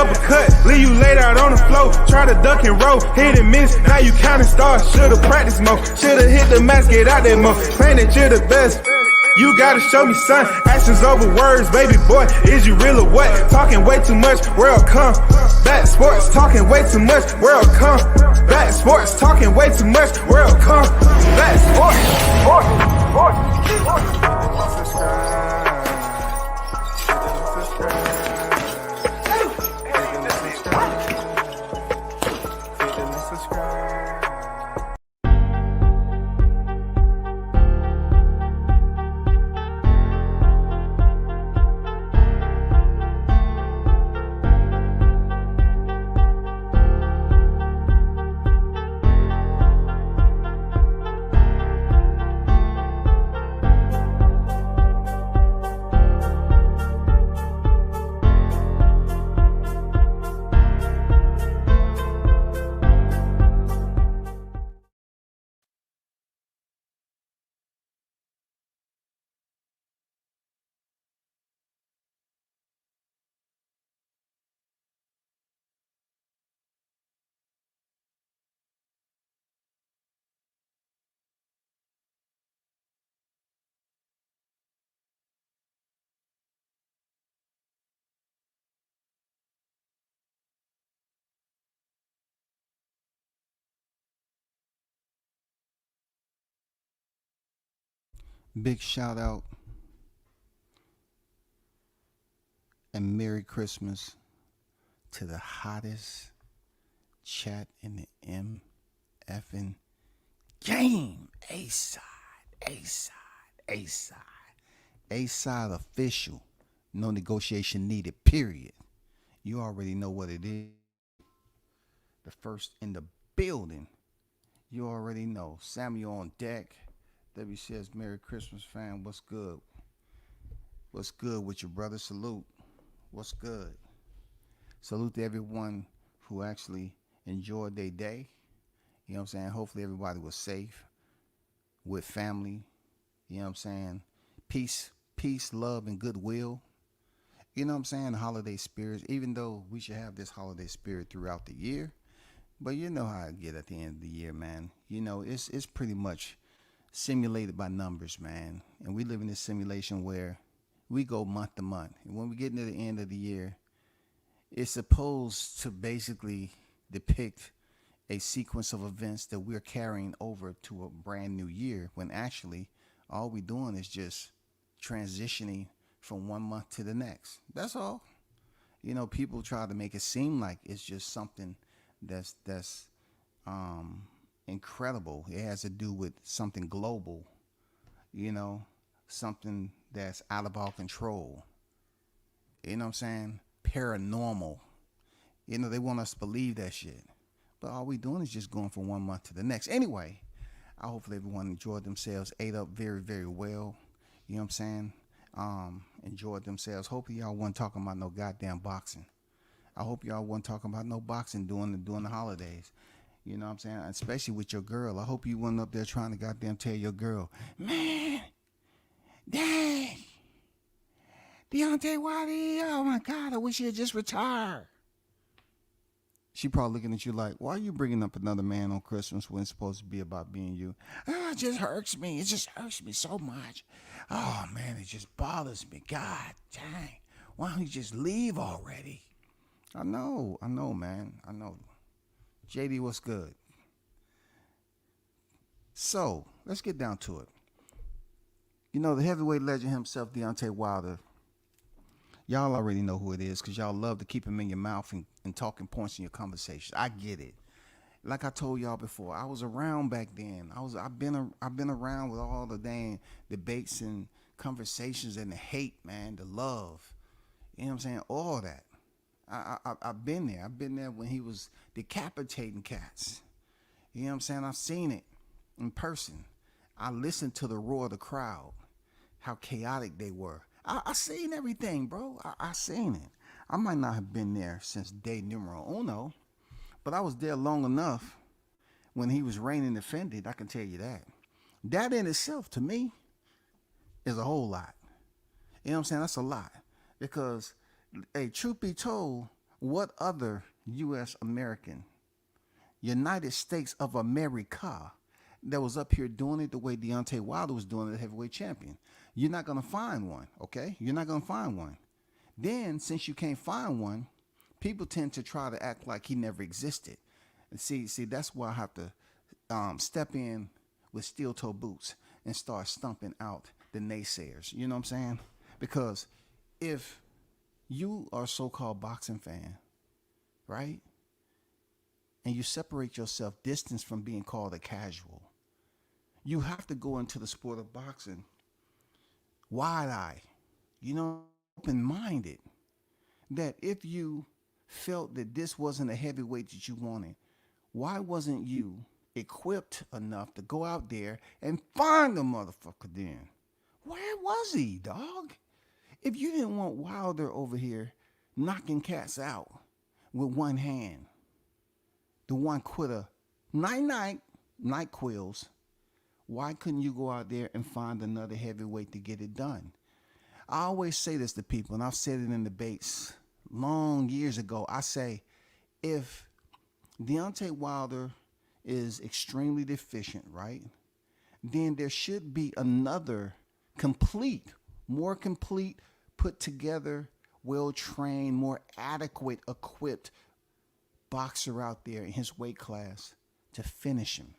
uppercut, leave you laid out on the floor. Try to duck and roll, hit and miss, now you counting stars. Should've practiced more, should've hit the mask, get out there more. Claim that you're the best. You gotta show me, son. Actions over words, baby boy. Is you real or what? Talking way too much, world come. Back sports, talking way too much, world come. Back sports, talking way too much, world come. Back sports, Big shout out and Merry Christmas to the hottest chat in the MFing game. A-side, A-side, A-side. A-side official. No negotiation needed, period. You already know what it is. The first in the building. You already know. Samuel on deck. W says, Merry Christmas, fam. What's good? What's good with your brother? Salute. What's good? Salute to everyone who actually enjoyed their day. You know what I'm saying? Hopefully everybody was safe with family. You know what I'm saying? Peace, love, and goodwill. You know what I'm saying? The holiday spirits, even though we should have this holiday spirit throughout the year. But you know how I get at the end of the year, man. You know, it's pretty much simulated by numbers, man. And we live in this simulation where we go month to month. And when we get into the end of the year, it's supposed to basically depict a sequence of events that we're carrying over to a brand new year, when actually all we're doing is just transitioning from one month to the next. That's all. You know, people try to make it seem like it's just something that's incredible. It has to do with something global, you know, something that's out of our control. You know what I'm saying? Paranormal. You know, they want us to believe that shit. But all we doing is just going from one month to the next. Anyway, I hopefully everyone enjoyed themselves, ate up very, very well. You know what I'm saying? Enjoyed themselves. Hopefully y'all wasn't talking about no goddamn boxing. I hope y'all wasn't talking about no boxing during the holidays. You know what I'm saying? Especially with your girl. I hope you wasn't up there trying to goddamn tell your girl, man, dang, Deontay Wilder, oh my God, I wish he had just retired. She probably looking at you like, why are you bringing up another man on Christmas when it's supposed to be about being you? Oh, it just hurts me. It just hurts me so much. Oh, man, it just bothers me. God dang. Why don't you just leave already? I know, man. I know. JD, what's good? So, let's get down to it. You know, the heavyweight legend himself, Deontay Wilder, y'all already know who it is because y'all love to keep him in your mouth and talking points in your conversations. I get it. Like I told y'all before, I was around back then. I've been around with all the dang debates and conversations and the hate, man, the love. You know what I'm saying? All that. I've been there. I've been there when he was decapitating cats. You know what I'm saying? I've seen it in person. I listened to the roar of the crowd, how chaotic they were. I seen everything, bro. I seen it. I might not have been there since day numero uno, but I was there long enough when he was reigning defended. I can tell you that. That in itself, to me, is a whole lot. You know what I'm saying? That's a lot. Because, hey, truth be told, What other U.S. American, United States of America, that was up here doing it the way Deontay Wilder was doing it, the heavyweight champion? You're not going to find one, okay? You're not going to find one. Then, since you can't find one, people tend to try to act like he never existed. And see, that's why I have to step in with steel-toe boots and start stumping out the naysayers. You know what I'm saying? Because if you are a so-called boxing fan, right, and you separate yourself, distance from being called a casual, you have to go into the sport of boxing wide-eyed, open-minded, that if you felt that this wasn't a heavyweight that you wanted, why wasn't you equipped enough to go out there and find the motherfucker then? Where was he, dog? If you didn't want Wilder over here knocking cats out with one hand, the one quitter, night quills, why couldn't you go out there and find another heavyweight to get it done? I always say this to people, and I've said it in debates long years ago. I say, if Deontay Wilder is extremely deficient, right, then there should be another more complete, put together, well-trained, more adequate equipped boxer out there in his weight class to finish him.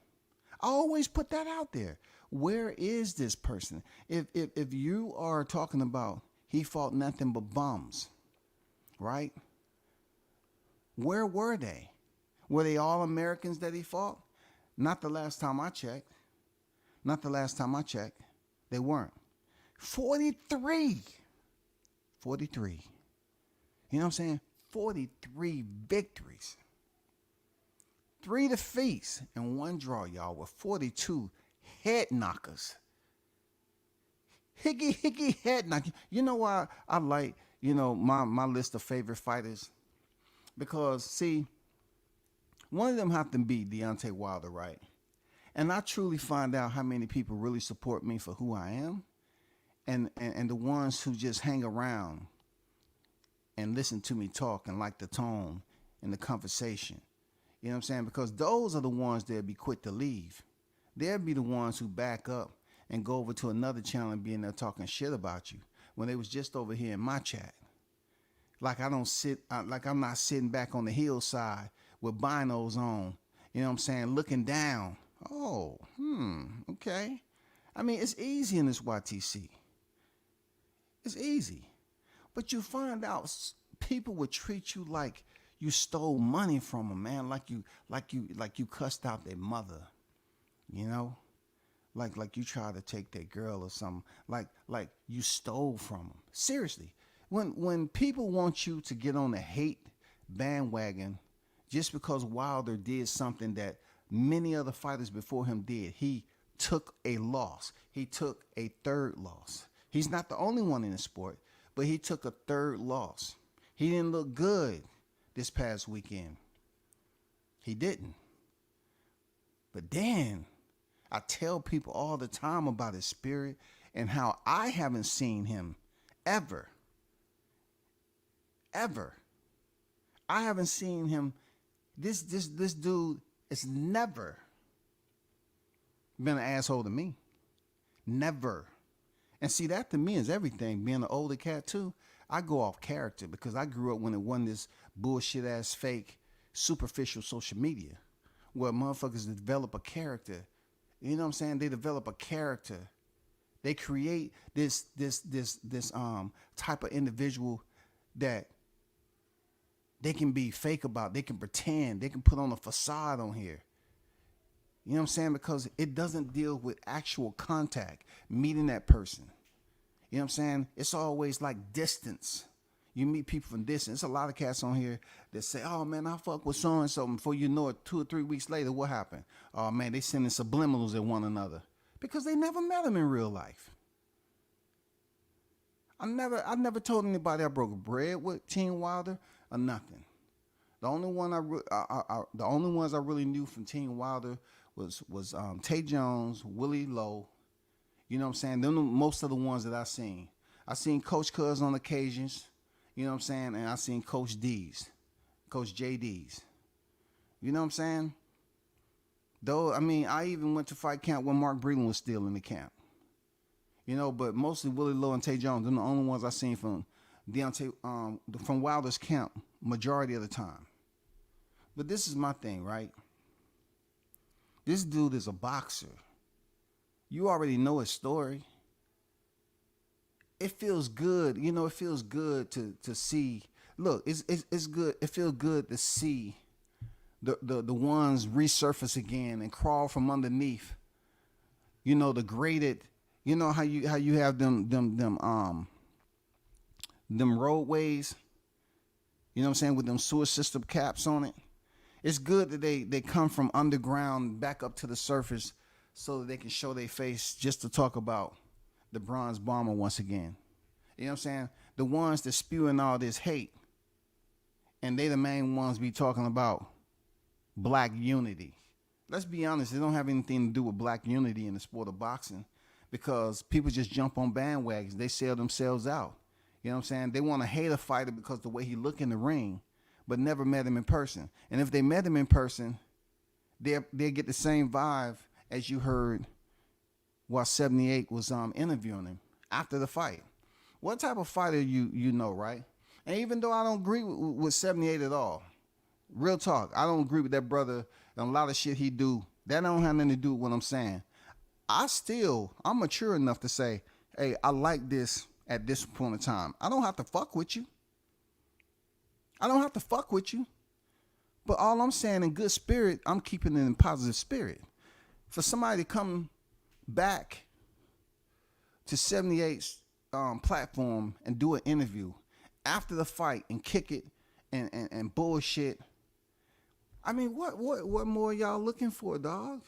I always put that out there. Where is this person? If you are talking about he fought nothing but bums, right? Where were they? Were they all Americans that he fought? Not the last time I checked. They weren't. 43. You know what I'm saying? 43 victories. 3 defeats and 1 draw, y'all, with 42 head knockers. Hickey head knocker. You know why I like, my list of favorite fighters? Because, see, one of them have to be Deontay Wilder, right? And I truly find out how many people really support me for who I am, and the ones who just hang around and listen to me talk and like the tone and the conversation. You know what I'm saying? Because those are the ones that'll be quick to leave. They'll be the ones who back up and go over to another channel and be in there talking shit about you when they was just over here in my chat. Like I'm not sitting back on the hillside with binos on, you know what I'm saying, looking down. Oh, okay. I mean, it's easy in this YTC. It's easy. But you find out people would treat you like you stole money from them, man, like you cussed out their mother, like you tried to take their girl or something, like you stole from them. Seriously, when people want you to get on the hate bandwagon just because Wilder did something that many other fighters before him did, he took a loss. He took a third loss. He's not the only one in the sport, but he took a third loss. He didn't look good this past weekend. He didn't. But then I tell people all the time about his spirit and how I haven't seen him ever. I haven't seen him. This dude has never been an asshole to me. Never. And see, that to me is everything. Being an older cat too, I go off character because I grew up when it wasn't this bullshit ass fake superficial social media where motherfuckers develop a character. You know what I'm saying? They develop a character. They create this type of individual that they can be fake about. They can pretend. They can put on a facade on here. You know what I'm saying? Because it doesn't deal with actual contact, meeting that person. You know what I'm saying? It's always like distance. You meet people from distance. There's a lot of cats on here that say, oh, man, I fuck with so-and-so. Before you know it, 2 or 3 weeks later, what happened? Oh, man, they sending subliminals at one another because they never met them in real life. I never told anybody I broke bread with Team Wilder or nothing. The only ones I really knew from Team Wilder was Tay Jones, Willie Lowe. You know what I'm saying? Them most of the ones that I seen. I seen Coach Cuz on occasions. You know what I'm saying? And I seen Coach D's. Coach JD's. You know what I'm saying? Though, I mean, I even went to fight camp when Mark Breland was still in the camp. You know, but mostly Willie Lowe and Tay Jones, they're the only ones I seen from Deontay, from Wilder's camp majority of the time. But this is my thing, right? This dude is a boxer. You already know his story. It feels good, you know. It feels good to see. Look, it's good. It feels good to see the ones resurface again and crawl from underneath. You know, the graded. You know how you have them roadways. You know what I'm saying, with them sewer system caps on it. It's good that they come from underground back up to the surface so that they can show their face just to talk about the Bronze Bomber once again. You know what I'm saying? The ones that spewing all this hate, and they the main ones be talking about black unity. Let's be honest, it don't have anything to do with black unity in the sport of boxing, because people just jump on bandwagons. They sell themselves out. You know what I'm saying? They want to hate a fighter because the way he look in the ring, but never met him in person. And if they met him in person, they'll get the same vibe as you heard while 78 was interviewing him after the fight. What type of fighter you know, right? And even though I don't agree with 78 at all, real talk, I don't agree with that brother and a lot of shit he do. That don't have nothing to do with what I'm saying. I'm mature enough to say, hey, I like this at this point in time. I don't have to fuck with you. But all I'm saying, in good spirit, I'm keeping it in positive spirit. For somebody to come back to 78's platform and do an interview after the fight and kick it and bullshit. I mean, what more y'all looking for, dog?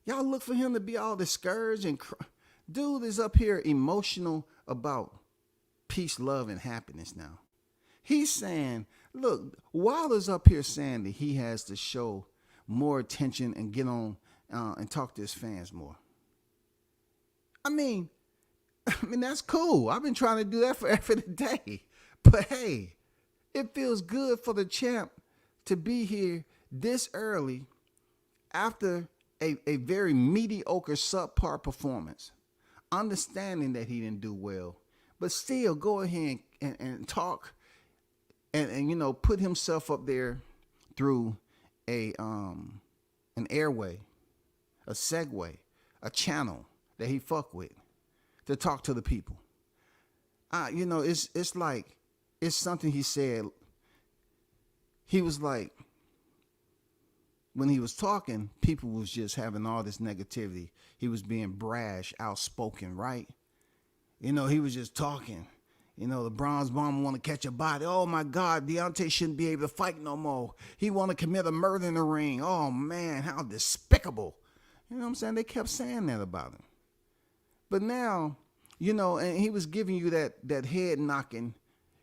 Y'all look for him to be all discouraged and dude is up here emotional about peace, love, and happiness now. He's saying, look, Wilder's up here saying that he has to show more attention and get on and talk to his fans more. I mean, that's cool. I've been trying to do that for every day. But hey, it feels good for the champ to be here this early after a very mediocre, subpar performance. Understanding that he didn't do well, but still go ahead and talk and you know, put himself up there through an airway, a segue, a channel that he fuck with to talk to the people. You know, it's like, it's something he said. He was like, when he was talking, people was just having all this negativity. He was being brash, outspoken, right? You know, he was just talking. You know, the Bronze Bomber want to catch a body. Oh my God, Deontay shouldn't be able to fight no more. He want to commit a murder in the ring. Oh man, how despicable. You know what I'm saying? They kept saying that about him. But now, you know, and he was giving you that head knocking,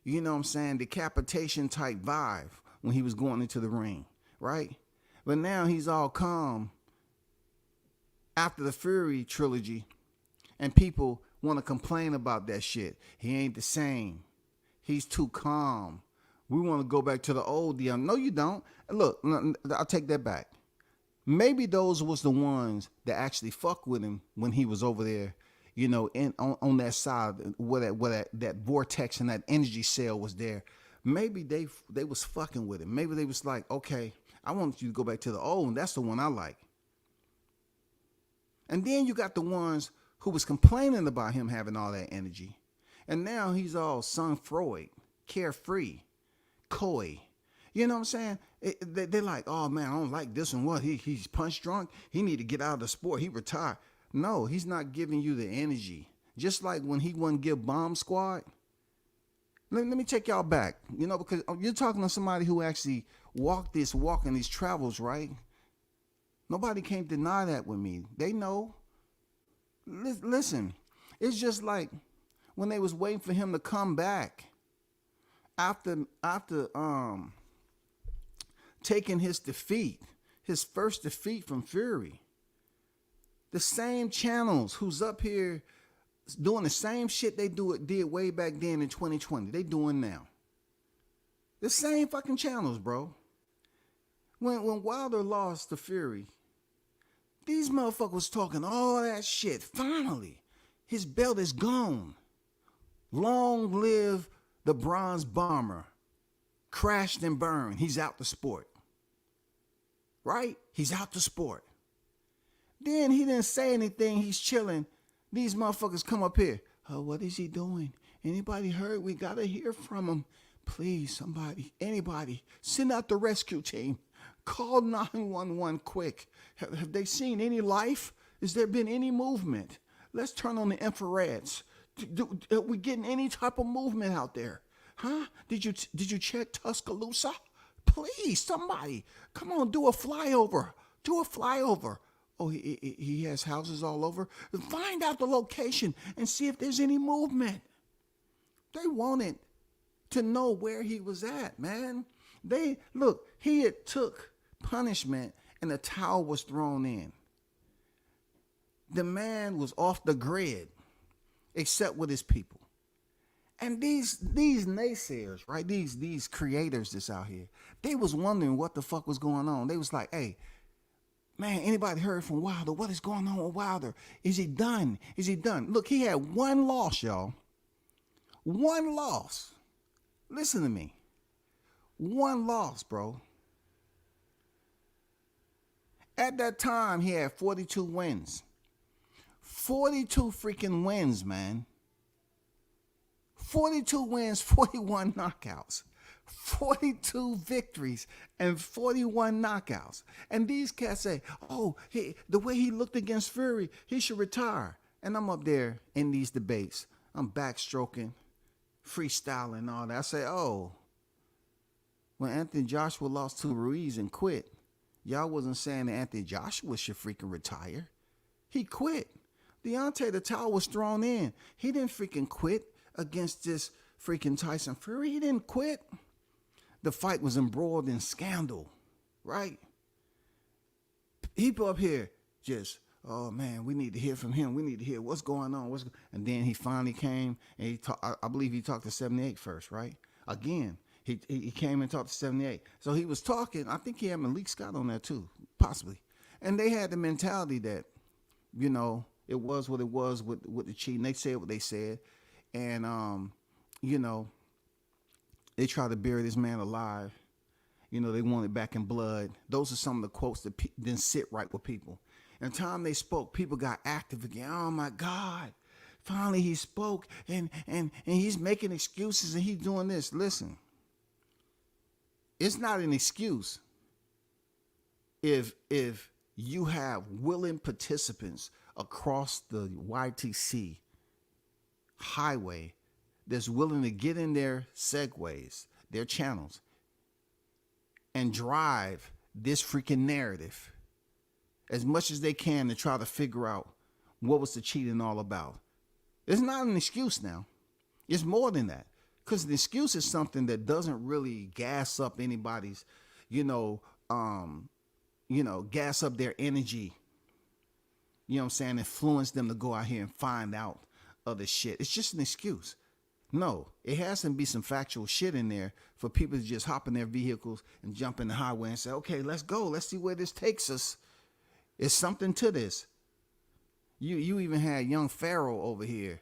you know what I'm saying, decapitation type vibe when he was going into the ring, right? But now he's all calm after the Fury trilogy, and people want to complain about that shit. He ain't the same. He's too calm. We want to go back to the old Dion. No, you don't. Look, I'll take that back. Maybe those was the ones that actually fuck with him when he was over there, you know, on that side where that vortex and that energy cell was there. Maybe they was fucking with him. Maybe they was like, okay, I want you to go back to the old, and that's the one I like. And then you got the ones who was complaining about him having all that energy. And now he's all son Freud, carefree, coy. You know what I'm saying? They're like, oh man, I don't like this one. What? He's punch drunk? He need to get out of the sport. He retired. No, he's not giving you the energy. Just like when he wouldn't give Bomb Squad. Let me take y'all back, you know, because you're talking to somebody who actually walked this walk in these travels, right? Nobody can't deny that with me. They know. Listen, it's just like when they was waiting for him to come back after taking his defeat, his first defeat from Fury. The same channels who's up here doing the same shit they did way back then in 2020. They doing now. The same fucking channels, bro. When Wilder lost to Fury, these motherfuckers was talking all that shit. Finally, his belt is gone. Long live the Bronze Bomber. Crashed and burned. He's out the sport. Right? He's out the sport. Then he didn't say anything. He's chilling. These motherfuckers come up here. Oh, what is he doing? Anybody heard? We got to hear from him. Please, somebody, anybody, send out the rescue team. Call 911 quick. Have they seen any life? Has there been any movement? Let's turn on the infrareds. Are we getting any type of movement out there? Huh? Did you check Tuscaloosa? Please, somebody, come on, do a flyover. Do a flyover. Oh, he has houses all over. Find out the location and see if there's any movement. They wanted to know where he was at, man. He had took punishment and the towel was thrown in. The man was off the grid, except with his people. And these naysayers, right? These creators that's out here, they was wondering what the fuck was going on. They was like, hey, man, anybody heard from Wilder? What is going on with Wilder? Is he done? Is he done? Look, he had one loss, y'all. One loss. Listen to me. One loss, bro. At that time, he had 42 wins. 42 freaking wins, man. 42 wins, 41 knockouts. 42 victories and 41 knockouts. And these cats say, oh, the way he looked against Fury, he should retire. And I'm up there in these debates. I'm backstroking, freestyling and all that. I say, oh, when Anthony Joshua lost to Ruiz and quit, y'all wasn't saying that Anthony Joshua should freaking retire. He quit. Deontay, the towel was thrown in. He didn't freaking quit against this freaking Tyson Fury. He didn't quit. The fight was embroiled in scandal, right? People up here just, oh man, we need to hear from him. We need to hear what's going on. And then he finally came and I believe he talked to 78 first, right? Again, he came and talked to 78. So he was talking. I think he had Malik Scott on there too, possibly. And they had the mentality that, you know, it was what it was with the cheating. They said what they said. And, you know, they tried to bury this man alive. You know, they want it back in blood. Those are some of the quotes that didn't sit right with people. And the time they spoke, people got active again. Oh, my God. Finally, he spoke, and he's making excuses, and he's doing this. Listen, it's not an excuse if you have willing participants across the YTC highway that's willing to get in their segways, their channels, and drive this freaking narrative as much as they can to try to figure out what was the cheating all about. It's not an excuse now. It's more than that. Because the excuse is something that doesn't really gas up anybody's, gas up their energy. You know what I'm saying? Influence them to go out here and find out other shit. It's just an excuse. No, it has to be some factual shit in there for people to just hop in their vehicles and jump in the highway and say, okay, let's go. Let's see where this takes us. It's something to this. You even had young Pharaoh over here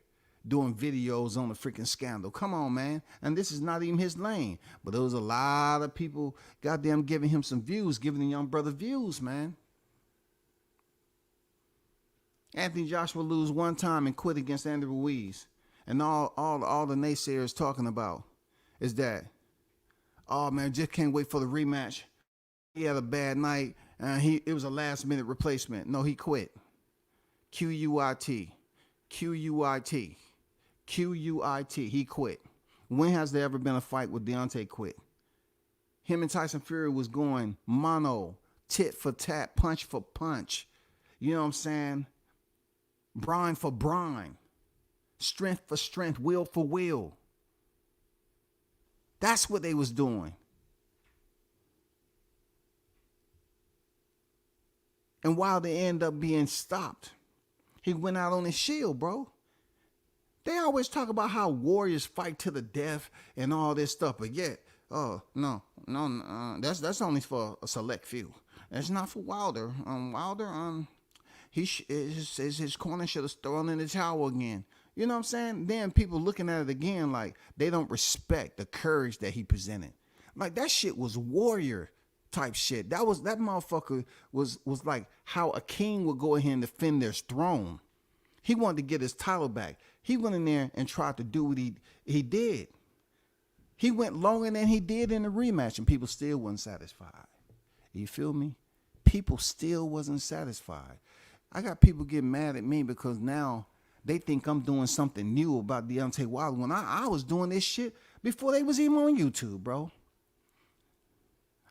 doing videos on the freaking scandal. Come on, man. And this is not even his lane. But there was a lot of people goddamn giving him some views, giving the young brother views, man. Anthony Joshua lose one time and quit against Andy Ruiz. And all the naysayers talking about is that, oh man, just can't wait for the rematch. He had a bad night. It was a last minute replacement. No, he quit. Q-U-I-T. Q-U-I-T. Q-U-I-T. He quit. When has there ever been a fight where Deontay quit? Him and Tyson Fury was going mono, tit for tat, punch for punch. You know what I'm saying? Brine for brine. Strength for strength, will for will. That's what they was doing. And while they end up being stopped, he went out on his shield, bro. They always talk about how warriors fight to the death and all this stuff, but yet oh no, that's only for a select few. That's not for Wilder. Wilder, his corner should have thrown in the towel again. You know what I'm saying? Then people looking at it again like they don't respect the courage that he presented. Like that shit was warrior type shit. That motherfucker was like how a king would go ahead and defend their throne. He wanted to get his title back. He went in there and tried to do what he did. He went longer than he did in the rematch, and people still wasn't satisfied. You feel me? People still wasn't satisfied. I got people getting mad at me because now they think I'm doing something new about Deontay Wilder when I was doing this shit before they was even on YouTube, bro.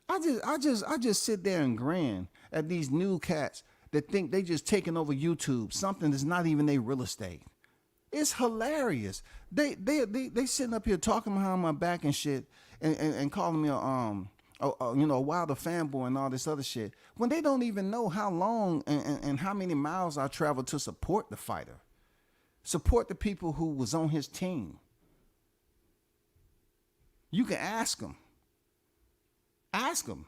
I just sit there and grin at these new cats that think they just taking over YouTube, something that's not even their real estate. It's hilarious. They sitting up here talking behind my back and shit, and calling me a Wilder fanboy and all this other shit when they don't even know how long and how many miles I traveled to support the fighter, support the people who was on his team. You can ask them. Ask them.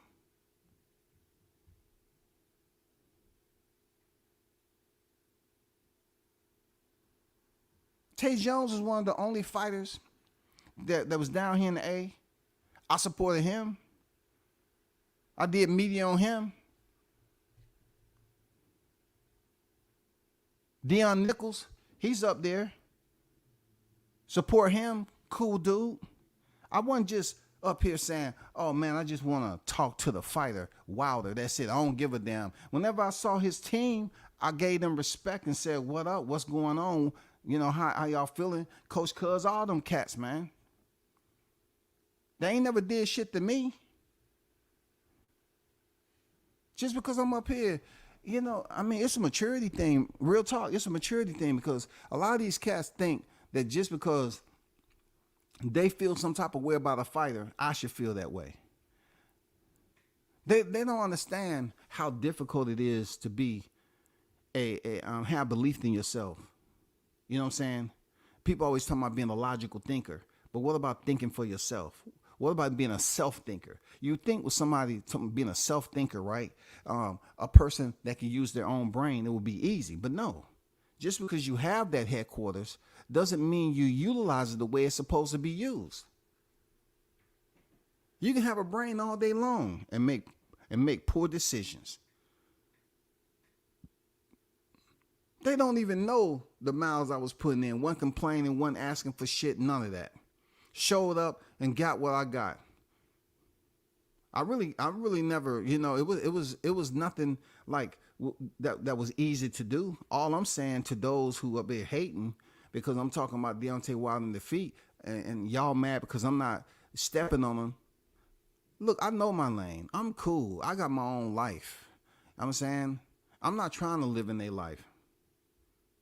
Tay Jones is one of the only fighters that was down here in the A. I supported him. I did media on him. Dion Nichols, he's up there. Support him. Cool dude. I wasn't just up here saying, oh man, I just want to talk to the fighter, Wilder. That's it. I don't give a damn. Whenever I saw his team, I gave them respect and said, what up? What's going on? You know, how y'all feeling? Coach Cuz, all them cats, man. They ain't never did shit to me. Just because I'm up here, you know, I mean, it's a maturity thing. Real talk, it's a maturity thing because a lot of these cats think that just because they feel some type of way about a fighter, I should feel that way. They don't understand how difficult it is to be have belief in yourself. You know what I'm saying? People always talk about being a logical thinker, but what about thinking for yourself? What about being a self-thinker? You think with somebody being a self-thinker, right? A person that can use their own brain, it would be easy. But no, just because you have that headquarters doesn't mean you utilize it the way it's supposed to be used. You can have a brain all day long and make poor decisions. They don't even know the miles I was putting in. One complaining, one asking for shit, none of that. Showed up and got what I got. I really never, you know, it was nothing like that was easy to do. All I'm saying to those who are there hating because I'm talking about Deontay Wilder in defeat and y'all mad because I'm not stepping on them. Look, I know my lane. I'm cool. I got my own life. I'm saying I'm not trying to live in their life.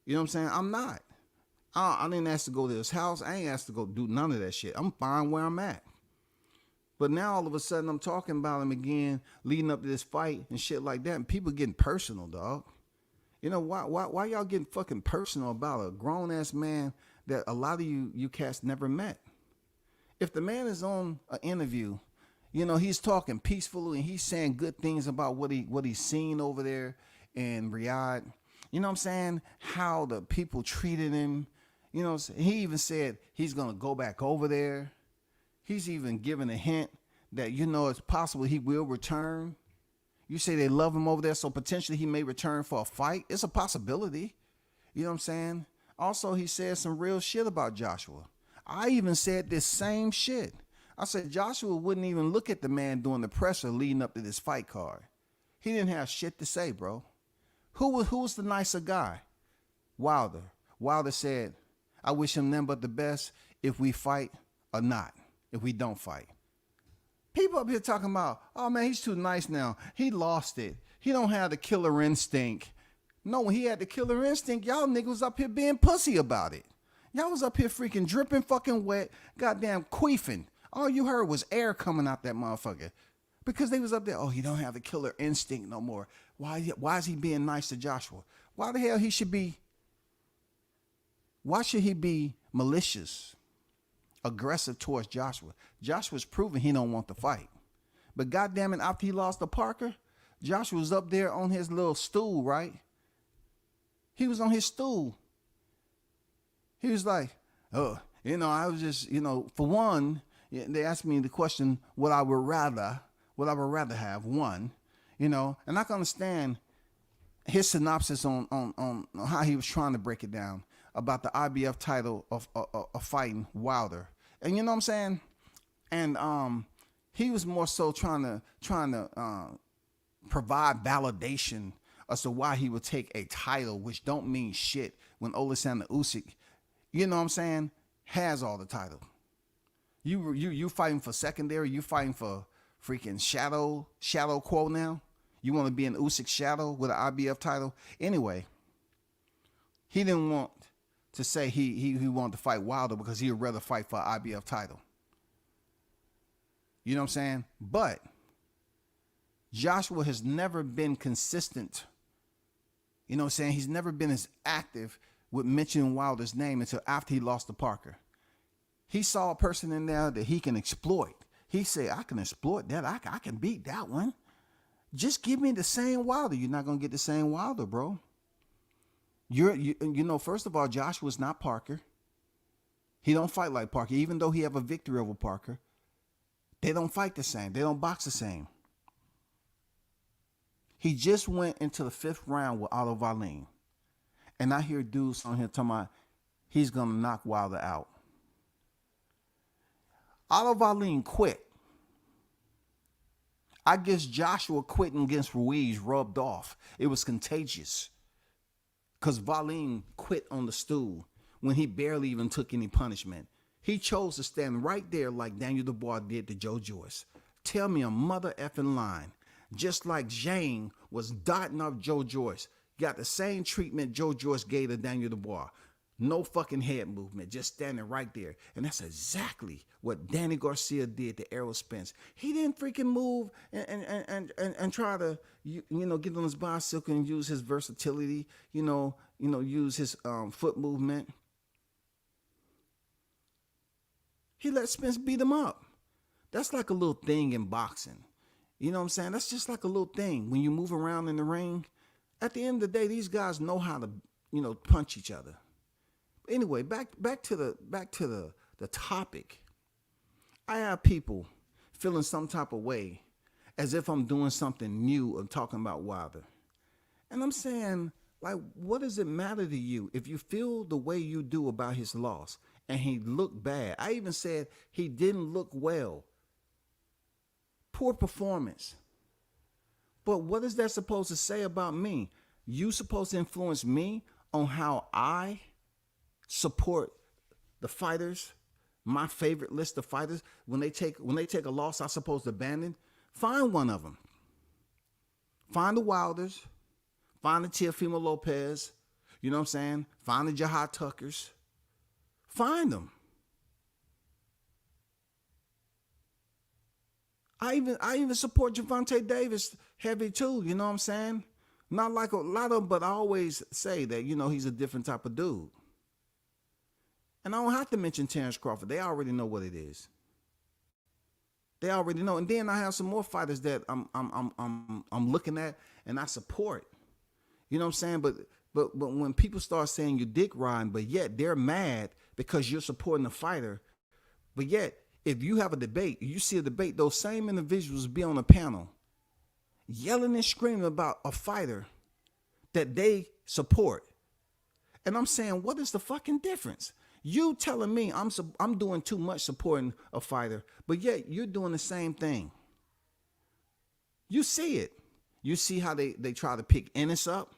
You know what I'm saying? I'm not. I didn't ask to go to his house. I ain't asked to go do none of that shit. I'm fine where I'm at. But now all of a sudden I'm talking about him again, leading up to this fight and shit like that. And people getting personal, dog. You know, why y'all getting fucking personal about a grown-ass man that a lot of you cats never met? If the man is on an interview, you know, he's talking peacefully and he's saying good things about what he's seen over there in Riyadh. You know what I'm saying? How the people treated him. You know, he even said he's going to go back over there. He's even given a hint that, you know, it's possible he will return. You say they love him over there, so potentially he may return for a fight. It's a possibility. You know what I'm saying? Also, he said some real shit about Joshua. I even said this same shit. I said Joshua wouldn't even look at the man doing the presser leading up to this fight card. He didn't have shit to say, bro. Who was the nicer guy? Wilder. Wilder said, I wish him nothing but the best if we fight or not, if we don't fight. People up here talking about, oh man, he's too nice now. He lost it. He don't have the killer instinct. No, when he had the killer instinct, y'all niggas was up here being pussy about it. Y'all was up here freaking dripping fucking wet, goddamn queefing. All you heard was air coming out that motherfucker. Because they was up there, oh, he don't have the killer instinct no more. Why is he being nice to Joshua? Why the hell why should he be malicious aggressive towards Joshua. Joshua's proven he don't want to fight. But goddamn it, after he lost to Parker, Joshua was up there on his little stool, right? He was on his stool. He was like, oh, I was just, for one, they asked me the question, what I would rather have, one, and I can understand his synopsis on how he was trying to break it down about the IBF title of fighting Wilder. And you know what I'm saying? And he was more so trying to provide validation as to why he would take a title, which don't mean shit when Oleksandr Usyk, you know what I'm saying, has all the title. You fighting for secondary, you fighting for freaking shadow quo now. You want to be an Usyk shadow with an IBF title? Anyway, he didn't want to say he wanted to fight Wilder because he would rather fight for an IBF title. You know what I'm saying? But Joshua has never been consistent. You know what I'm saying? He's never been as active with mentioning Wilder's name until after he lost to Parker. He saw a person in there that he can exploit. He said, I can exploit that. I can beat that one. Just give me the same Wilder. You're not going to get the same Wilder, bro. First of all, Joshua's not Parker. He don't fight like Parker. Even though he have a victory over Parker, they don't fight the same. They don't box the same. He just went into the 5th round with Otto Wallin. And I hear dudes on here talking about he's going to knock Wilder out. Otto Wallin quit. I guess Joshua quitting against Ruiz rubbed off. It was contagious. Because Wallin quit on the stool when he barely even took any punishment. He chose to stand right there like Daniel Dubois did to Joe Joyce. Tell me a mother effing line. Just like Jane was dotting up Joe Joyce. Got the same treatment Joe Joyce gave to Daniel Dubois. No fucking head movement, just standing right there. And that's exactly what Danny Garcia did to Errol Spence. He didn't freaking move and try to, get on his bicycle and use his versatility, use his foot movement. He let Spence beat him up. That's like a little thing in boxing. You know what I'm saying? That's just like a little thing. When you move around in the ring, at the end of the day, these guys know how to, punch each other. Anyway, back to the topic. I have people feeling some type of way as if I'm doing something new or talking about Wilder. And I'm saying, like, what does it matter to you if you feel the way you do about his loss and he looked bad? I even said he didn't look well. Poor performance. But what is that supposed to say about me? You supposed to influence me on how I support the fighters, my favorite list of fighters. When they take a loss, I'm supposed to abandon. Find one of them. Find the Wilders. Find the Teofimo Lopez. You know what I'm saying? Find the Jahad Tuckers. Find them. I even support Gervonta Davis heavy too. You know what I'm saying? Not like a lot of them, but I always say that, he's a different type of dude. And I don't have to mention Terrence Crawford. They already know what it is. They already know. And then I have some more fighters that I'm looking at and I support. You know what I'm saying? But when people start saying you're dick riding, but yet they're mad because you're supporting the fighter, but yet if you have a debate, you see a debate, those same individuals be on a panel yelling and screaming about a fighter that they support. And I'm saying, what is the fucking difference? You telling me I'm doing too much supporting a fighter, but yet you're doing the same thing. You see it. You see how they try to pick Ennis up.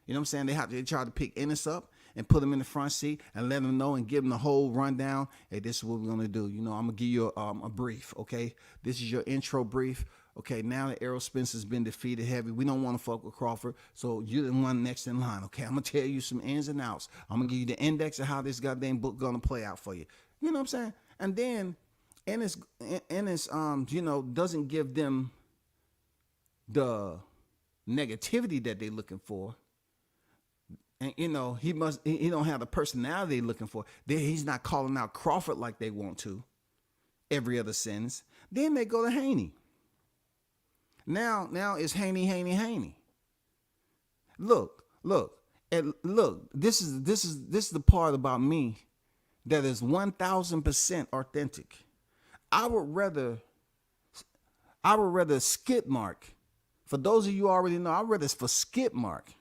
You know what I'm saying? They try to pick Ennis up and put him in the front seat and let him know and give him the whole rundown. Hey, this is what we're going to do. I'm going to give you a brief, okay? This is your intro brief. Okay, now that Errol Spence has been defeated heavy, we don't want to fuck with Crawford, so you're the one next in line, okay? I'm going to tell you some ins and outs. I'm going to give you the index of how this goddamn book going to play out for you. You know what I'm saying? And then Ennis doesn't give them the negativity that they're looking for. And he don't have the personality they're looking for. He's not calling out Crawford like they want to every other sentence. Then they go to Haney. Now it's Haney. Look, and look. This is the part about me that is 1,000% authentic. I would rather skip Mark. For those of you who already know, I'd rather for skip Mark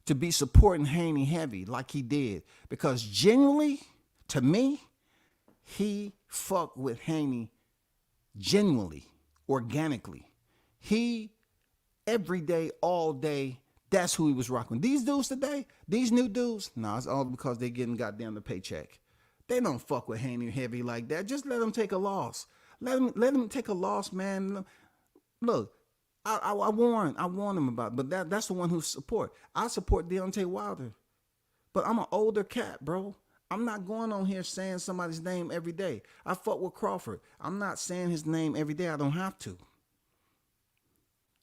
to be supporting Haney heavy like he did, because genuinely, to me, he fucked with Haney genuinely, organically. He, every day, all day, that's who he was rocking. These dudes today, these new dudes, no, it's all because they getting goddamn the paycheck. They don't fuck with Haney heavy like that. Just let him take a loss. Let him take a loss, man. Look, I warned him about it, but that's the one who support. I support Deontay Wilder. But I'm an older cat, bro. I'm not going on here saying somebody's name every day. I fuck with Crawford. I'm not saying his name every day. I don't have to.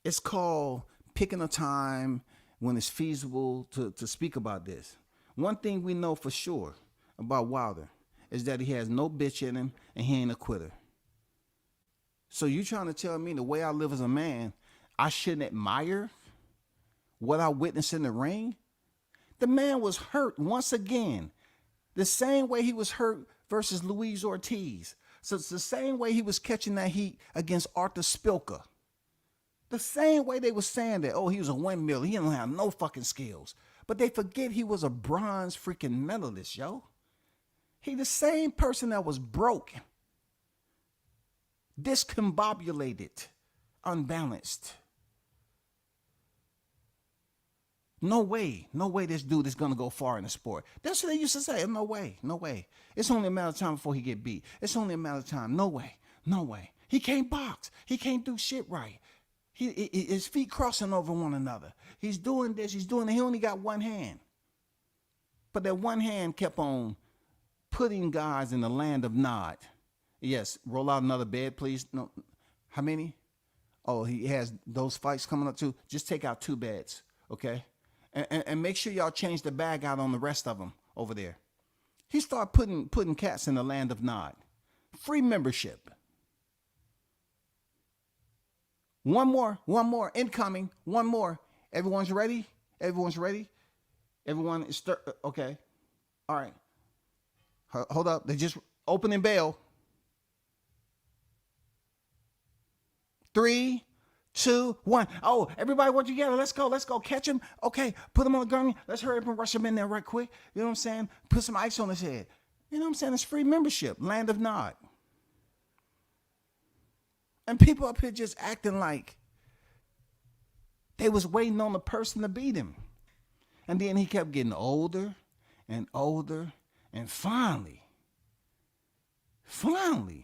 It's called picking a time when it's feasible to speak about this. One thing we know for sure about Wilder is that he has no bitch in him and he ain't a quitter. So you trying to tell me the way I live as a man, I shouldn't admire what I witnessed in the ring? The man was hurt once again. The same way he was hurt versus Luis Ortiz. So it's the same way he was catching that heat against Arthur Spilka. The same way they was saying that, oh, he was a windmill. He don't have no fucking skills. But they forget he was a bronze freaking medalist, yo. He the same person that was broke, discombobulated, unbalanced. No way this dude is going to go far in the sport. That's what they used to say. No way. It's only a matter of time before he get beat. It's only a matter of time. No way. He can't box. He can't do shit right. His feet crossing over one another. He's doing this. He's doing that. He only got one hand. But that one hand kept on putting guys in the land of Nod. Yes, roll out another bed, please. No, how many? Oh, he has those fights coming up too. Just take out 2 beds, okay? And make sure y'all change the bag out on the rest of them over there. He started putting cats in the land of Nod. Free membership. One more, incoming. One more. Everyone's ready? Everyone is okay. All right. Hold up. They just opening bail. 3, 2, 1. Oh, everybody work together. Let's go. Catch him. Okay, put him on the gurney. Let's hurry up and rush him in there right quick. You know what I'm saying? Put some ice on his head. You know what I'm saying? It's free membership. Land of Nod. And people up here just acting like they was waiting on the person to beat him. And then he kept getting older and older. And finally, February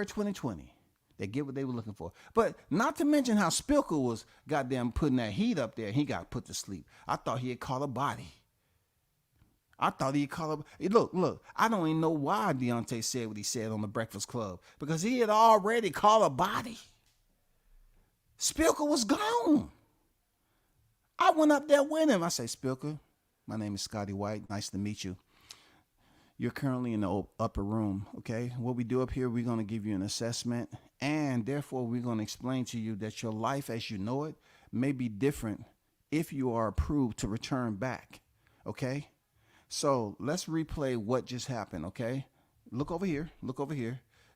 2020, they get what they were looking for. But not to mention how Spilka was goddamn putting that heat up there. He got put to sleep. I thought he had caught a body. Look, I don't even know why Deontay said what he said on the Breakfast Club. Because he had already caught a body. Spilka was gone. I went up there with him. I say, Spilka, my name is Scotty White. Nice to meet you. You're currently in the upper room, okay? What we do up here, we're going to give you an assessment, and therefore we're going to explain to you that your life as you know it may be different if you are approved to return back, okay? So let's replay what just happened, okay? Look over here.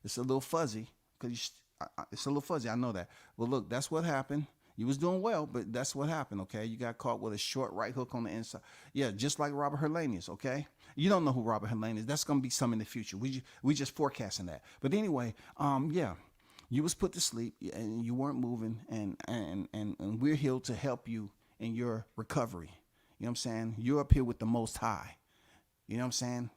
It's a little fuzzy, I know that. Well, look, that's what happened. You was doing well, but that's what happened, okay? You got caught with a short right hook on the inside. Yeah, just like Robert Helenius, okay? You don't know who Robert Helenius is. That's going to be some in the future. We just forecasting that. But anyway, yeah, you was put to sleep and you weren't moving, and we're here to help you in your recovery. You know what I'm saying? You're up here with the Most High. You know what I'm saying?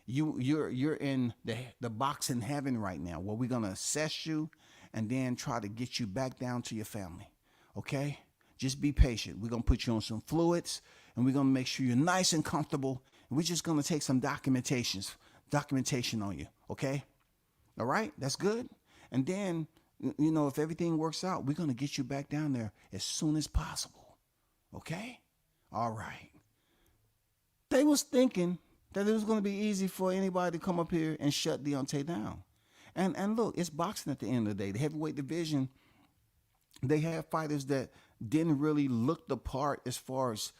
You're in the boxing heaven right now, where we're going to assess you and then try to get you back down to your family. Okay? Just be patient. We're going to put you on some fluids, and we're going to make sure you're nice and comfortable. And we're just going to take some documentation on you. Okay? All right? That's good. And then, you know, if everything works out, we're going to get you back down there as soon as possible. Okay? All right. was thinking that it was going to be easy for anybody to come up here and shut Deontay down. And look, it's boxing at the end of the day. The heavyweight division, they have fighters that didn't really look the part as far as,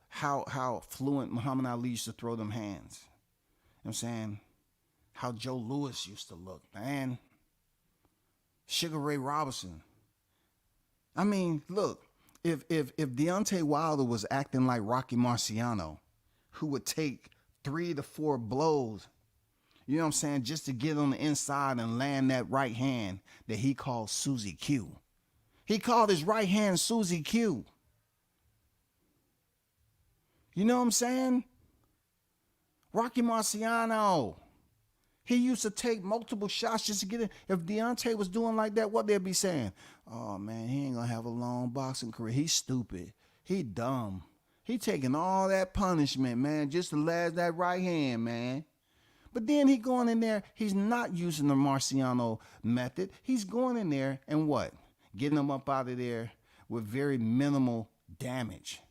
how fluent Muhammad Ali used to throw them hands. You know what I'm saying? How Joe Louis used to look, man. Sugar Ray Robinson. I mean, look, if Deontay Wilder was acting like Rocky Marciano, who would take 3 to 4 blows, you know what I'm saying, just to get on the inside and land that right hand that he called Susie Q. He called his right hand Susie Q. You know what I'm saying? Rocky Marciano. He used to take multiple shots just to get in. If Deontay was doing like that, what they'd be saying? Oh, man, he ain't going to have a long boxing career. He's stupid. He dumb. He taking all that punishment, man, just to last that right hand, man. But then he going in there, he's not using the Marciano method. He's going in there and what? Getting him up out of there with very minimal damage.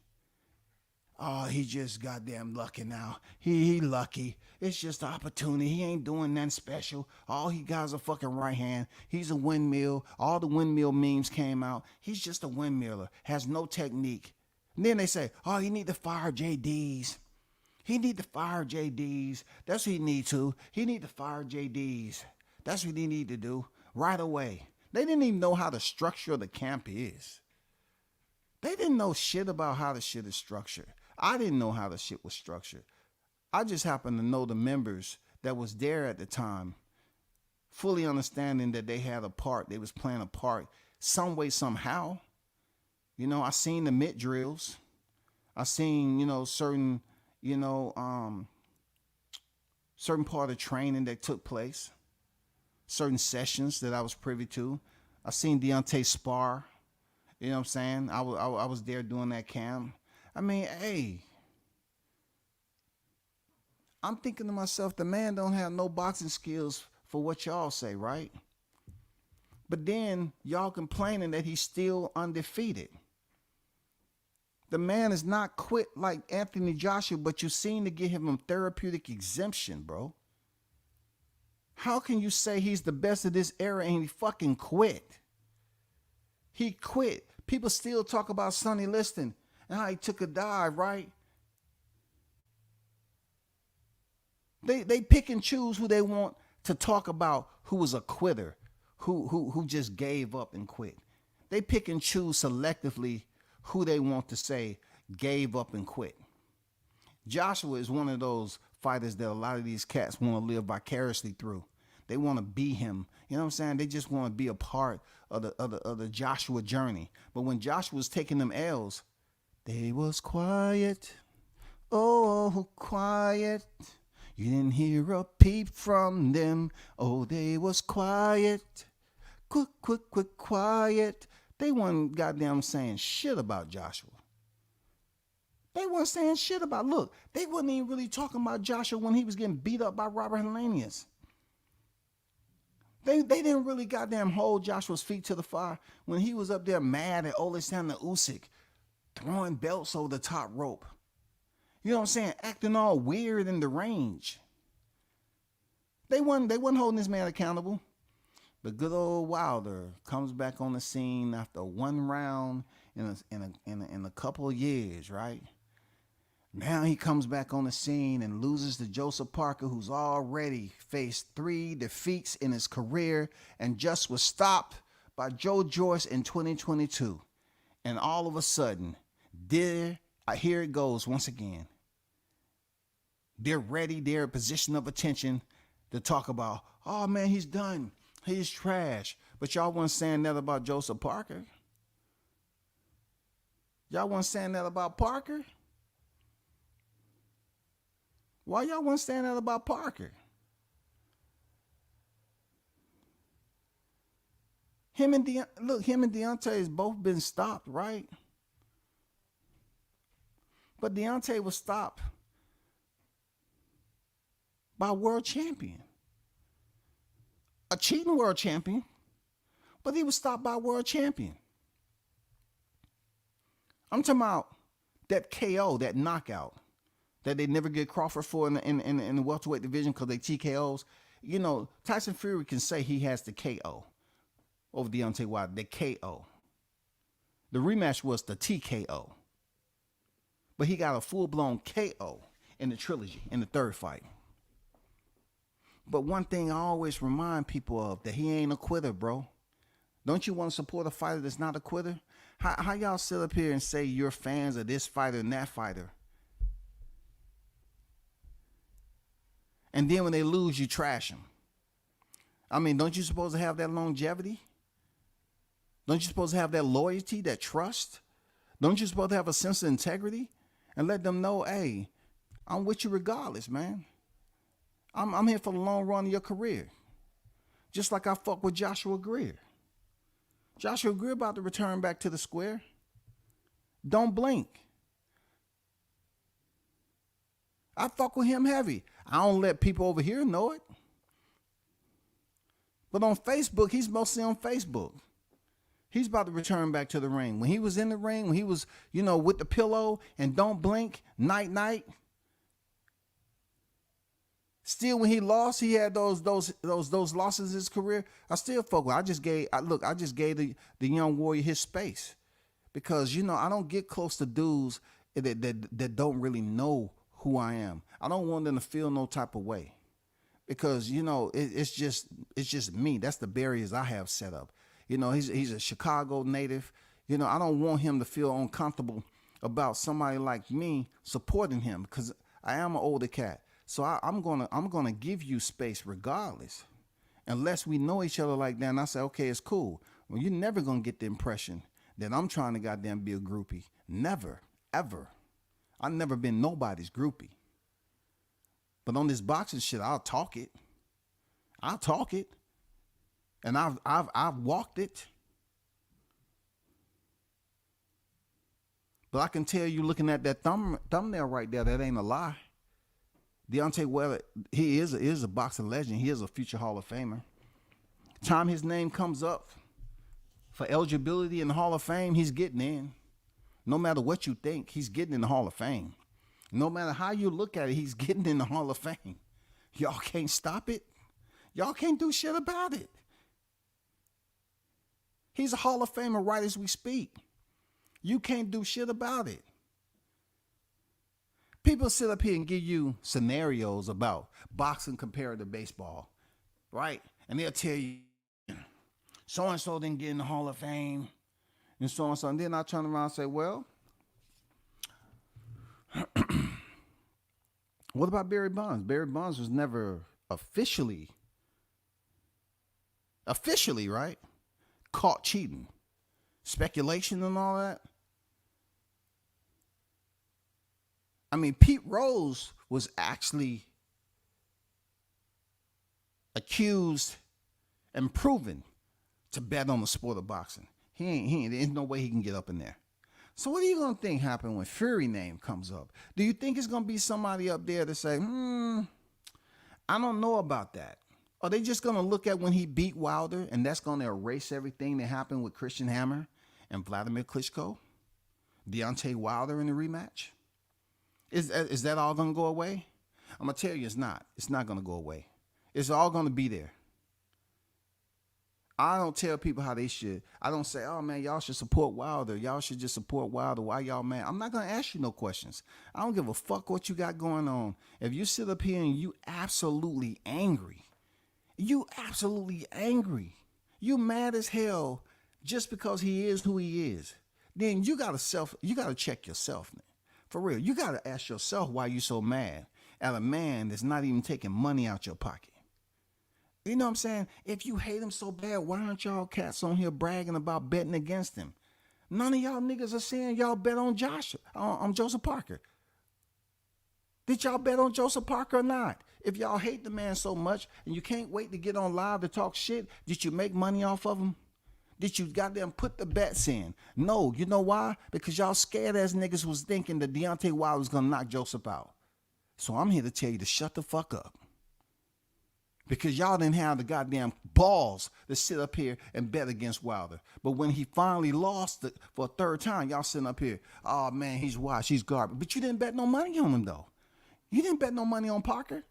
Oh, he just goddamn lucky now. He lucky. It's just an opportunity. He ain't doing nothing special. All he got is a fucking right hand. He's a windmill. All the windmill memes came out. He's just a windmiller. Has no technique. And then they say, oh, he need to fire JDs. He need to fire JDs. That's what he need to. He need to fire JDs. That's what he need to do right away. They didn't even know how the structure of the camp is. They didn't know shit about how the shit is structured. I didn't know how the shit was structured. I just happened to know the members that was there at the time, fully understanding that they had a part. They was playing a part some way, somehow. I seen the mid drills. I seen, certain, certain part of training that took place, certain sessions that I was privy to. I seen Deontay spar. You know what I'm saying? I was there doing that camp. I mean, hey, I'm thinking to myself, the man don't have no boxing skills for what y'all say, right? But then y'all complaining that he's still undefeated. The man is not quit like Anthony Joshua, but you seem to give him a therapeutic exemption, bro. How can you say he's the best of this era and he fucking quit? He quit. People still talk about Sonny Liston and how he took a dive, right? They pick and choose who they want to talk about who was a quitter, who just gave up and quit. They pick and choose selectively who they want to say gave up and quit. Joshua is one of those fighters that a lot of these cats want to live vicariously through. They want to be him. You know what I'm saying? They just want to be a part of the Joshua journey. But when Joshua was taking them L's, they was quiet. Oh, quiet. You didn't hear a peep from them. Oh, they was quiet. Quick, quiet. They weren't goddamn saying shit about Joshua. They weren't saying shit about, look, they wasn't even really talking about Joshua when he was getting beat up by Robert Helenius. They didn't really goddamn hold Joshua's feet to the fire when he was up there mad at Oleksandr Usyk throwing belts over the top rope. You know what I'm saying? Acting all weird in the range. They wasn't holding this man accountable. But good old Wilder comes back on the scene after one round in a couple of years, right? Now he comes back on the scene and loses to Joseph Parker, who's already faced 3 defeats in his career and just was stopped by Joe Joyce in 2022. And all of a sudden, here it goes once again. They're ready, they're in position of attention to talk about, oh man, he's done. He's trash. But y'all wasn't saying that about Joseph Parker. Y'all wasn't saying that about Parker. Why y'all wasn't saying that about Parker? Him and Deontay has both been stopped, right? But Deontay was stopped by a world champion. A cheating world champion, but he was stopped by a world champion. I'm talking about that KO, that knockout that they never get Crawford for in the welterweight division because they TKOs. You know, Tyson Fury can say he has the KO over Deontay Wilder, the KO. The rematch was the TKO. But he got a full-blown KO in the trilogy, in the third fight. But one thing I always remind people of, that he ain't a quitter, bro. Don't you want to support a fighter that's not a quitter? How y'all sit up here and say you're fans of this fighter and that fighter, and then when they lose, you trash them? I mean, don't you supposed to have that longevity? Don't you supposed to have that loyalty, that trust? Don't you supposed to have a sense of integrity and let them know, hey, I'm with you regardless, man. I'm here for the long run of your career. Just like I fuck with Joshua Greer. Joshua Greer about to return back to the square. Don't blink. I fuck with him heavy. I don't let people over here know it. But on Facebook, he's mostly on Facebook. He's about to return back to the ring. When he was in the ring, when he was, you know, with the pillow and don't blink, night, night. Still, when he lost, he had those losses in his career. I still fuck with. I just gave the young warrior his space, because you know I don't get close to dudes that don't really know who I am. I don't want them to feel no type of way, because you know it's just me. That's the barriers I have set up. You know, he's a Chicago native. You know, I don't want him to feel uncomfortable about somebody like me supporting him, because I am an older cat. So I'm gonna give you space regardless, unless we know each other like that. And I say, okay, it's cool. Well, you're never gonna get the impression that I'm trying to goddamn be a groupie. Never, ever. I've never been nobody's groupie. But on this boxing shit, I'll talk it. And I've walked it. But I can tell you, looking at that thumbnail right there, that ain't a lie. Deontay Wilder, he is a boxing legend. He is a future Hall of Famer. Time his name comes up for eligibility in the Hall of Fame, he's getting in. No matter what you think, he's getting in the Hall of Fame. No matter how you look at it, he's getting in the Hall of Fame. Y'all can't stop it. Y'all can't do shit about it. He's a Hall of Famer right as we speak. You can't do shit about it. People sit up here and give you scenarios about boxing compared to baseball, right? And they'll tell you, so-and-so didn't get in the Hall of Fame, and so-and-so. And then I turn around and say, well, what about Barry Bonds? Barry Bonds was never officially, right, caught cheating. Speculation and all that. I mean, Pete Rose was actually accused and proven to bet on the sport of boxing. There's no way he can get up in there. So what are you going to think happened when Fury name comes up? Do you think it's going to be somebody up there to say, I don't know about that? Are they just going to look at when he beat Wilder and that's going to erase everything that happened with Christian Hammer and Vladimir Klitschko? Deontay Wilder in the rematch? Is that all going to go away? I'm going to tell you it's not. It's not going to go away. It's all going to be there. I don't tell people how they should. I don't say, oh, man, y'all should support Wilder. Y'all should just support Wilder. Why y'all mad? I'm not going to ask you no questions. I don't give a fuck what you got going on. If you sit up here and you absolutely angry, you mad as hell just because he is who he is, then you got to check yourself, man. For real, you got to ask yourself why you so mad at a man that's not even taking money out your pocket. You know what I'm saying? If you hate him so bad, why aren't y'all cats on here bragging about betting against him? None of y'all niggas are saying y'all bet on Joseph Parker. Did y'all bet on Joseph Parker or not? If y'all hate the man so much and you can't wait to get on live to talk shit, did you make money off of him? Did you goddamn put the bets in? No, you know why? Because y'all scared ass niggas was thinking that Deontay Wilder was gonna knock Joseph out. So I'm here to tell you to shut the fuck up. Because y'all didn't have the goddamn balls to sit up here and bet against Wilder. But when he finally lost it for a third time, y'all sitting up here, oh man, he's washed, he's garbage. But you didn't bet no money on him though. You didn't bet no money on Parker.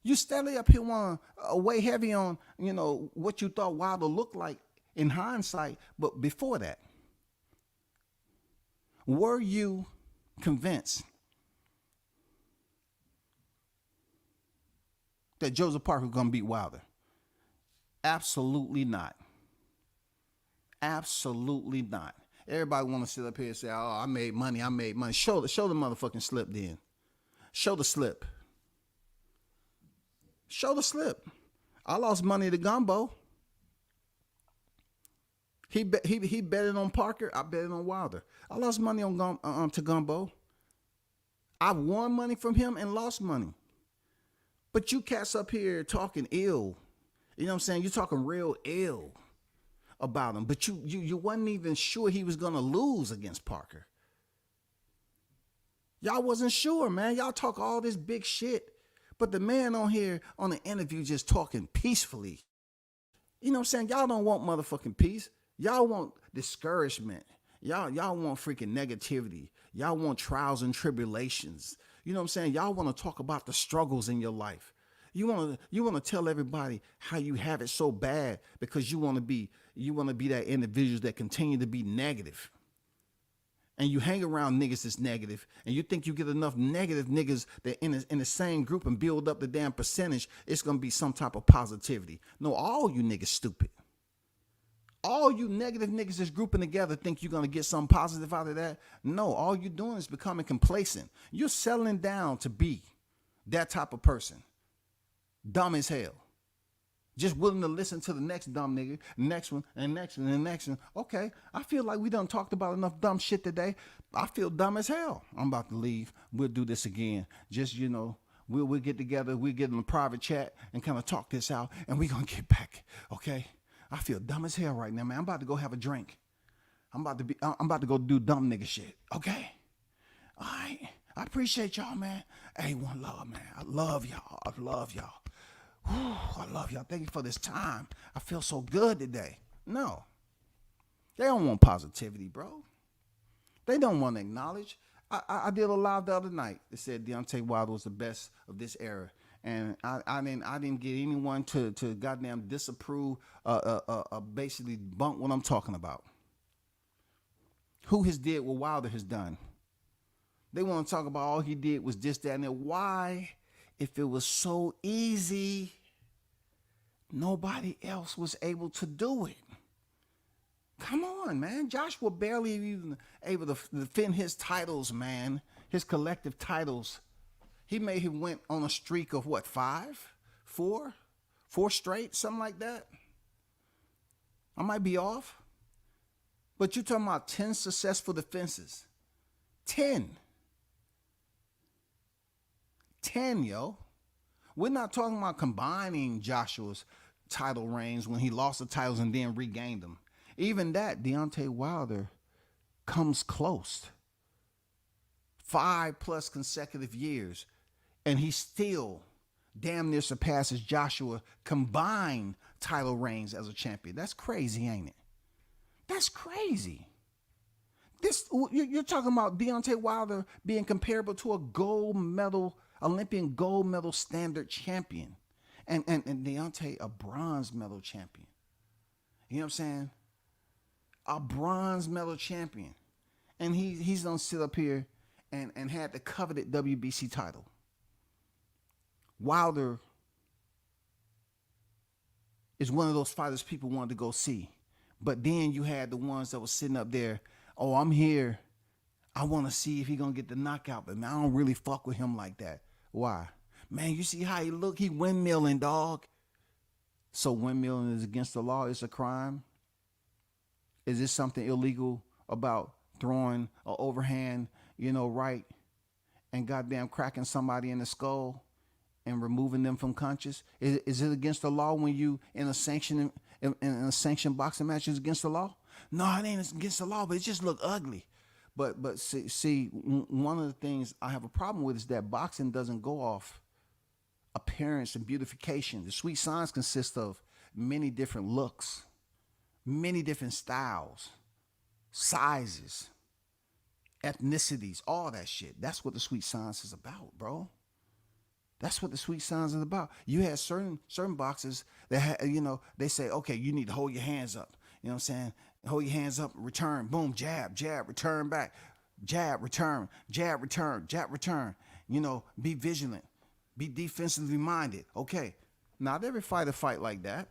You steadily up here want to weigh heavy on, what you thought Wilder looked like in hindsight. But before that, were you convinced that Joseph Parker was going to beat Wilder? Absolutely not. Absolutely not. Everybody want to sit up here and say, oh, I made money. Show the motherfucking slip then. Show the slip. Show the slip. I lost money to Gumbo. He betted on Parker. I betted on Wilder. I lost money on to Gumbo. I won money from him and lost money. But you cats up here talking ill. You know what I'm saying? You're talking real ill about him. But you wasn't even sure he was going to lose against Parker. Y'all wasn't sure, man. Y'all talk all this big shit. But the man on here on the interview just talking peacefully. You know what I'm saying? Y'all don't want motherfucking peace. Y'all want discouragement. Y'all want freaking negativity. Y'all want trials and tribulations. You know what I'm saying? Y'all want to talk about the struggles in your life. You want to tell everybody how you have it so bad because you want to be that individual that continue to be negative. And you hang around niggas that's negative, and you think you get enough negative niggas that in the same group and build up the damn percentage, it's going to be some type of positivity. No, all you niggas stupid. All you negative niggas that's grouping together think you're going to get something positive out of that. No, all you're doing is becoming complacent. You're settling down to be that type of person. Dumb as hell. Just willing to listen to the next dumb nigga, next one, and next one, and next one. Okay, I feel like we done talked about enough dumb shit today. I feel dumb as hell. I'm about to leave. We'll do this again. Just, we'll get together. We'll get in a private chat and kind of talk this out, and we're going to get back, okay? I feel dumb as hell right now, man. I'm about to go have a drink. I'm about to go do dumb nigga shit, okay? All right. I appreciate y'all, man. Hey, one love, man. I love y'all. Whew, I love y'all. Thank you for this time. I feel so good today. No. They don't want positivity, bro. They don't want to acknowledge. I did a live the other night that said Deontay Wilder was the best of this era. And I didn't get anyone to goddamn disapprove, basically bunk what I'm talking about. Who has did what Wilder has done? They want to talk about all he did was this, that, and that. Why? If it was so easy, nobody else was able to do it. Come on, man. Joshua barely even able to defend his titles, man. His collective titles. He may have went on a streak of what, 4 straight, something like that. I might be off. But you're talking about 10 successful defenses. 10, yo. We're not talking about combining Joshua's title reigns when he lost the titles and then regained them. Even that, Deontay Wilder comes close. 5+ consecutive years. And he still damn near surpasses Joshua combined title reigns as a champion. That's crazy, ain't it? That's crazy. You're talking about Deontay Wilder being comparable to a Olympian gold medal standard champion. And Deontay, a bronze medal champion. You know what I'm saying? A bronze medal champion. And he's going to sit up here and had the coveted WBC title. Wilder is one of those fighters people wanted to go see. But then you had the ones that were sitting up there, oh, I'm here. I want to see if he's going to get the knockout, but man, I don't really fuck with him like that. Why? Man, you see how he look? He windmilling, dog. So windmilling is against the law? It's a crime? Is this something illegal about throwing an overhand, right, and goddamn cracking somebody in the skull and removing them from conscious? Is it against the law when you in a sanctioned boxing match? Is against the law? No, it ain't against the law, but it just look ugly. But see, one of the things I have a problem with is that boxing doesn't go off appearance and beautification. The sweet science consists of many different looks, many different styles, sizes, ethnicities, all that shit. That's what the sweet science is about, bro. That's what the sweet science is about. You had certain boxers that they say, okay, you need to hold your hands up. You know what I'm saying? Hold your hands up, return, boom, jab, jab, return back, jab, return, jab, return, jab, return. Be vigilant, be defensively minded. Okay, not every fighter fight like that.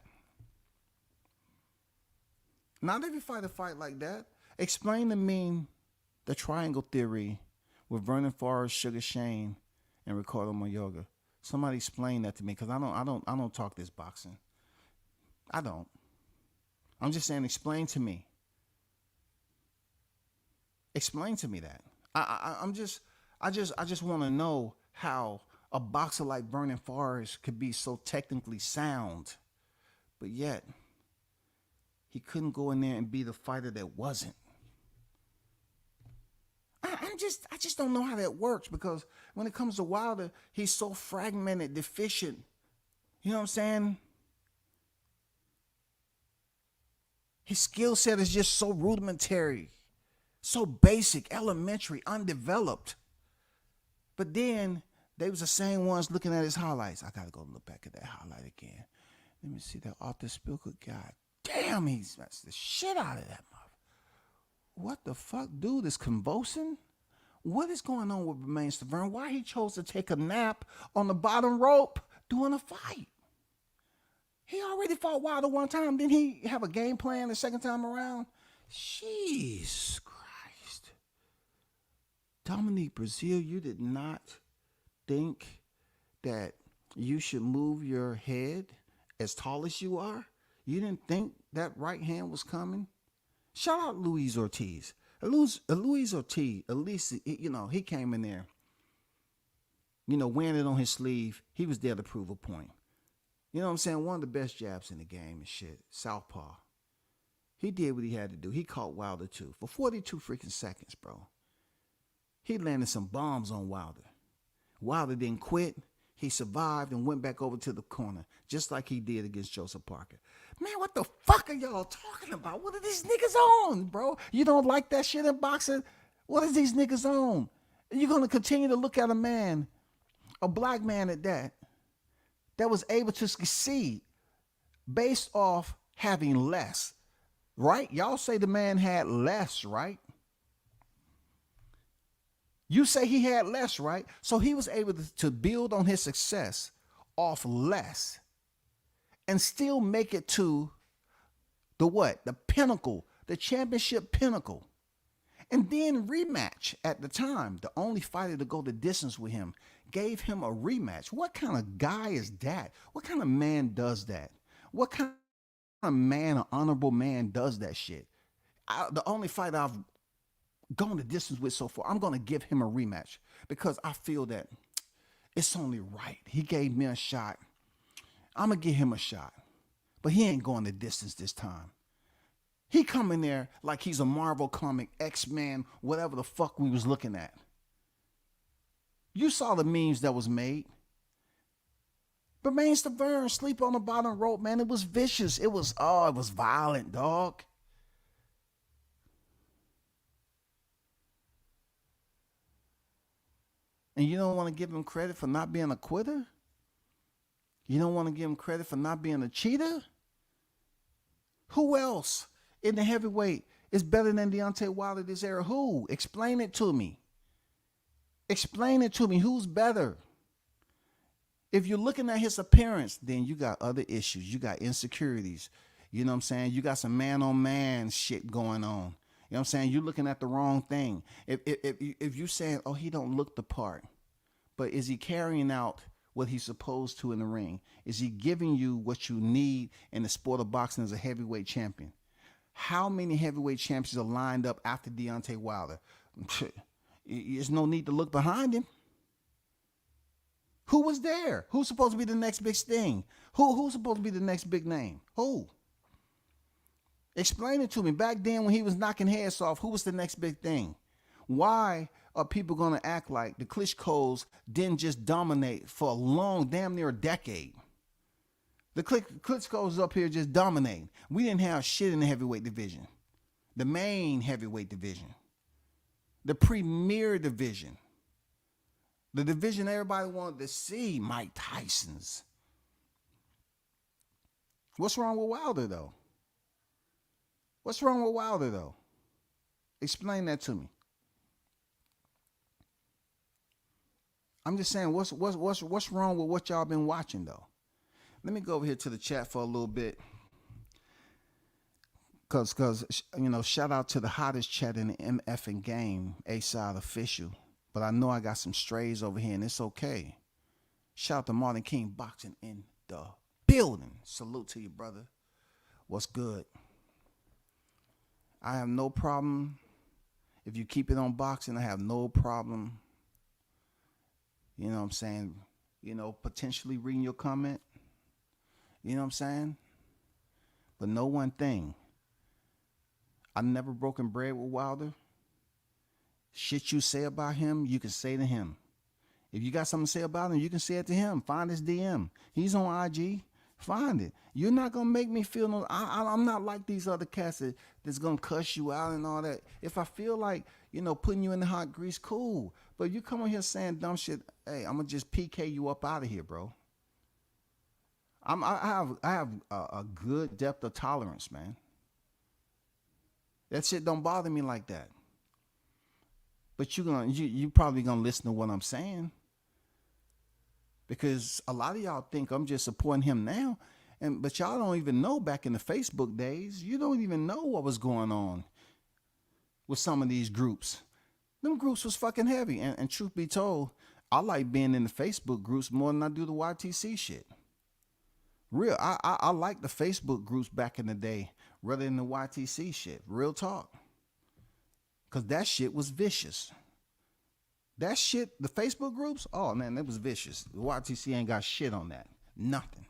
Not every fighter fight like that. Explain to me the triangle theory with Vernon Forrest, Sugar Shane, and Ricardo Mayorga. Somebody explain that to me, because I don't talk this boxing. I don't. I'm just saying, explain to me. Explain to me that. I just want to know how a boxer like Vernon Forrest could be so technically sound, but yet he couldn't go in there and be the fighter that wasn't. I just don't know how that works, because when it comes to Wilder, he's so fragmented, deficient. You know what I'm saying? His skill set is just so rudimentary, so basic, elementary, undeveloped. But then they was the same ones looking at his highlights. I gotta go look back at that highlight again. Let me see that Arthur Spilker. God damn, he smashed the shit out of that mother. What the fuck, dude is convulsing? What is going on with Romain Stavern? Why he chose to take a nap on the bottom rope during a fight? He already fought Wilder one time. Didn't he have a game plan the second time around? Jesus Christ. Dominique Brazil, you did not think that you should move your head as tall as you are? You didn't think that right hand was coming? Shout out Luis Ortiz. Luis Ortiz, at least, he came in there, wearing it on his sleeve. He was there to prove a point. You know what I'm saying? One of the best jabs in the game and shit. Southpaw. He did what he had to do. He caught Wilder too for 42 freaking seconds, bro. He landed some bombs on Wilder. Wilder didn't quit. He survived and went back over to the corner, just like he did against Joseph Parker. Man, what the fuck are y'all talking about? What are these niggas on, bro? You don't like that shit in boxing? What is these niggas on? You're going to continue to look at a man, a black man at that was able to succeed based off having less, right? Y'all say the man had less, right? You say he had less, right? So he was able to build on his success off less and still make it to the what? The pinnacle, the championship pinnacle. And then rematch at the time. The only fighter to go the distance with him gave him a rematch. What kind of guy is that? What kind of man does that? What kind of man, an honorable man, does that shit? The only fighter I've gone the distance with so far, I'm going to give him a rematch because I feel that it's only right. He gave me a shot. I'm going to give him a shot. But he ain't going the distance this time. He come in there like he's a Marvel comic, X-Men, whatever the fuck we was looking at. You saw the memes that was made. But man, Stavern sleep on the bottom rope, man. It was vicious. It was violent, dog. And you don't want to give him credit for not being a quitter? You don't want to give him credit for not being a cheater? Who else in the heavyweight is better than Deontay Wilder this era? Who? Explain it to me. Explain it to me. Who's better? If you're looking at his appearance, then you got other issues. You got insecurities. You know what I'm saying? You got some man-on-man shit going on. You know what I'm saying? You're looking at the wrong thing. If you're saying, oh, he don't look the part, but is he carrying out what he's supposed to in the ring? Is he giving you what you need in the sport of boxing as a heavyweight champion? How many heavyweight champions are lined up after Deontay Wilder? There's no need to look behind him. Who was there? Who's supposed to be the next big thing? Who's supposed to be the next big name? Who? Explain it to me. Back then when he was knocking heads off, who was the next big thing? Why are people going to act like the Klitschko's didn't just dominate for a long, damn near a decade? The Klitschko's up here just dominating. We didn't have shit in the heavyweight division. The main heavyweight division. The premier division. The division everybody wanted to see, Mike Tyson's. What's wrong with Wilder, though? What's wrong with Wilder, though? Explain that to me. I'm just saying, what's wrong with what y'all been watching, though? Let me go over here to the chat for a little bit. Cause shout out to the hottest chat in the MFing game, A-Side Official. But I know I got some strays over here, and it's okay. Shout out to Martin King Boxing in the building. Salute to you, brother. What's good? I have no problem. If you keep it on boxing, I have no problem. You know what I'm saying? Potentially reading your comment. You know what I'm saying? But know one thing. I never broken bread with Wilder. Shit you say about him, you can say to him. If you got something to say about him, you can say it to him. Find his DM. He's on IG. Find it. You're not going to make me feel no... I'm not like these other cats that's going to cuss you out and all that. If I feel like, putting you in the hot grease, cool. But if you come on here saying dumb shit, hey, I'm going to just PK you up out of here, bro. I have a good depth of tolerance, man. That shit don't bother me like that. But you probably gonna listen to what I'm saying, because a lot of y'all think I'm just supporting him now, but y'all don't even know back in the Facebook days. You don't even know what was going on with some of these groups. Them groups was fucking heavy, and truth be told, I like being in the Facebook groups more than I do the YTC shit. Real, I like the Facebook groups back in the day rather than the YTC shit. Real talk. Because that shit was vicious. That shit, the Facebook groups, oh man, that was vicious. The YTC ain't got shit on that. Nothing.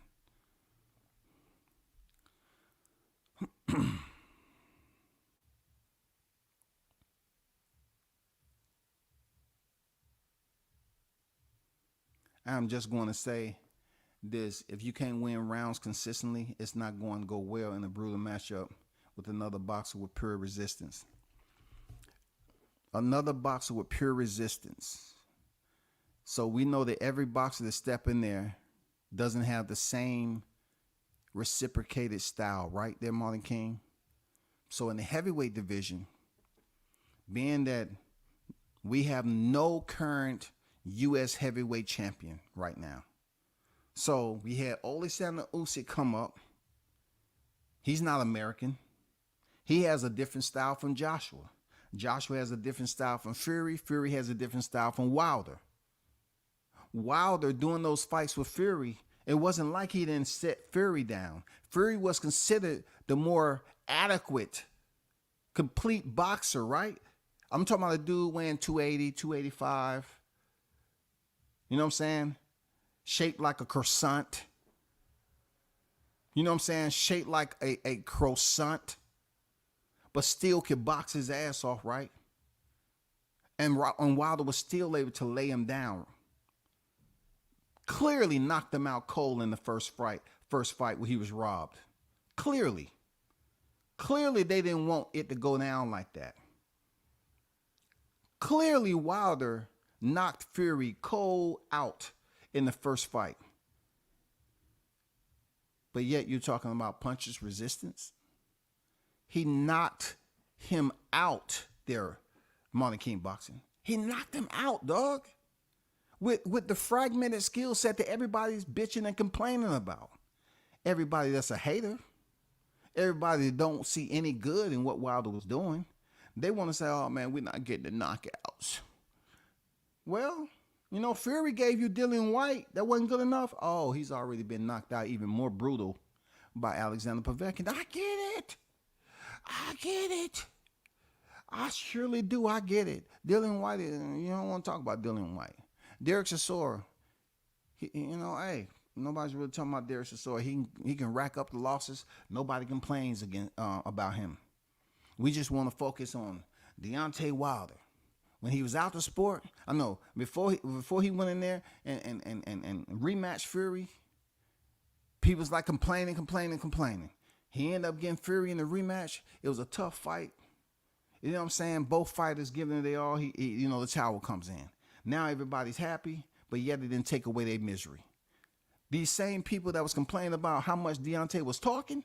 I'm just going to say this. If you can't win rounds consistently, it's not going to go well in a brutal matchup with another boxer with pure resistance. Another boxer with pure resistance. So we know that every boxer that step in there doesn't have the same reciprocated style, right there, Martin King? So in the heavyweight division, being that we have no current U.S. heavyweight champion right now. So we had Alexander Usyk come up. He's not American. He has a different style from Joshua. Joshua has a different style from Fury. Fury has a different style from Wilder. Wilder doing those fights with Fury, it wasn't like he didn't set Fury down. Fury was considered the more adequate, complete boxer, right? I'm talking about a dude weighing 280, 285. You know what I'm saying? Shaped like a croissant. You know what I'm saying? Shaped like a croissant. But still could box his ass off, right? And Wilder was still able to lay him down. Clearly knocked him out cold in the first fight where he was robbed. Clearly they didn't want it to go down like that. Clearly Wilder knocked Fury cold out in the first fight. But yet you're talking about punches resistance? He knocked him out there, Monte King Boxing. He knocked him out, dog. With the fragmented skill set that everybody's bitching and complaining about. Everybody that's a hater. Everybody that don't see any good in what Wilder was doing. They want to say, oh man, we're not getting the knockouts. Well, Fury gave you Dillian White. That wasn't good enough. Oh, he's already been knocked out even more brutal by Alexander Povetkin. I get it. I surely do. I get it. Dillian White, you don't want to talk about Dillian White. Derek Chisora, hey, nobody's really talking about Derek Chisora. He can rack up the losses. Nobody complains about him. We just want to focus on Deontay Wilder. When he was out the sport, I know before he went in there and rematched Fury, people was like complaining. He ended up getting Fury in the rematch. It was a tough fight. You know what I'm saying? Both fighters giving it their all. You know, the towel comes in. Now everybody's happy, but yet it didn't take away their misery. These same people that was complaining about how much Deontay was talking,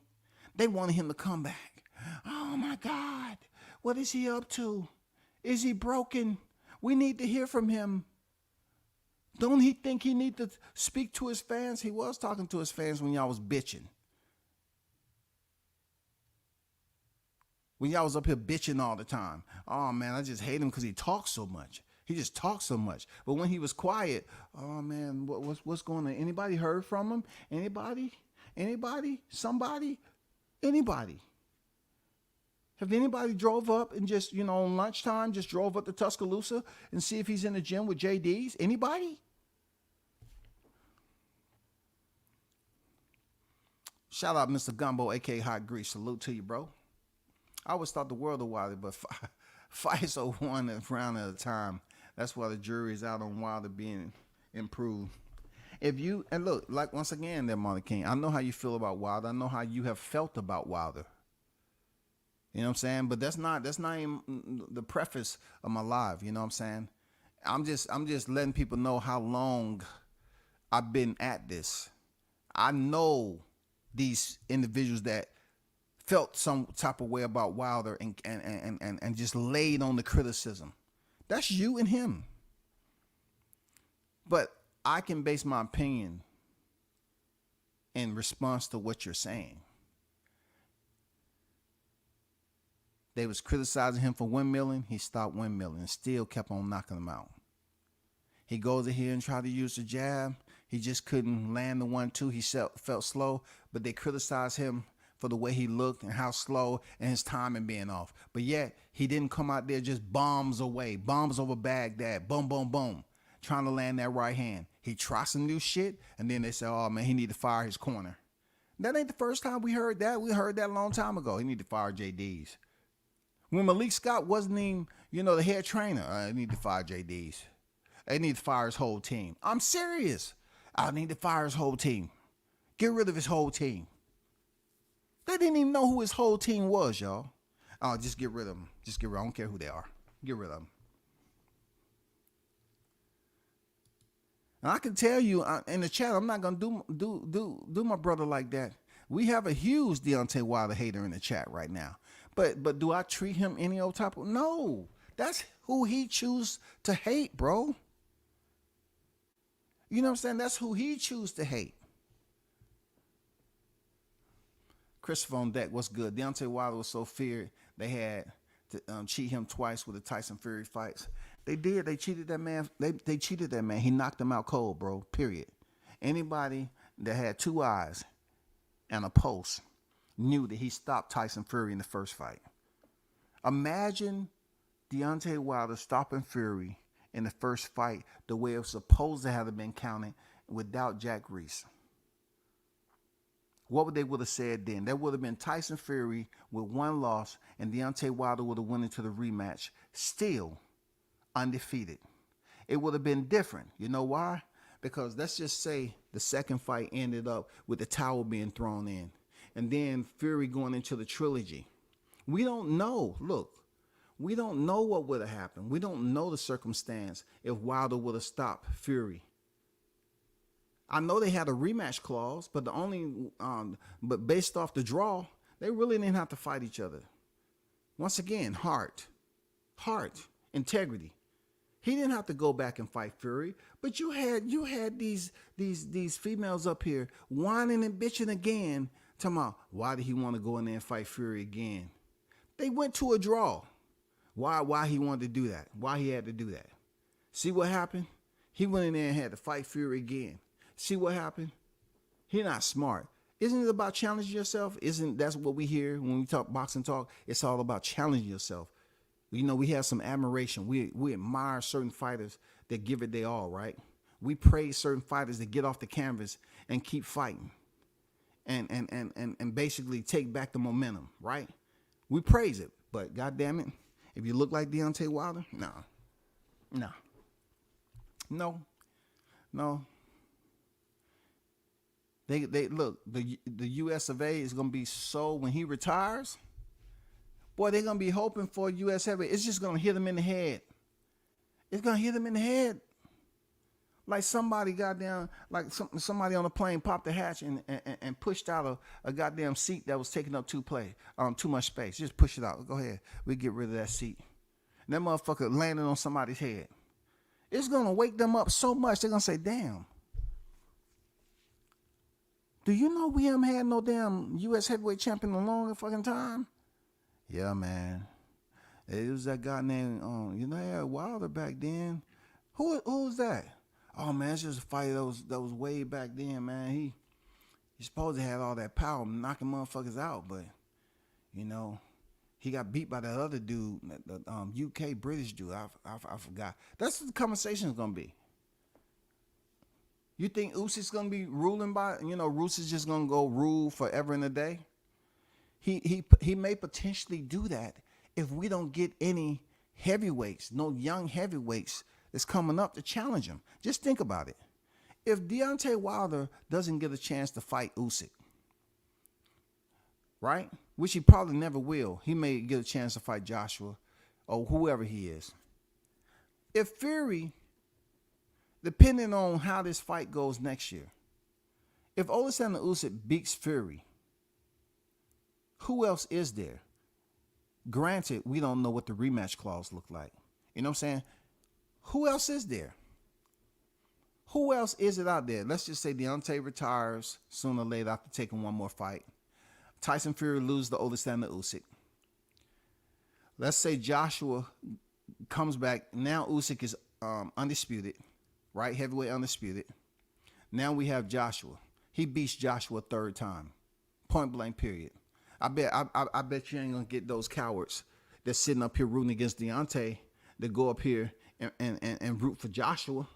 they wanted him to come back. Oh my God, what is he up to? Is he broken? We need to hear from him. Don't he think he need to speak to his fans? He was talking to his fans when y'all was bitching. When y'all was up here bitching all the time. Oh man, I just hate him because he talks so much. He just talks so much. But when he was quiet, oh man, what's going on? Anybody heard from him? Anybody? Anybody? Somebody? Anybody? Have anybody drove up and just, you know, on lunchtime, just drove up to Tuscaloosa and see if he's in the gym with JD's? Anybody? Shout out Mr. Gumbo, a.k.a. Hot Grease. Salute to you, bro. I always thought the world of Wilder, but fights are one round at a time. That's why the jury is out on Wilder being improved. If you, and look, like once again there, Monty King, I know how you feel about Wilder. I know how you have felt about Wilder. You know what I'm saying? But that's not even the preface of my live. You know what I'm saying? I'm just letting people know how long I've been at this. I know these individuals that felt some type of way about Wilder and just laid on the criticism. That's you and him. But I can base my opinion in response to what you're saying. They was criticizing him for windmilling. He stopped windmilling and still kept on knocking them out. He goes ahead and tried to use the jab. He just couldn't land the 1-2. He felt slow, but they criticized him for the way he looked and how slow and his timing being off. But yet, he didn't come out there just bombs away, bombs over Baghdad, boom, boom, boom, trying to land that right hand. He tried some new shit, and then they said, oh, man, he need to fire his corner. That ain't the first time we heard that. We heard that a long time ago. He need to fire JD's. When Malik Scott wasn't even, you know, the head trainer, I need to fire JD's. They need to fire his whole team. I'm serious. I need to fire his whole team. Get rid of his whole team. They didn't even know who his whole team was, y'all. Oh, just get rid of them. Just get rid of them. I don't care who they are. Get rid of them. And I can tell you in the chat, I'm not gonna do my brother like that. We have a huge Deontay Wilder hater in the chat right now. But do I treat him any old type of? No. That's who he chooses to hate, bro. You know what I'm saying? That's who he chooses to hate. Christopher on deck, what's good? Deontay Wilder was so feared they had to cheat him twice with the Tyson Fury fights. They did. They cheated that man. They cheated that man. He knocked him out cold, bro. Period. Anybody that had two eyes and a pulse knew that he stopped Tyson Fury in the first fight. Imagine Deontay Wilder stopping Fury in the first fight the way it was supposed to have been counted without Jack Reese. What would have said then? There would have been Tyson Fury with one loss, and Deontay Wilder would have went into the rematch still undefeated. It would have been different. You know why? Because let's just say the second fight ended up with the towel being thrown in, and then Fury going into the trilogy. We don't know. Look, we don't know what would have happened. We don't know the circumstance if Wilder would have stopped Fury. I know they had a rematch clause, but but based off the draw, they really didn't have to fight each other. Once again, heart, integrity. He didn't have to go back and fight Fury, but you had these females up here whining and bitching again, talking about why did he want to go in there and fight Fury again? They went to a draw. Why he wanted to do that? Why he had to do that? See what happened? He went in there and had to fight Fury again. See what happened? He not smart. Isn't it about challenging yourself? Isn't that's what we hear when we talk boxing talk? It's all about challenging yourself. You know, we have some admiration. We admire certain fighters that give it their all, right? We praise certain fighters that get off the canvas and keep fighting and basically take back the momentum, right? We praise it, but goddamn it, if you look like Deontay Wilder, no. They look, the US of A is gonna be so when he retires, boy, they're going to be hoping for U.S. heavyweight. It's just going to hit them in the head. It's going to hit them in the head. Like somebody goddamn, like somebody on a plane popped the hatch and pushed out a goddamn seat that was taking up too much space. Just push it out. Go ahead. We get rid of that seat. And that motherfucker landed on somebody's head. It's going to wake them up so much, they're going to say, damn. Do you know we haven't had no damn U.S. heavyweight champion in a long fucking time? Yeah, man. It was that guy named, Wilder back then. Who was that? Oh, man, it's just a fight that was way back then, man. He supposed to have all that power knocking motherfuckers out, but, he got beat by that other dude, the UK British dude. I forgot. That's what the conversation's going to be. You think Usyk's going to be ruling by, Usyk's just going to go rule forever and a day? He may potentially do that if we don't get any heavyweights, no young heavyweights that's coming up to challenge him. Just think about it. If Deontay Wilder doesn't get a chance to fight Usyk, right? Which he probably never will. He may get a chance to fight Joshua or whoever he is. If Fury, depending on how this fight goes next year, if Alexander Usyk beats Fury, who else is there? Granted, we don't know what the rematch clause look like. You know what I'm saying? Who else is there? Who else is it out there? Let's just say Deontay retires sooner or later after taking one more fight. Tyson Fury loses to Alexander Usyk. Let's say Joshua comes back. Now Usyk is undisputed, right? Heavyweight undisputed. Now we have Joshua. He beats Joshua a third time. Point blank period. I bet you ain't gonna get those cowards that's sitting up here rooting against Deontay to go up here and root for Joshua.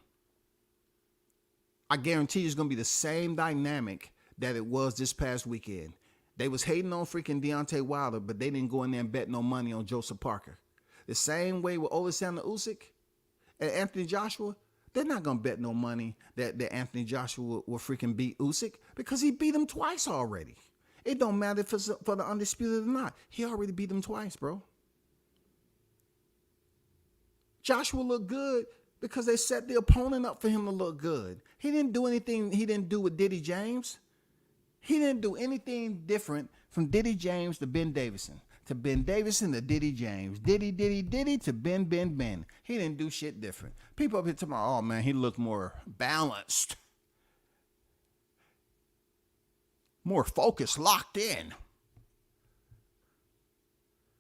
I guarantee you it's gonna be the same dynamic that it was this past weekend. They was hating on freaking Deontay Wilder, but they didn't go in there and bet no money on Joseph Parker. The same way with Alexander Usyk and Anthony Joshua, they're not gonna bet no money that Anthony Joshua will freaking beat Usyk because he beat him twice already. It don't matter if it's for the undisputed or not. He already beat him twice, bro. Joshua looked good because they set the opponent up for him to look good. He didn't do anything he didn't do with Diddy James. He didn't do anything different from Diddy James to Ben Davison. To Ben Davison to Diddy James. Diddy to Ben. He didn't do shit different. People up here talking about, oh man, he looked more balanced. More focused, locked in.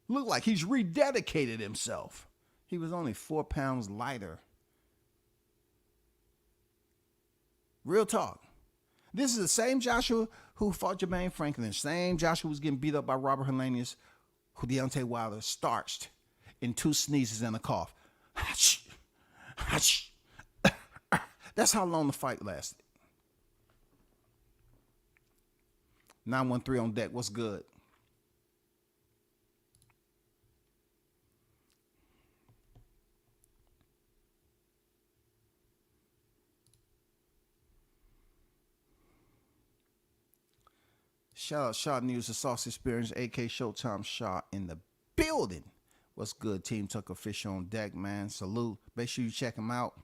Looked like he's rededicated himself. He was only 4 pounds lighter. Real talk. This is the same Joshua who fought Jermaine Franklin. Same Joshua was getting beat up by Robert Helenius, who Deontay Wilder starched in 2 sneezes and a cough. That's how long the fight lasted. 913 on deck. What's good? Shout out Shot News, the Sauce Experience, AK Showtime Shot in the building. What's good, Team Tucker Fish on deck, man. Salute. Make sure you check him out.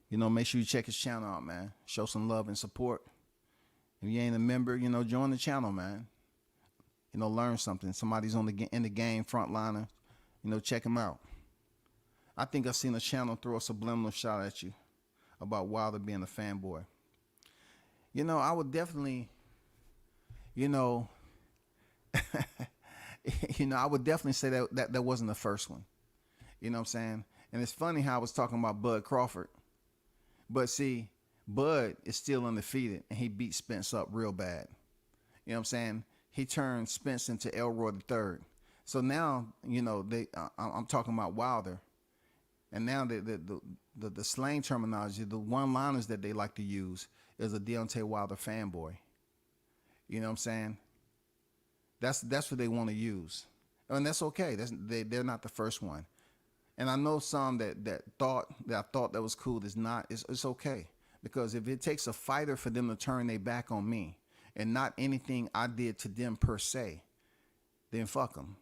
Make sure you check his channel out, man. Show some love and support. If you ain't a member, join the channel, man. Learn something. Somebody's in the game, frontliner. Check him out. I think I seen a channel throw a subliminal shot at you about Wilder being a fanboy. I would definitely, I would definitely say that wasn't the first one. You know what I'm saying? And it's funny how I was talking about Bud Crawford. But see, Bud is still undefeated, and he beat Spence up real bad. You know what I'm saying? He turned Spence into Elroy III. So now, I'm talking about Wilder. And now the slang terminology, the one-liners that they like to use is a Deontay Wilder fanboy. You know what I'm saying? That's what they want to use. And that's okay. They're not the first one. And I know some that I thought that was cool. It's okay. Because if it takes a fighter for them to turn their back on me and not anything I did to them per se, then fuck them.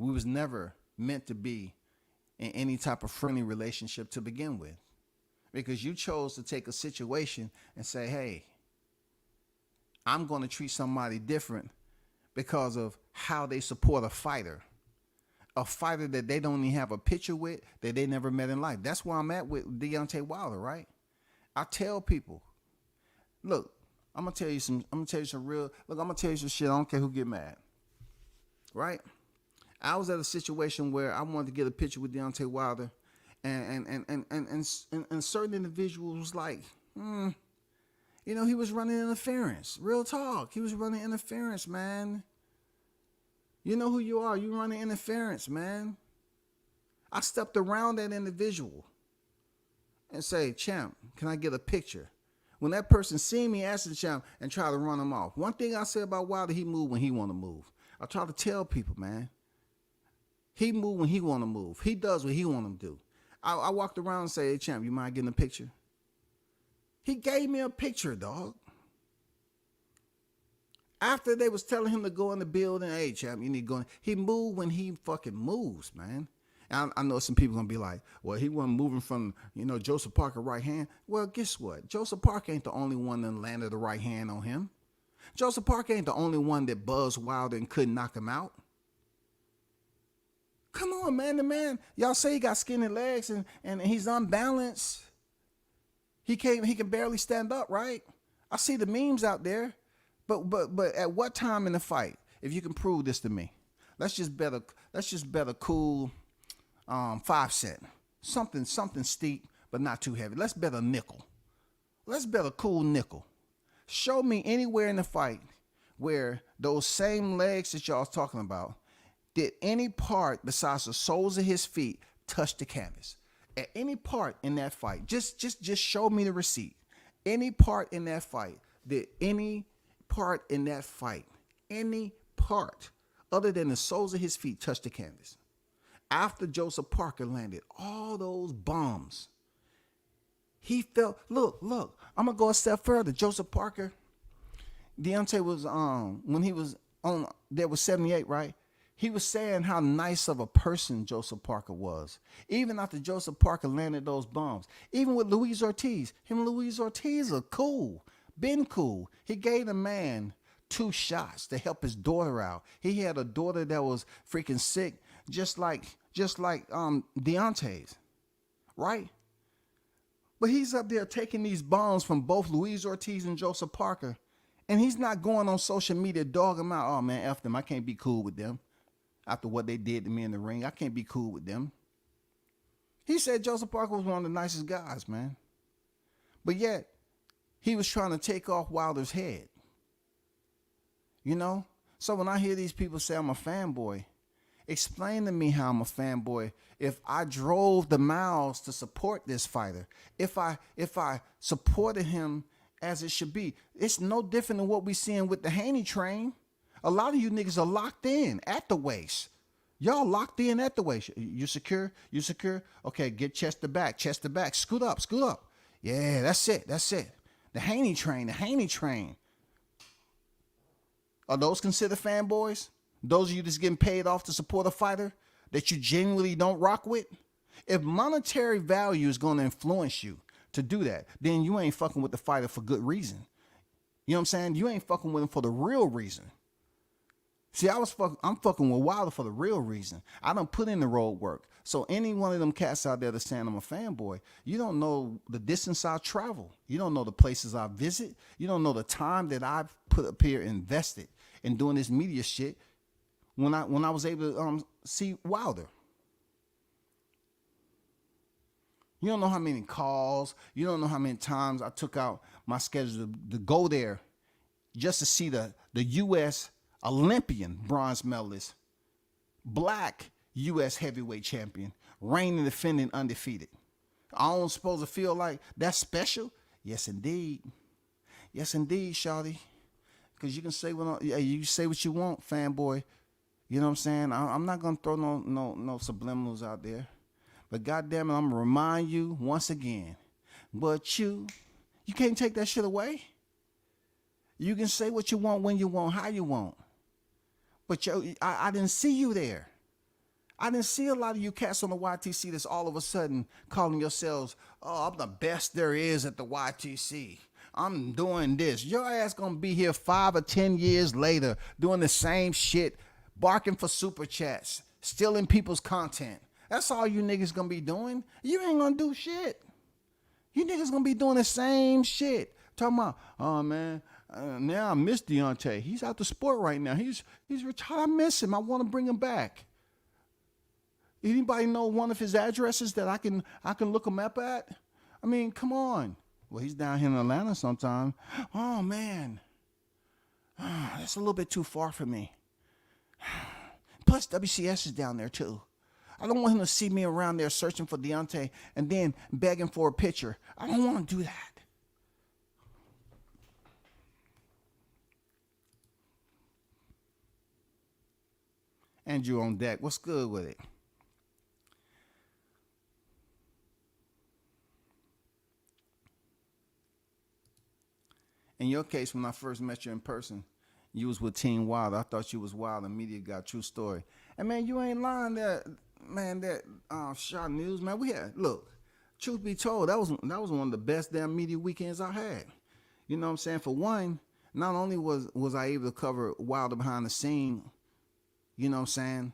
We was never meant to be in any type of friendly relationship to begin with, because you chose to take a situation and say, hey, I'm going to treat somebody different because of how they support a fighter that they don't even have a picture with, that they never met in life. That's where I'm at with Deontay Wilder, right? I tell people, look, I'm gonna tell you some shit. I don't care who get mad, right? I was at a situation where I wanted to get a picture with Deontay Wilder, and certain individuals was like, he was running interference. Real talk, he was running interference, man. You know who you are. You running interference, man. I stepped around that individual and say, champ, can I get a picture? When that person see me, ask the champ and try to run him off. One thing I say about Wilder, he move when he want to move. I try to tell people, man, he move when he want to move. He does what he want to do. I walked around and say, hey, champ, you mind getting a picture? He gave me a picture, dog. After they was telling him to go in the building, hey, champ, you need to go in. He moved when he fucking moves, man. And I know some people going to be like, well, he wasn't moving from, Joseph Parker right hand. Well, guess what? Joseph Parker ain't the only one that landed the right hand on him. Joseph Parker ain't the only one that buzzed Wilder and couldn't knock him out. Come on, man. The man, y'all say he got skinny legs and he's unbalanced. He can barely stand up, right? I see the memes out there. But at what time in the fight, if you can prove this to me, let's just bet a cool 5 cent. Something steep, but not too heavy. Let's bet a nickel. Let's bet a cool nickel. Show me anywhere in the fight where those same legs that y'all talking about, did any part besides the soles of his feet touch the canvas? At any part in that fight, just show me the receipt. Any part in that fight, did any part in that fight, any part other than the soles of his feet touch the canvas? After Joseph Parker landed all those bombs, he felt, look, I'm going to go a step further. Joseph Parker, Deontay was, when he was on, there was 78, right? He was saying how nice of a person Joseph Parker was. Even after Joseph Parker landed those bombs. Even with Luis Ortiz. Him and Luis Ortiz are cool. Been cool. He gave the man 2 shots to help his daughter out. He had a daughter that was freaking sick, just like Deontay's, right? But he's up there taking these bombs from both Luis Ortiz and Joseph Parker, and he's not going on social media dogging them out. Oh man, F them. I can't be cool with them. After what they did to me in the ring, I can't be cool with them. He said Joseph Parker was one of the nicest guys, man. But yet, he was trying to take off Wilder's head. So when I hear these people say I'm a fanboy, explain to me how I'm a fanboy if I drove the miles to support this fighter, if I supported him as it should be. It's no different than what we seeing with the Haney train. A lot of you niggas are locked in at the waist. Y'all locked in at the waist. You secure? You secure? Okay, get chest to back. Scoot up. Yeah, that's it. The Haney train. Are those considered fanboys? Those of you that's getting paid off to support a fighter that you genuinely don't rock with? If monetary value is going to influence you to do that, then you ain't fucking with the fighter for good reason. You know what I'm saying? You ain't fucking with him for the real reason. See, I'm fucking with Wilder for the real reason. I done put in the road work. So any one of them cats out there that's saying I'm a fanboy, you don't know the distance I travel. You don't know the places I visit. You don't know the time that I've put up here invested in doing this media shit when I was able to see Wilder. You don't know how many calls. You don't know how many times I took out my schedule to go there just to see the U.S. Olympian bronze medalist, black U.S. heavyweight champion, reigning, defending, undefeated. I don't supposed to feel like that's special? Yes, indeed. Yes, indeed, shawty. Because you can say you say what you want, fanboy. You know what I'm saying? I'm not gonna throw no subliminals out there. But goddamn it, I'm gonna remind you once again. But you can't take that shit away. You can say what you want, when you want, how you want. But I didn't see you there. I didn't see a lot of you cats on the YTC that's all of a sudden calling yourselves, oh, I'm the best there is at the YTC. I'm doing this. Your ass gonna be here 5 or 10 years later doing the same shit, barking for super chats, stealing people's content. That's all you niggas gonna be doing. You ain't gonna do shit. You niggas gonna be doing the same shit. Talking about, oh man, now I miss Deontay. He's out the sport right now. He's retired. I miss him. I want to bring him back. Anybody know one of his addresses that I can look him up at? I mean, come on. Well, he's down here in Atlanta sometime. Oh man, that's a little bit too far for me. Plus, WCS is down there too. I don't want him to see me around there searching for Deontay and then begging for a picture. I don't want to do that. Andrew on deck. What's good with it? In your case, when I first met you in person, you was with Team Wilder. I thought you was Wild and media got true story. And man, you ain't lying that, man, that shot news, man. We had, look, truth be told, that was one of the best damn media weekends I had. You know what I'm saying? For one, not only was I able to cover Wilder behind the scene, you know what I'm saying,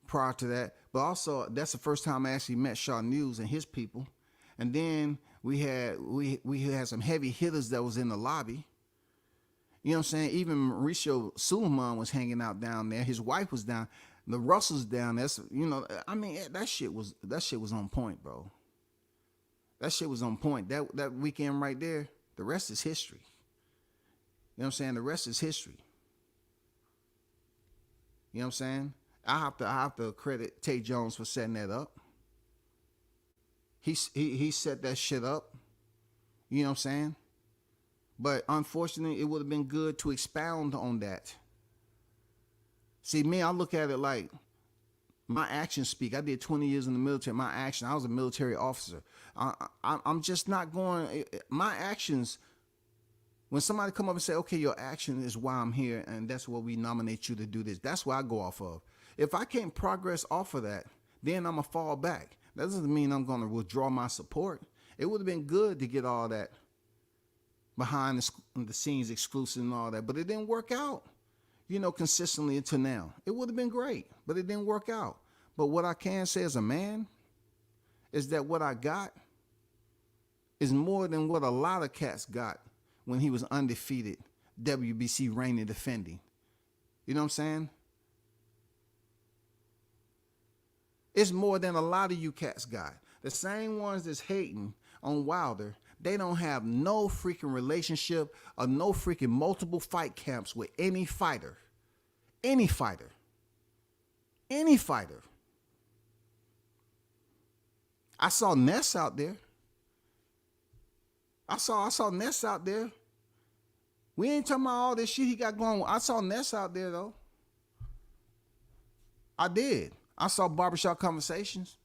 prior to that, but also that's the first time I actually met Shaw News and his people. And then we had some heavy hitters that was in the lobby. You know what I'm saying? Even Mauricio Suleiman was hanging out down there. His wife was down. The Russells down. That's, you know, I mean, that shit was on point, bro. That shit was on point. That weekend right there, the rest is history. You know what I'm saying? The rest is history. You know what I'm saying? I have to credit Tate Jones for setting that up. He set that shit up. You know what I'm saying? But unfortunately, it would have been good to expound on that. See, me, I look at it like my actions speak. I did 20 years in the military. My action, I was a military officer. I'm just not going, my actions, when somebody come up and say, okay, your action is why I'm here, and that's what we nominate you to do this, that's what I go off of. If I can't progress off of that, then I'm going to fall back. That doesn't mean I'm going to withdraw my support. It would have been good to get all that behind the scenes exclusive and all that, but it didn't work out, you know, consistently until now. It would have been great, but it didn't work out. But what I can say as a man is that what I got is more than what a lot of cats got when he was undefeated, WBC reigning defending. You know what I'm saying? It's more than a lot of you cats got. The same ones that's hating on Wilder, they don't have no freaking relationship or no freaking multiple fight camps with any fighter. Any fighter. Any fighter. I saw Ness out there. I saw Ness out there. We ain't talking about all this shit he got going on. I saw Ness out there though. I did. I saw Barbershop Conversations.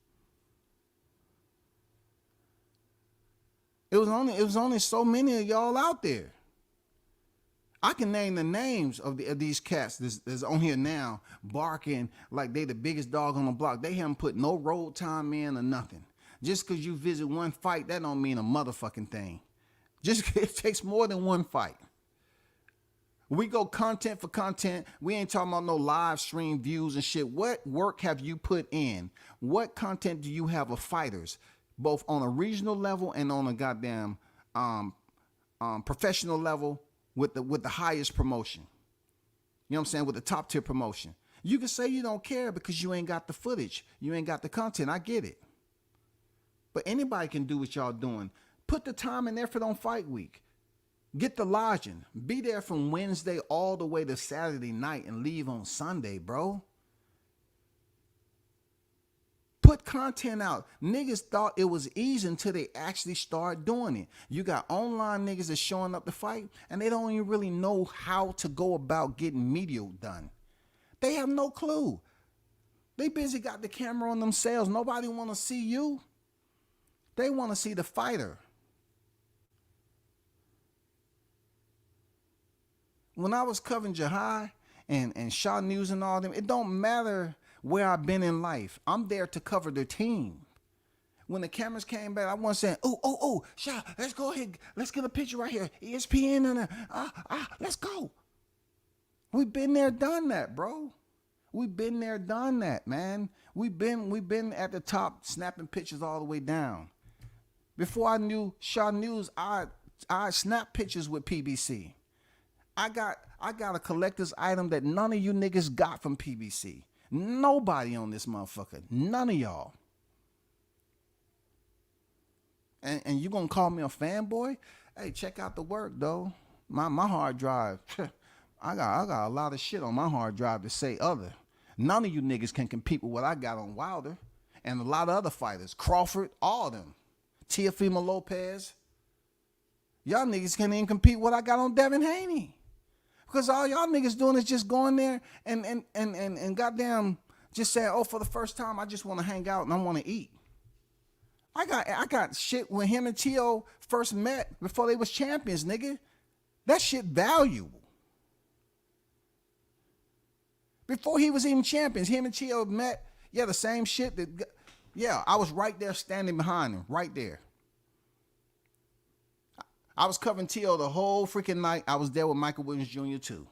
It was only so many of y'all out there. I can name the names of these cats that's on here now barking like they the biggest dog on the block. They haven't put no road time in or nothing. Just because you visit one fight, that don't mean a motherfucking thing. Just it takes more than one fight. We go content for content. We ain't talking about no live stream views and shit. What work have you put in? What content do you have of fighters, both on a regional level and on a goddamn professional level with the highest promotion? You know what I'm saying? With the top tier promotion. You can say you don't care because you ain't got the footage. You ain't got the content. I get it. But anybody can do what y'all doing. Put the time and effort on fight week. Get the lodging. Be there from Wednesday all the way to Saturday night and leave on Sunday, bro. Put content out. Niggas thought it was easy until they actually start doing it. You got online niggas that's showing up to fight and they don't even really know how to go about getting media done. They have no clue. They busy got the camera on themselves. Nobody want to see you. They want to see the fighter. When I was covering Jahai and Shaw News and all them, it don't matter where I've been in life. I'm there to cover the team. When the cameras came back, I wasn't saying, oh, Sha, let's go ahead. Let's get a picture right here. ESPN and let's go. We've been there, done that, bro. We've been there, done that, man. We've been at the top, snapping pictures all the way down. Before I knew Shaw News, I snapped pictures with PBC. I got a collector's item that none of you niggas got from PBC. Nobody on this motherfucker. None of y'all. And you gonna call me a fanboy? Hey, check out the work though. My hard drive. I got a lot of shit on my hard drive to say other. None of you niggas can compete with what I got on Wilder and a lot of other fighters. Crawford, all of them. Teofimo Lopez. Y'all niggas can't even compete with what I got on Devin Haney. Because all y'all niggas doing is just going there and goddamn just saying, oh, for the first time I just want to hang out and I want to eat. I got shit when him and Tio first met before they was champions, nigga. That shit valuable. Before he was even champions, him and Tio met. Yeah, the same shit. Yeah, I was right there standing behind him, right there. I was covering Tio the whole freaking night. I was there with Michael Williams Jr. too.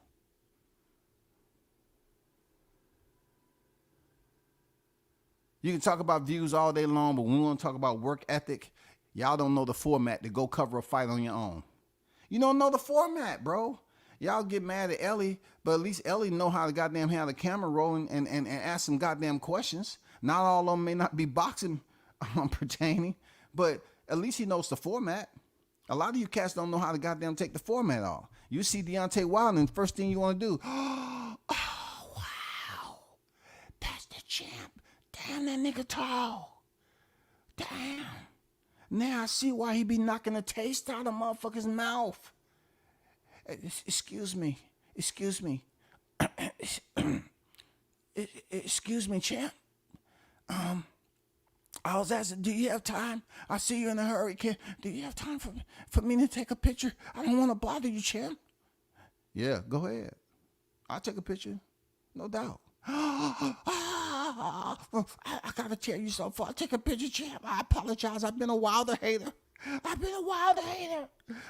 You can talk about views all day long, but when we want to talk about work ethic, y'all don't know the format to go cover a fight on your own. You don't know the format, bro. Y'all get mad at Ellie, but at least Ellie know how to goddamn have the camera rolling and ask some goddamn questions. Not all of them may not be boxing pertaining, but at least he knows the format. A lot of you cats don't know how to goddamn take the format off. You see Deontay Wilder, and the first thing you want to do, oh, wow, that's the champ. Damn, that nigga tall. Damn. Now I see why he be knocking the taste out of motherfucker's mouth. Excuse me. Excuse me, champ. I was asking, do you have time? I see you in a hurry. Do you have time for me to take a picture? I don't want to bother you, champ. Yeah, go ahead. I'll take a picture. No doubt. I gotta tell you something. I'll take a picture, champ. I apologize. I've been a Wilder hater.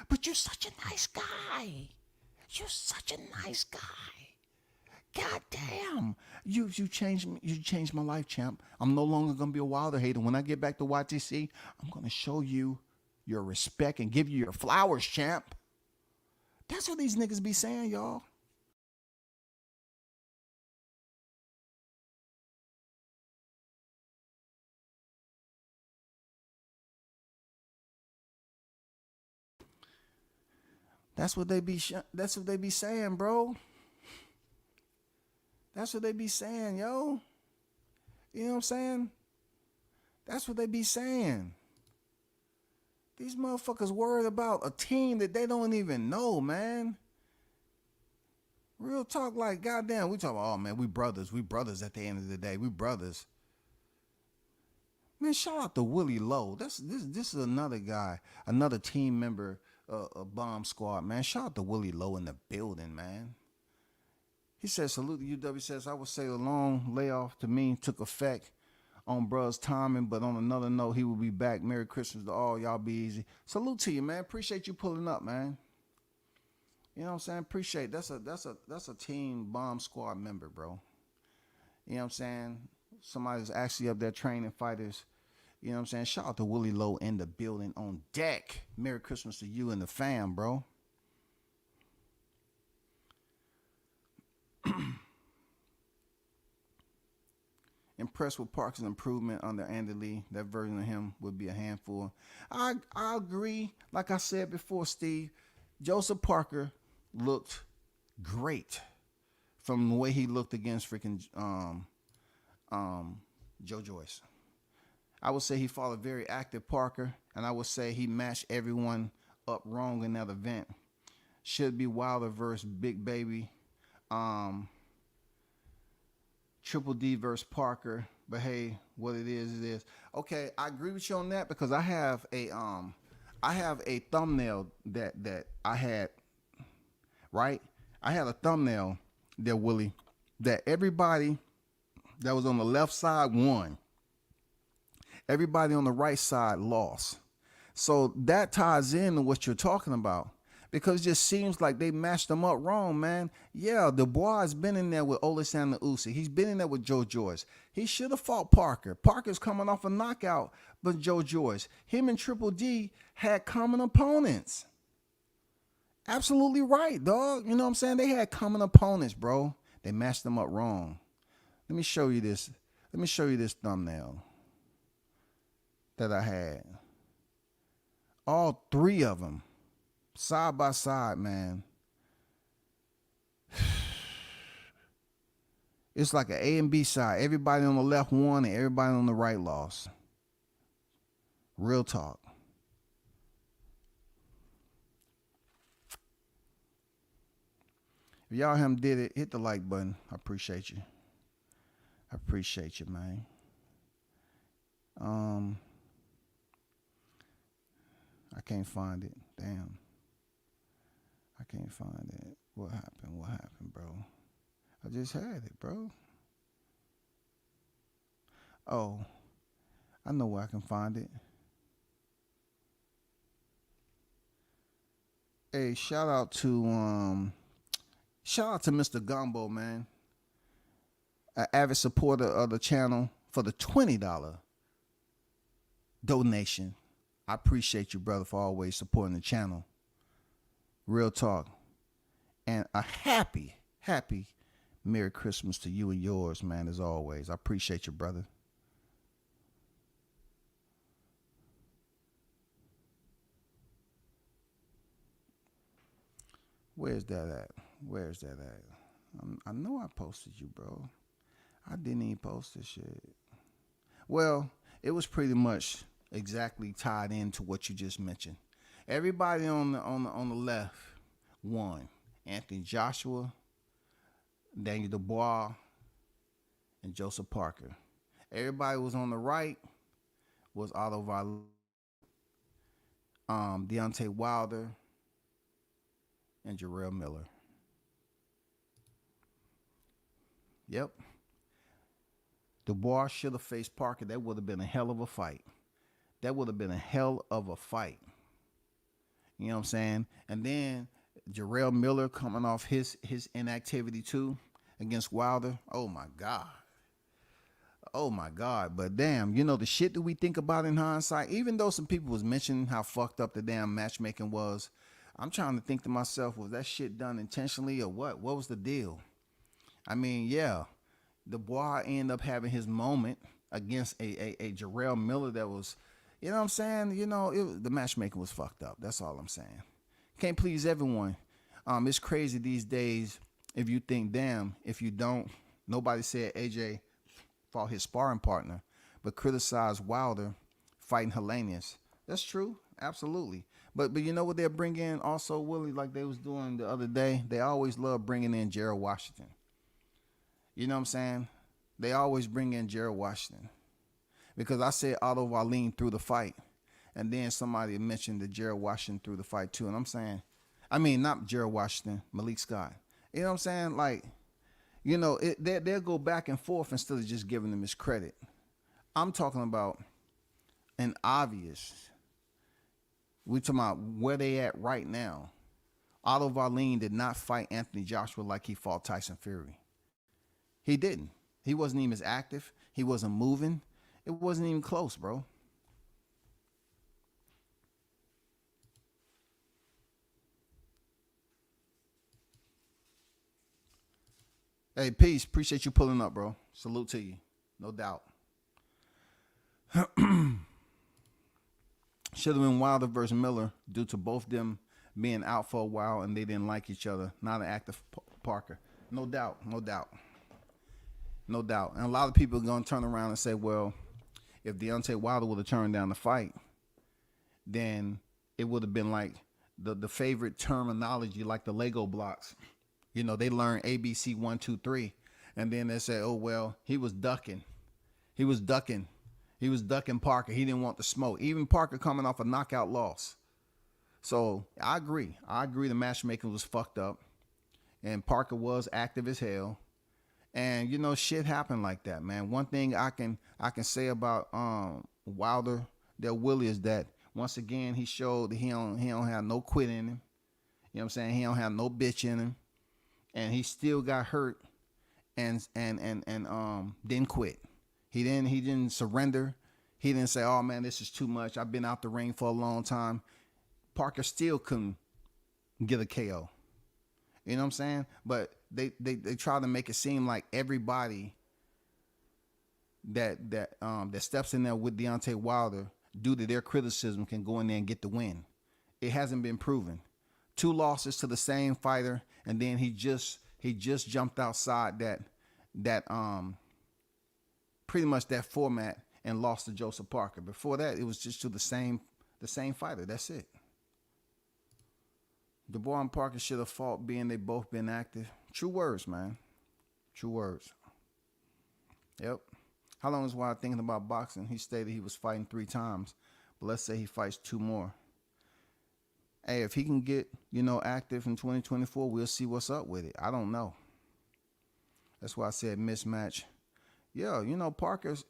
But you're such a nice guy. You're such a nice guy. God damn. You changed me. You changed my life, champ. I'm no longer gonna be a Wilder hater. When I get back to YTC, I'm gonna show you your respect and give you your flowers, champ. That's what these niggas be saying, y'all. That's what they be saying, bro. That's what they be saying, yo. You know what I'm saying? That's what they be saying. These motherfuckers worried about a team that they don't even know, man. Real talk, like, goddamn, we talk about, oh, man, we brothers. We brothers at the end of the day. We brothers. Man, shout out to Willie Lowe. This is another guy, another team member, a bomb squad, man. Shout out to Willie Lowe in the building, man. He says, salute to UW. Says, I would say a long layoff to me took effect on bruh's timing, but on another note, he will be back. Merry Christmas to all. Y'all be easy. Salute to you, man. Appreciate you pulling up, man. You know what I'm saying? Appreciate that's a team bomb squad member, bro. You know what I'm saying? Somebody's actually up there training fighters. You know what I'm saying? Shout out to Willie Lowe in the building on deck. Merry Christmas to you and the fam, bro. Impressed with Parks' improvement under Andy Lee. That version of him would be a handful. I agree. Like I said before, Steve, Joseph Parker looked great from the way he looked against freaking Joe Joyce. I would say he fought a very active Parker, and I would say he matched everyone up wrong in that event. Should be Wilder versus Big Baby. Triple D versus Parker. But hey, what it is, it is. Okay, I agree with you on that because I have a thumbnail that I had, right? I had a thumbnail there, Willie, that everybody that was on the left side won. Everybody on the right side lost. So that ties into what you're talking about, because it just seems like they matched them up wrong, man. Yeah, Dubois has been in there with Oleksandr Usyk. He's been in there with Joe Joyce. He should have fought Parker. Parker's coming off a knockout, but Joe Joyce. Him and Triple D had common opponents. Absolutely right, dog. You know what I'm saying? They had common opponents, bro. They matched them up wrong. Let me show you this. Let me show you this thumbnail that I had. All three of them, side by side, man. It's like an A and B side. Everybody on the left won and everybody on the right lost. Real talk. If y'all haven't did it, hit the like button. I appreciate you. I appreciate you, man. I can't find it. Damn. I can't find it. What happened? What happened, bro? I just had it, bro. Oh, I know where I can find it. Hey, shout out to Mr. Gumbo, man. An avid supporter of the channel for the $20 donation. I appreciate you, brother, for always supporting the channel. Real talk. And a happy Merry Christmas to you and yours, man, as always. I appreciate you, brother. Where's that at? Where's that at? I know I posted you, bro. I didn't even post this shit. Well, it was pretty much exactly tied into what you just mentioned. Everybody on the left won. Anthony Joshua, Daniel Dubois, and Joseph Parker. Everybody was on the right was Otto Wallin, Deontay Wilder, and Jarrell Miller. Yep. Dubois should have faced Parker. That would have been a hell of a fight. That would have been a hell of a fight. You know what I'm saying? And then Jarrell Miller coming off his inactivity too against Wilder. Oh my God. Oh my God. But damn, you know, the shit that we think about in hindsight, even though some people was mentioning how fucked up the damn matchmaking was, I'm trying to think to myself, was that shit done intentionally or what? What was the deal? I mean, yeah, Dubois ended up having his moment against a Jarrell Miller that was, you know what I'm saying? You know, the matchmaking was fucked up. That's all I'm saying. Can't please everyone. It's crazy these days if you think, damn, if you don't. Nobody said AJ fought his sparring partner, but criticized Wilder fighting Helenius. That's true. Absolutely. But you know what they'll bring in also, Willie, like they was doing the other day? They always love bringing in Gerald Washington. You know what I'm saying? They always bring in Gerald Washington. Because I said Otto Wallin through the fight. And then somebody mentioned that Gerald Washington through the fight too. And I'm saying, I mean, not Gerald Washington, Malik Scott. You know what I'm saying? Like, you know, they'll go back and forth instead of just giving them his credit. I'm talking about an obvious. We're talking about where they at right now. Otto Wallin did not fight Anthony Joshua like he fought Tyson Fury. He didn't. He wasn't even as active. He wasn't moving. It wasn't even close, bro. Hey, peace. Appreciate you pulling up, bro. Salute to you. No doubt. Should have been Wilder versus Miller due to both them being out for a while and they didn't like each other. Not an active Parker. No doubt. No doubt. No doubt. And a lot of people are going to turn around and say, well, if Deontay Wilder would have turned down the fight, then it would have been like the favorite terminology, like the Lego blocks. You know, they learn ABC 1, 2, 3. And then they say, oh, well, he was ducking. He was ducking. He was ducking Parker. He didn't want the smoke. Even Parker coming off a knockout loss. So I agree. I agree the matchmaking was fucked up. And Parker was active as hell. And shit happened like that, man. One thing I can say about Wilder, that Willie, is that once again he showed that he don't have no quit in him. You know what I'm saying? He don't have no bitch in him, and he still got hurt and didn't quit. He didn't surrender. He didn't say, "Oh man, this is too much. I've been out the ring for a long time." Parker still couldn't get a KO. You know what I'm saying? But they try to make it seem like everybody that steps in there with Deontay Wilder, due to their criticism, can go in there and get the win. It hasn't been proven. 2 losses to the same fighter, and then he just jumped outside that pretty much that format and lost to Joseph Parker. Before that, it was just to the same fighter. That's it. Dubois and Parker should have fought, being they both been active. True words, man. True words. Yep. How long is Wilder thinking about boxing? He stated he was fighting 3 times, but let's say he fights 2 more. Hey, if he can get, active in 2024, we'll see what's up with it. I don't know. That's why I said mismatch. Yeah, Parker's,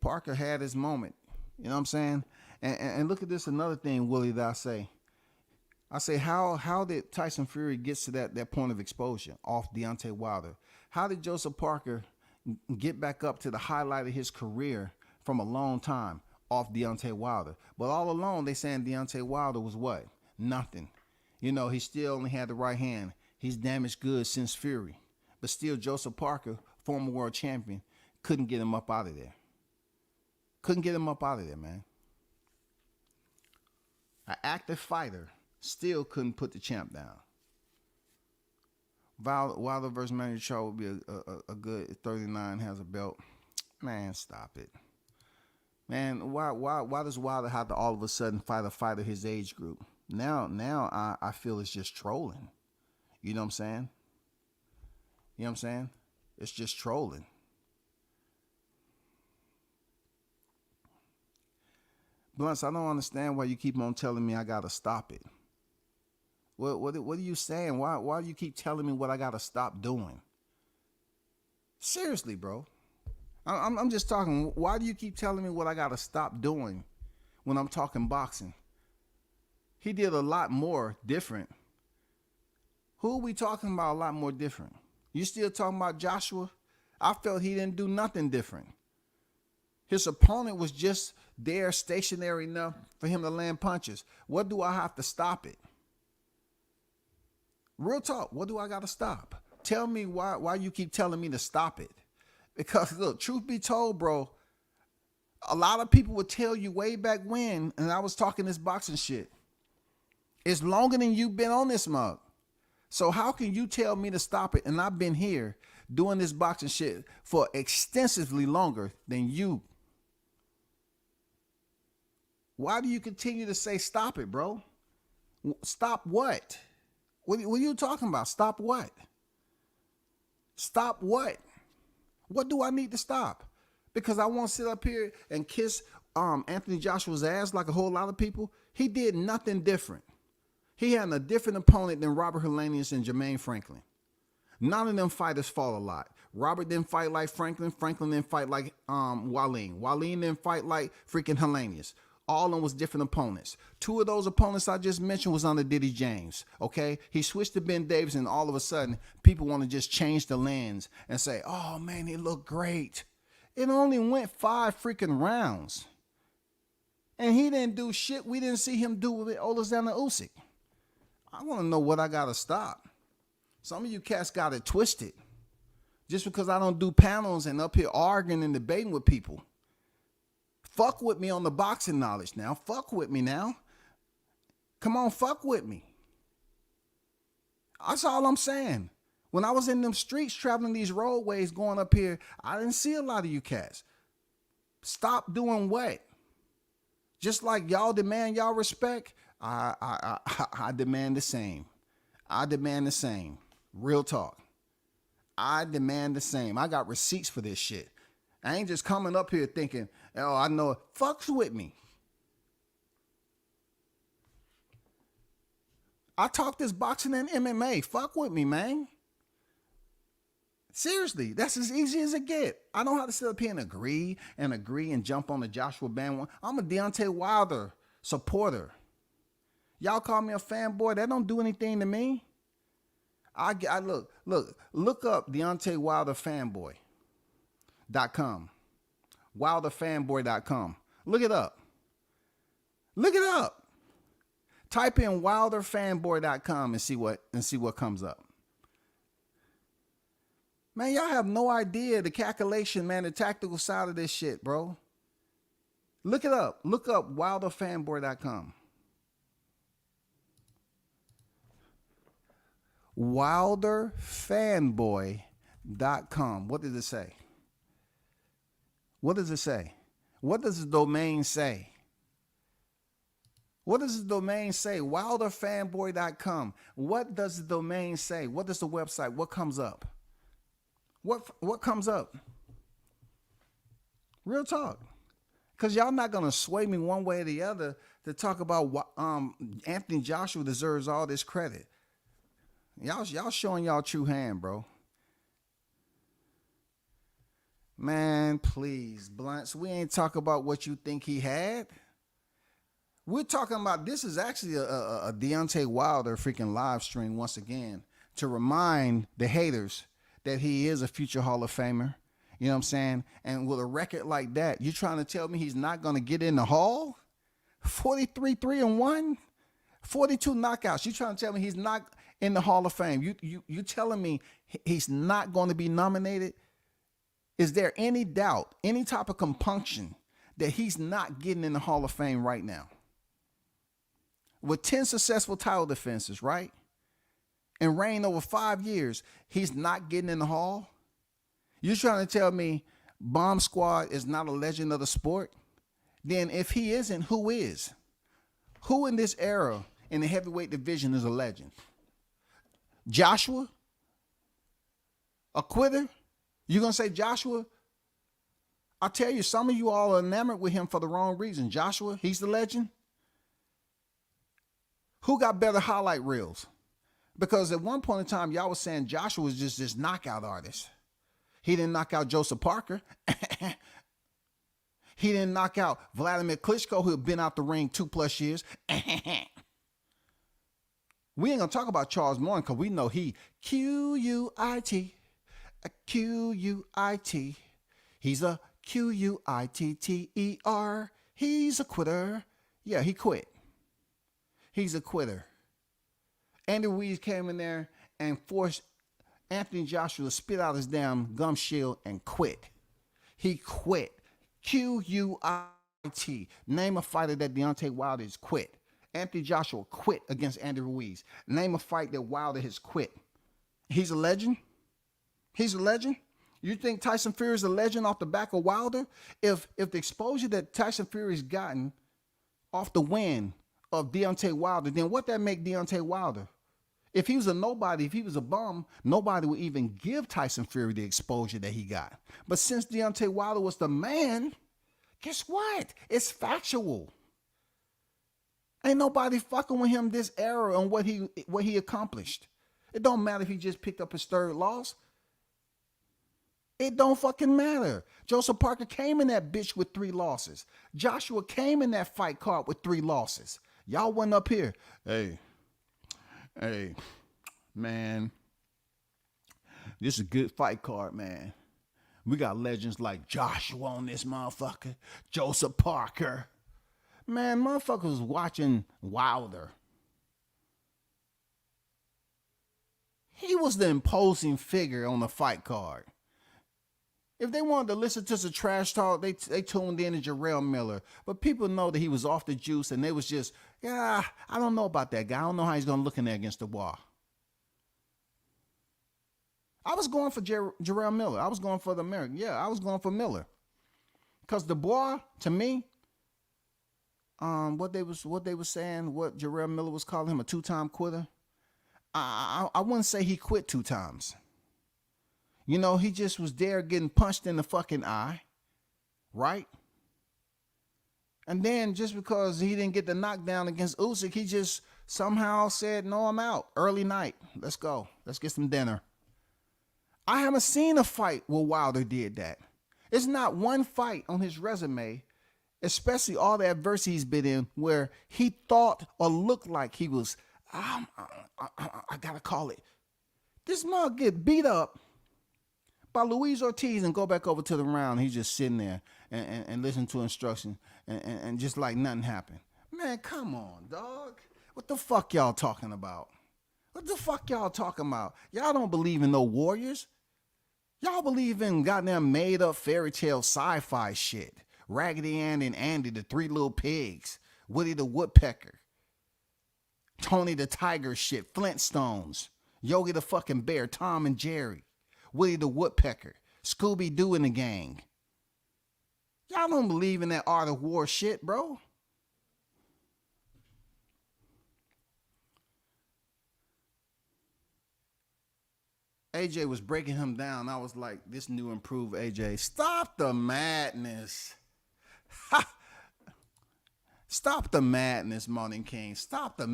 Parker had his moment. You know what I'm saying? And look at this, another thing, Willie, that I say, how did Tyson Fury get to that point of exposure off Deontay Wilder? How did Joseph Parker get back up to the highlight of his career from a long time off Deontay Wilder? But all along, they saying Deontay Wilder was what? Nothing. He still only had the right hand. He's damaged goods since Fury. But still, Joseph Parker, former world champion, couldn't get him up out of there. Couldn't get him up out of there, man. An active fighter still couldn't put the champ down. Wilder versus Manny Charles would be a good 39, has a belt. Man, stop it. Man, why does Wilder have to all of a sudden fight a fighter his age group? Now I feel it's just trolling. You know what I'm saying? You know what I'm saying? It's just trolling. Blunts, I don't understand why you keep on telling me I gotta stop it. What are you saying? Why do you keep telling me what I gotta stop doing? Seriously, bro. I'm just talking. Why do you keep telling me what I gotta stop doing when I'm talking boxing? He did a lot more different. Who are we talking about a lot more different? You still talking about Joshua? I felt he didn't do nothing different. His opponent was just there, stationary enough for him to land punches. What do I have to stop it? Real talk, what do I got to stop? Tell me why you keep telling me to stop it. Because, look, truth be told, bro, a lot of people would tell you way back when, and I was talking this boxing shit, it's longer than you've been on this mug. So how can you tell me to stop it? And I've been here doing this boxing shit for extensively longer than you. Why do you continue to say stop it, bro? Stop what? What are you talking about? Stop what? Stop what? What do I need to stop? Because I won't sit up here and kiss Anthony Joshua's ass like a whole lot of people. He did nothing different. He had a different opponent than Robert Helenius and Jermaine Franklin. None of them fighters fought a lot. Robert didn't fight like Franklin. Franklin didn't fight like Wallin. Wallin didn't fight like freaking Helenius. All of them was different opponents. 2 of those opponents I just mentioned was under Diddy James, okay? He switched to Ben Davis, and all of a sudden, people want to just change the lens and say, oh, man, he looked great. It only went 5 freaking rounds. And he didn't do shit we didn't see him do with Alexander Usyk. I want to know what I got to stop. Some of you cats got it twisted. Just because I don't do panels and up here arguing and debating with people. Fuck with me on the boxing knowledge now. Fuck with me now. Come on, fuck with me. That's all I'm saying. When I was in them streets traveling these roadways going up here, I didn't see a lot of you cats. Stop doing what? Just like y'all demand y'all respect, I demand the same. I demand the same. Real talk. I demand the same. I got receipts for this shit. I ain't just coming up here thinking, oh, I know it. Fucks with me. I talk this boxing and MMA. Fuck with me, man. Seriously, that's as easy as it get. I don't have to sit up here and agree and jump on the Joshua bandwagon. I'm a Deontay Wilder supporter. Y'all call me a fanboy. That don't do anything to me. I look up Deontay Wilder fanboy.com. WilderFanboy.com. Look it up. Look it up. Type in WilderFanboy.com and see what comes up. Man, y'all have no idea the calculation, man, the tactical side of this shit, bro. Look it up. Look up WilderFanboy.com. WilderFanboy.com. What does it say? What does it say? What does the domain say? What does the domain say? WilderFanboy.com. What does the domain say? What does the website? What comes up? What comes up? Real talk. Because y'all not going to sway me one way or the other to talk about what Anthony Joshua deserves all this credit. Y'all showing y'all true hand, bro. Man, please, Blunts, we ain't talking about what you think he had. We're talking about, this is actually a Deontay Wilder freaking live stream once again to remind the haters that he is a future Hall of Famer. You know what I'm saying? And with a record like that, you trying to tell me he's not going to get in the Hall? 43-3-1, 42 knockouts. You trying to tell me he's not in the Hall of Fame? You telling me he's not going to be nominated? Is there any doubt, any type of compunction that he's not getting in the Hall of Fame right now? With 10 successful title defenses, right? And reign over 5 years, he's not getting in the Hall? You're trying to tell me Bomb Squad is not a legend of the sport? Then if he isn't, who is? Who in this era in the heavyweight division is a legend? Joshua? A quitter? You gonna say Joshua? I'll tell you, some of you all are enamored with him for the wrong reason. Joshua, he's the legend. Who got better highlight reels? Because at one point in time, y'all was saying Joshua was just this knockout artist. He didn't knock out Joseph Parker. He didn't knock out Vladimir Klitschko, who had been out the ring 2+ years. We ain't gonna talk about Charles Morton because we know he Q-U-I-T. A Q-U-I-T. He's a Q-U-I-T-T-E-R. He's a quitter. Yeah, he quit. He's a quitter. Andy Ruiz came in there and forced Anthony Joshua to spit out his damn gum shield and quit. He quit. Q-U-I-T. Name a fighter that Deontay Wilder has quit. Anthony Joshua quit against Andy Ruiz. Name a fight that Wilder has quit. He's a legend? He's a legend? You think Tyson Fury is a legend off the back of Wilder? If the exposure that Tyson Fury's gotten off the win of Deontay Wilder, then what that make Deontay Wilder? If he was a nobody, if he was a bum, nobody would even give Tyson Fury the exposure that he got. But since Deontay Wilder was the man, guess what? It's factual. Ain't nobody fucking with him this era on what he accomplished. It don't matter if he just picked up his third loss. It don't fucking matter. Joseph Parker came in that bitch with 3 losses. Joshua came in that fight card with 3 losses. Y'all went up here. Hey, man, this is a good fight card, man. We got legends like Joshua on this motherfucker, Joseph Parker. Man, motherfuckers was watching Wilder. He was the imposing figure on the fight card. If they wanted to listen to some trash talk, they tuned in to Jarrell Miller. But people know that he was off the juice, and they was just, yeah, I don't know about that guy. I don't know how he's going to look in there against the wall. I was going for Jarrell Miller. I was going for the American. Yeah, I was going for Miller. Because Dubois, to me, what they was saying, what Jarrell Miller was calling him, a 2-time quitter. I wouldn't say he quit 2 times. You know, he just was there getting punched in the fucking eye, right? And then just because he didn't get the knockdown against Usyk, he just somehow said, no, I'm out. Early night. Let's go. Let's get some dinner. I haven't seen a fight where Wilder did that. It's not one fight on his resume, especially all the adversity he's been in, where he thought or looked like he was, I gotta call it. This mug get beat up by Luis Ortiz and go back over to the round. He's just sitting there and listen to instructions and just like nothing happened. Man, come on, dog. What the fuck y'all talking about? What the fuck y'all talking about? Y'all don't believe in no warriors. Y'all believe in goddamn made up fairy tale sci-fi shit. Raggedy Ann and Andy, the three little pigs. Woody the Woodpecker. Tony the Tiger shit. Flintstones. Yogi the fucking Bear. Tom and Jerry. Woody the Woodpecker. Scooby-Doo and the gang. Y'all don't believe in that art of war shit, bro. AJ was breaking him down. I was like, this new improved AJ. Stop the madness. Ha! Stop the madness, Morning King. Stop the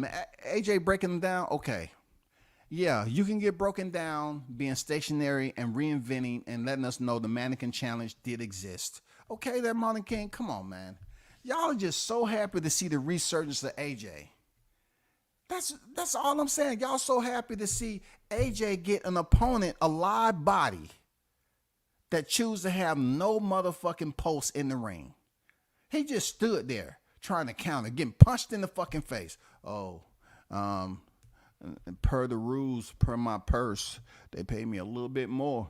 AJ breaking him down? Okay. Yeah, you can get broken down, being stationary and reinventing and letting us know the mannequin challenge did exist. Okay, there, Morning King. Come on, man. Y'all are just so happy to see the resurgence of AJ. That's all I'm saying. Y'all so happy to see AJ get an opponent, a live body, that choose to have no motherfucking post in the ring. He just stood there trying to counter, getting punched in the fucking face. Oh, per the rules, per my purse, they pay me a little bit more.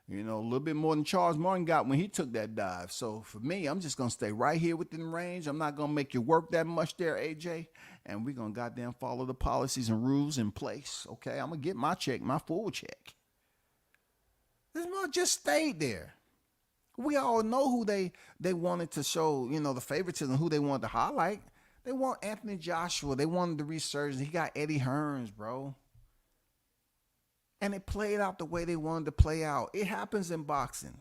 You know, a little bit more than Charles Martin got when he took that dive. So for me, I'm just going to stay right here within range. I'm not going to make you work that much there, AJ. And we're going to goddamn follow the policies and rules in place. Okay, I'm going to get my check, my full check. This man just stayed there. We all know who they wanted to show, you know, the favoritism, who they wanted to highlight. They want Anthony Joshua. They wanted the resurgence. He got Eddie Hearns, bro. And it played out the way they wanted to play out. It happens in boxing.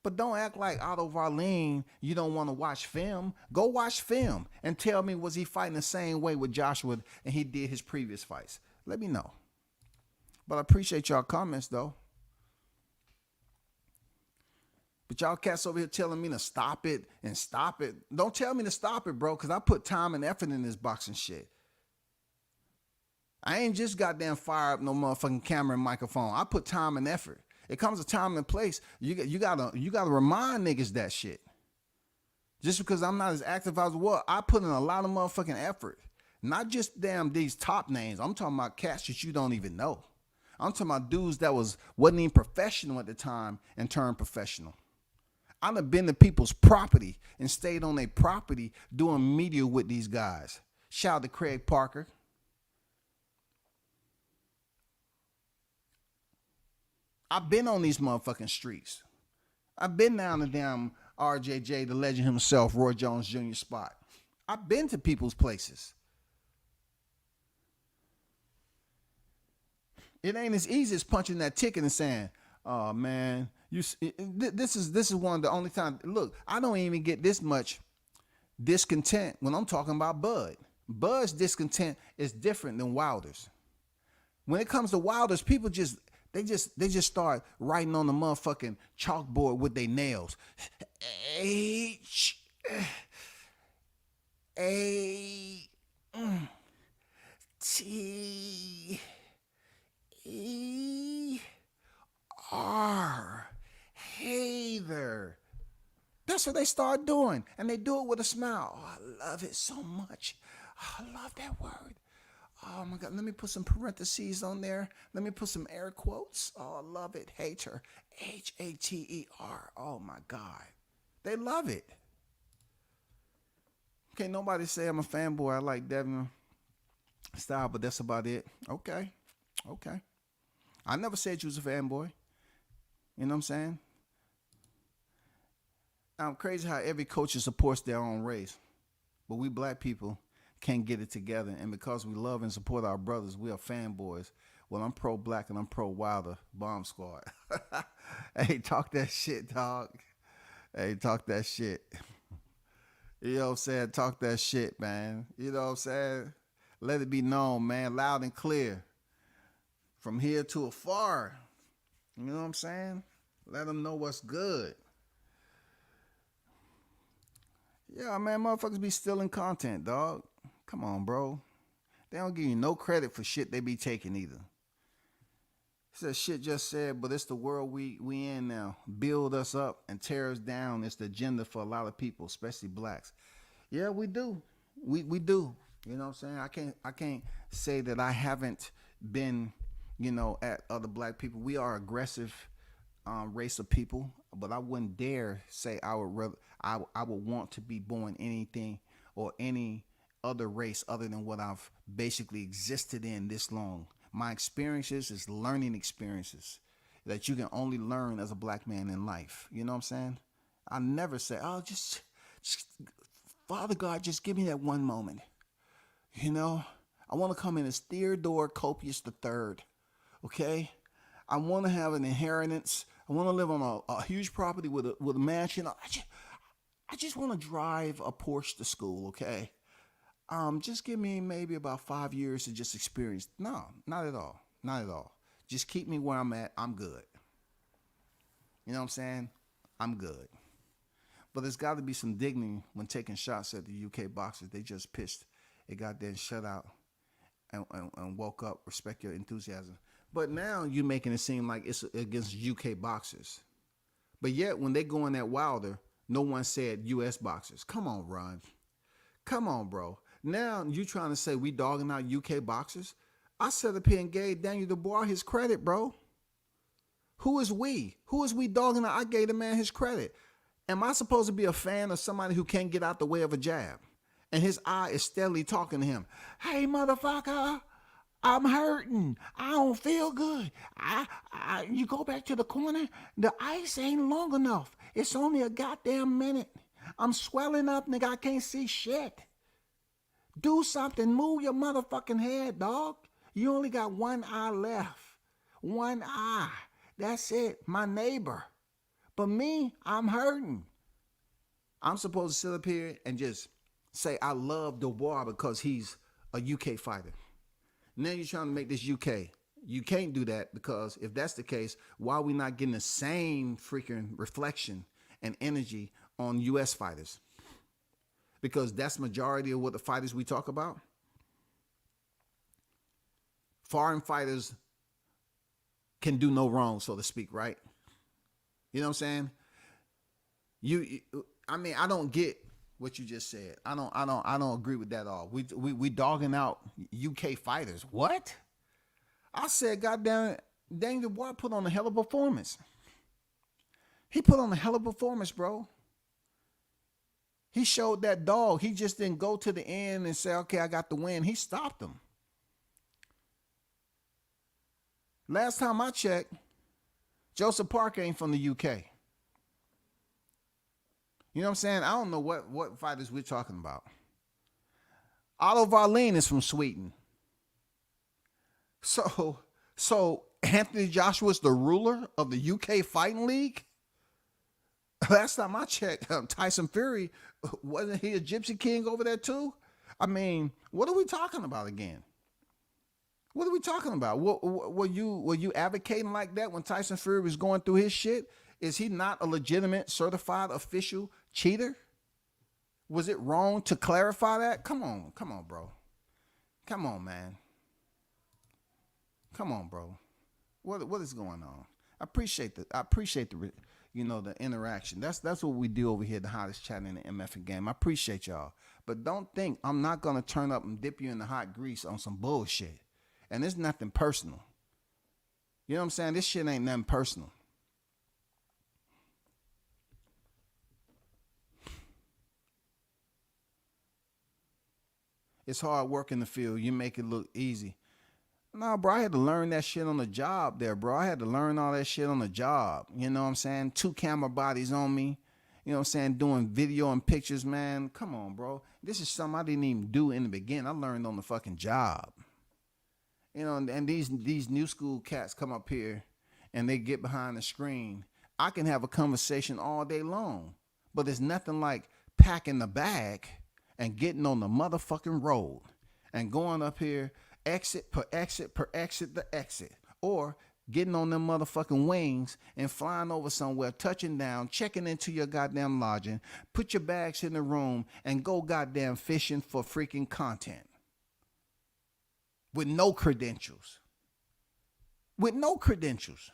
But don't act like Otto Varlin, you don't want to watch film. Go watch film and tell me, was he fighting the same way with Joshua and he did his previous fights? Let me know. But I appreciate y'all comments, though. But y'all cats over here telling me to stop it and stop it. Don't tell me to stop it, bro, because I put time and effort in this boxing shit. I ain't just goddamn fire up no motherfucking camera and microphone. I put time and effort. It comes a time and place. You gotta remind niggas that shit. Just because I'm not as active as I was, I put in a lot of motherfucking effort. Not just damn these top names. I'm talking about cats that you don't even know. I'm talking about dudes that wasn't even professional at the time and turned professional. I done been to people's property and stayed on their property doing media with these guys. Shout out to Craig Parker. I've been on these motherfucking streets. I've been down the damn RJJ, the legend himself, Roy Jones Jr. spot. I've been to people's places. It ain't as easy as punching that ticket and saying, "Oh man, this is one of the only times." Look, I don't even get this much discontent when I'm talking about Bud. Bud's discontent is different than Wilder's. When it comes to Wilder's, people just start writing on the motherfucking chalkboard with their nails. H A T E R. Hey there. That's what they start doing. And they do it with a smile. Oh, I love it so much. Oh, I love that word. Oh my God, let me put some parentheses on there. Let me put some air quotes. Oh, I love it. Hater. Hater. Oh my God. They love it. Can't nobody say I'm a fanboy. I like Devin style, but that's about it. Okay. I never said you was a fanboy. You know what I'm saying? I'm crazy how every coach supports their own race. But we black people can't get it together. And because we love and support our brothers, we are fanboys. Well, I'm pro-black and I'm pro-Wilder. Bomb Squad. Hey, talk that shit, dog. Hey, talk that shit. You know what I'm saying? Talk that shit, man. You know what I'm saying? Let it be known, man, loud and clear. From here to afar. You know what I'm saying? Let them know what's good. Yeah, man, motherfuckers be stealing content, dog. Come on, bro. They don't give you no credit for shit they be taking either. It's that shit just said, but it's the world we in now. Build us up and tear us down. It's the agenda for a lot of people, especially blacks. Yeah, we do. We do. You know what I'm saying? I can't say that I haven't been, at other black people. We are aggressive race of people, but I wouldn't dare say I would want to be born anything or any other race other than what I've basically existed in this long. My experiences is learning experiences that you can only learn as a black man in life. You know what I'm saying? I never say, oh, just Father God, just give me that one moment. I want to come in as Theodore Copius III. Okay? I want to have an inheritance. I want to live on a huge property with a mansion. I just want to drive a Porsche to school, okay? Just give me maybe about 5 years to just experience. No, not at all. Not at all. Just keep me where I'm at. I'm good. You know what I'm saying? I'm good. But there's got to be some dignity when taking shots at the UK boxers. They just pitched a goddamn shutout and woke up. Respect your enthusiasm. But now you're making it seem like it's against UK boxers. But yet when they go in at Wilder, no one said US boxers. Come on, Ron. Come on, bro. Now you trying to say we dogging out UK boxers? I sat up here and gave Daniel Dubois his credit, bro. Who is we? Who is we dogging out? I gave the man his credit. Am I supposed to be a fan of somebody who can't get out the way of a jab? And his eye is steadily talking to him. Hey, motherfucker, I'm hurting. I don't feel good. You go back to the corner. The ice ain't long enough. It's only a goddamn minute. I'm swelling up, nigga. I can't see shit. Do something. Move your motherfucking head, dog. You only got one eye left. One eye. That's it. My neighbor. But me, I'm hurting. I'm supposed to sit up here and just say I love Dubois because he's a UK fighter. Now you're trying to make this UK. You can't do that because if that's the case, why are we not getting the same freaking reflection and energy on US fighters? Because that's majority of what the fighters we talk about. Foreign fighters can do no wrong, so to speak, right? You know what I'm saying? I don't get what you just said. I don't agree with that at all. We dogging out UK fighters. What? I said, goddamn, Daniel Dubois put on a hell of a performance. He put on a hell of a performance, bro. He showed that dog. He just didn't go to the end and say, okay, I got the win. He stopped him. Last time I checked, Joseph Parker ain't from the UK. You know what I'm saying? I don't know what fighters we're talking about. Otto Wallin is from Sweden. So Anthony Joshua is the ruler of the UK Fighting League? Last time I checked, Tyson Fury, wasn't he a Gypsy King over there too? I mean, what are we talking about again? What are we talking about? Were you advocating like that when Tyson Fury was going through his shit? Is he not a legitimate, certified, official cheater? Was it wrong to clarify that? Come on, bro. Come on, man. Come on, bro. What is going on? I appreciate the the interaction. That's what we do over here, the hottest chat in the MF game. I appreciate y'all. But don't think I'm not gonna turn up and dip you in the hot grease on some bullshit. And it's nothing personal. You know what I'm saying? This shit ain't nothing personal. It's hard work in the field. You make it look easy. No, bro, I had to learn that shit on the job there, bro. I had to learn all that shit on the job. You know what I'm saying? 2 camera bodies on me. You know what I'm saying? Doing video and pictures, man. Come on, bro. This is something I didn't even do in the beginning. I learned on the fucking job. You know, and these new school cats come up here and they get behind the screen. I can have a conversation all day long, but there's nothing like packing the bag and getting on the motherfucking road and going up here exit per exit per exit the exit, or getting on them motherfucking wings and flying over somewhere, touching down, checking into your goddamn lodging, put your bags in the room, and go goddamn fishing for freaking content. With no credentials. With no credentials.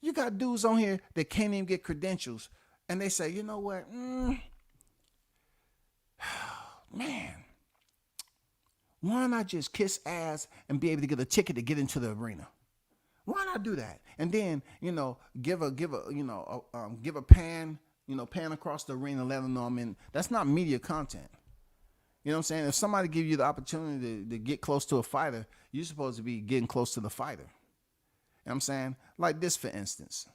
You got dudes on here that can't even get credentials, and they say, you know what? Man, why not just kiss ass and be able to get a ticket to get into the arena? Why not do that? And then, give a pan, pan across the arena, let them know I'm in. That's not media content. You know what I'm saying? If somebody give you the opportunity to get close to a fighter, you're supposed to be getting close to the fighter. You know what I'm saying? Like this, for instance.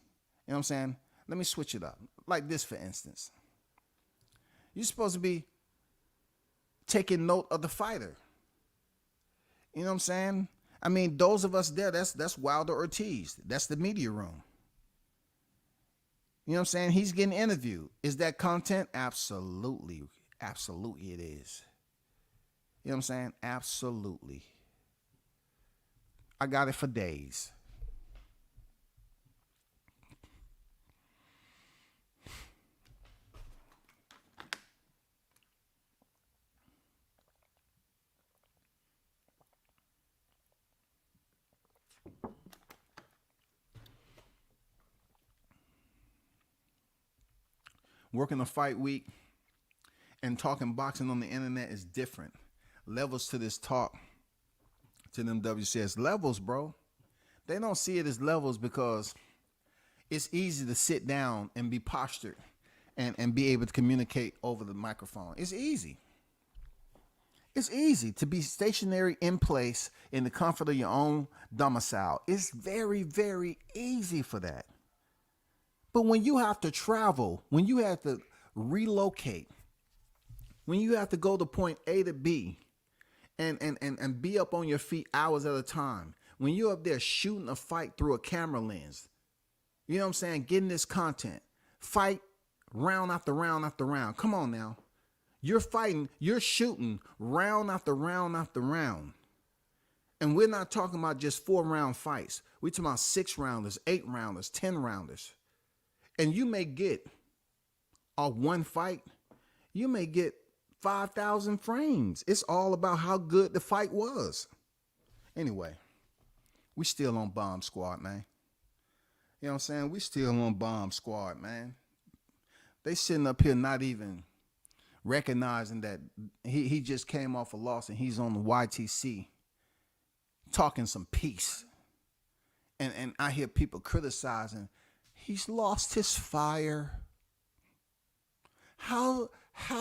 You know what I'm saying? Let me switch it up. Like this, for instance. You're supposed to be taking note of the fighter. You know what I'm saying? I mean, those of us there, that's Wilder Ortiz. That's the media room. You know what I'm saying? He's getting interviewed. Is that content? Absolutely. Absolutely it is. You know what I'm saying? Absolutely. I got it for days. Working a fight week and talking boxing on the internet is different. Levels to this talk, to them WCS. Levels, bro. They don't see it as levels because it's easy to sit down and be postured and be able to communicate over the microphone. It's easy. It's easy to be stationary in place in the comfort of your own domicile. It's very, very easy for that. But when you have to travel, when you have to relocate, when you have to go to point A to B and be up on your feet hours at a time, when you're up there shooting a fight through a camera lens, you know what I'm saying, getting this content, fight round after round after round. Come on now. You're fighting, you're shooting round after round after round. And we're not talking about just 4-round fights. We're talking about 6-rounders, 8-rounders, 10-rounders. And you may get one fight, you may get 5,000 frames. It's all about how good the fight was. Anyway, we still on Bomb Squad, man. You know what I'm saying? We still on Bomb Squad, man. They sitting up here not even recognizing that he just came off a loss and he's on the YTC talking some peace. And I hear people criticizing, he's lost his fire. How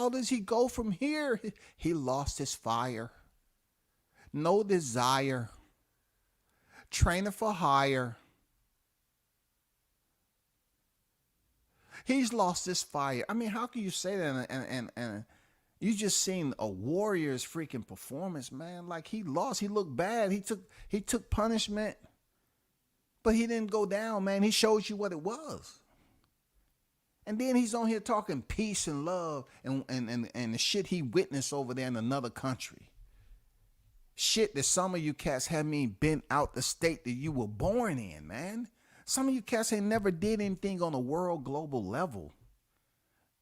does he go from here? He lost his fire. No desire. Trainer for hire. He's lost his fire. I mean, how can you say that? And you just seen a Warriors freaking performance, man. Like he lost. He looked bad. He took punishment. But he didn't go down, man. He shows you what it was. And then he's on here talking peace and love and the shit he witnessed over there in another country. Shit that some of you cats haven't even been out the state that you were born in, man. Some of you cats ain't never did anything on a world global level.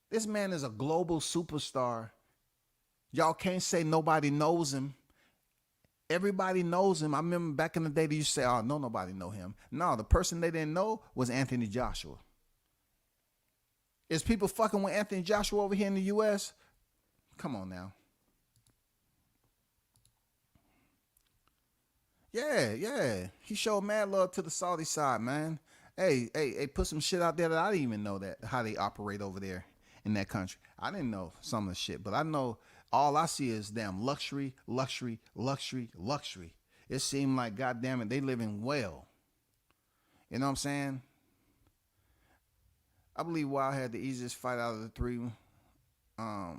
This man is a global superstar. Y'all can't say nobody knows him. Everybody knows him. I remember back in the day, they used to say, oh, no, nobody know him. No, the person they didn't know was Anthony Joshua. Is people fucking with Anthony Joshua over here in the U.S.? Come on now. Yeah. He showed mad love to the Saudi side, man. Hey, put some shit out there that I didn't even know that how they operate over there in that country. I didn't know some of the shit, but I know all I see is damn luxury. It seemed like, goddamn it, they living well. You know what I'm saying? I believe Wild had the easiest fight out of the three. I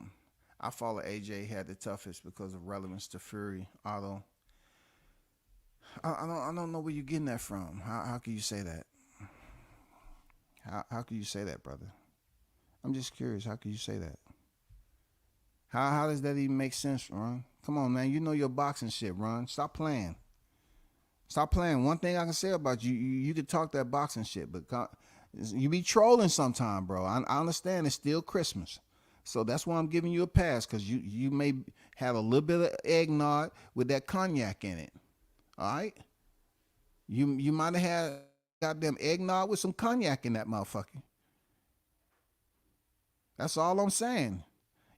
follow AJ had the toughest because of relevance to Fury. Although I don't know where you're getting that from. How can you say that? How can you say that, brother? I'm just curious. How can you say that? How does that even make sense, Ron? Come on, man. You know your boxing shit, Ron. Stop playing. Stop playing. One thing I can say about you, you can talk that boxing shit, but you be trolling sometime, bro. I understand it's still Christmas. So that's why I'm giving you a pass, because you may have a little bit of eggnog with that cognac in it. All right? You might have had goddamn eggnog with some cognac in that motherfucker. That's all I'm saying.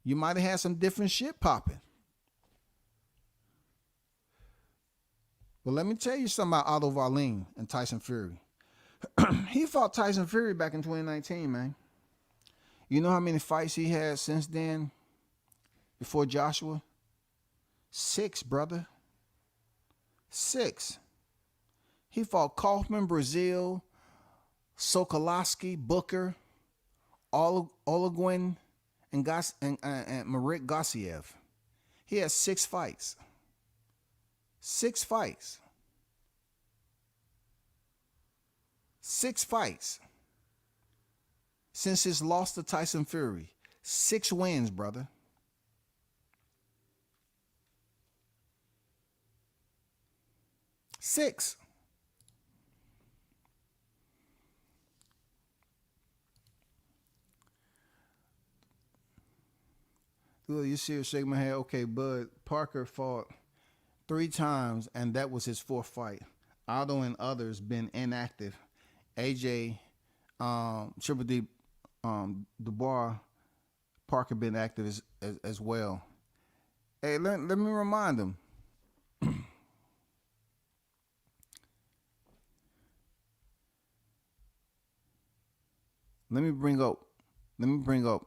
You might have had some different shit popping. But let me tell you something about Otto Wallin and Tyson Fury. He fought Tyson Fury back in 2019, man. You know how many fights he had since then before Joshua? 6, brother. 6. He fought Kaufman, Brazil, Sokolowski, Booker, Oleguin, and Marik Gassiev. He had 6 fights. 6 fights. 6 fights. Since his loss to Tyson Fury. 6 wins, brother. Six. Dude, you see her shake my head. Okay, Bud Parker fought 3 times, and that was his 4th fight. Aldo and others been inactive. AJ, Triple D, Dubois, Parker been active as well. Hey, let me remind them. Let me bring up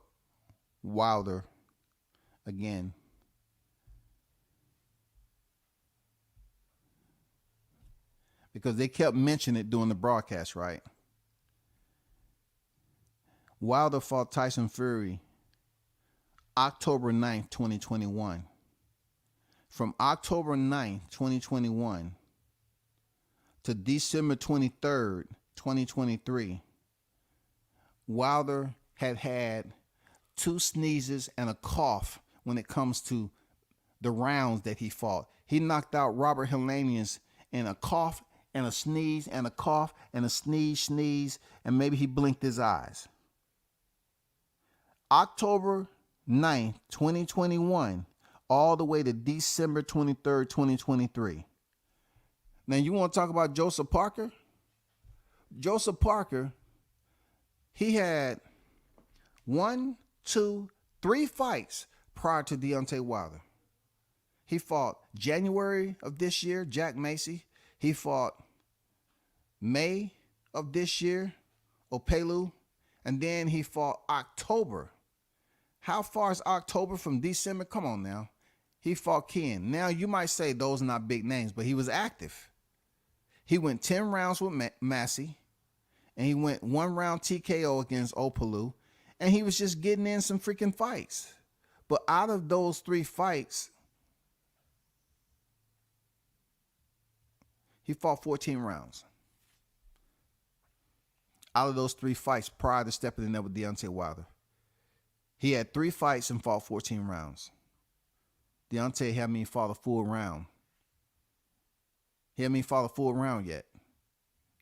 Wilder again. Because they kept mentioning it during the broadcast, right? Wilder fought Tyson Fury October 9th, 2021. From October 9th, 2021 to December 23rd, 2023, Wilder had 2 sneezes and a cough when it comes to the rounds that he fought. He knocked out Robert Helenius in a cough and a sneeze and a cough and a sneeze, and maybe he blinked his eyes. October 9th, 2021, all the way to December 23rd, 2023. Now, you want to talk about Joseph Parker? Joseph Parker, he had 1, 2, 3 fights prior to Deontay Wilder. He fought January of this year, Jack Macy. He fought May of this year, Opelu. And then he fought October. How far is October from December? Come on now. He fought Ken. Now, you might say those are not big names, but he was active. He went 10 rounds with Massey. And he went 1 round TKO against Opelu. And he was just getting in some freaking fights. But out of those 3 fights, he fought 14 rounds. Out of those 3 fights prior to stepping in there with Deontay Wilder. He had 3 fights and fought 14 rounds. Deontay hadn't even fought a full round. He hadn't even fought a full round yet.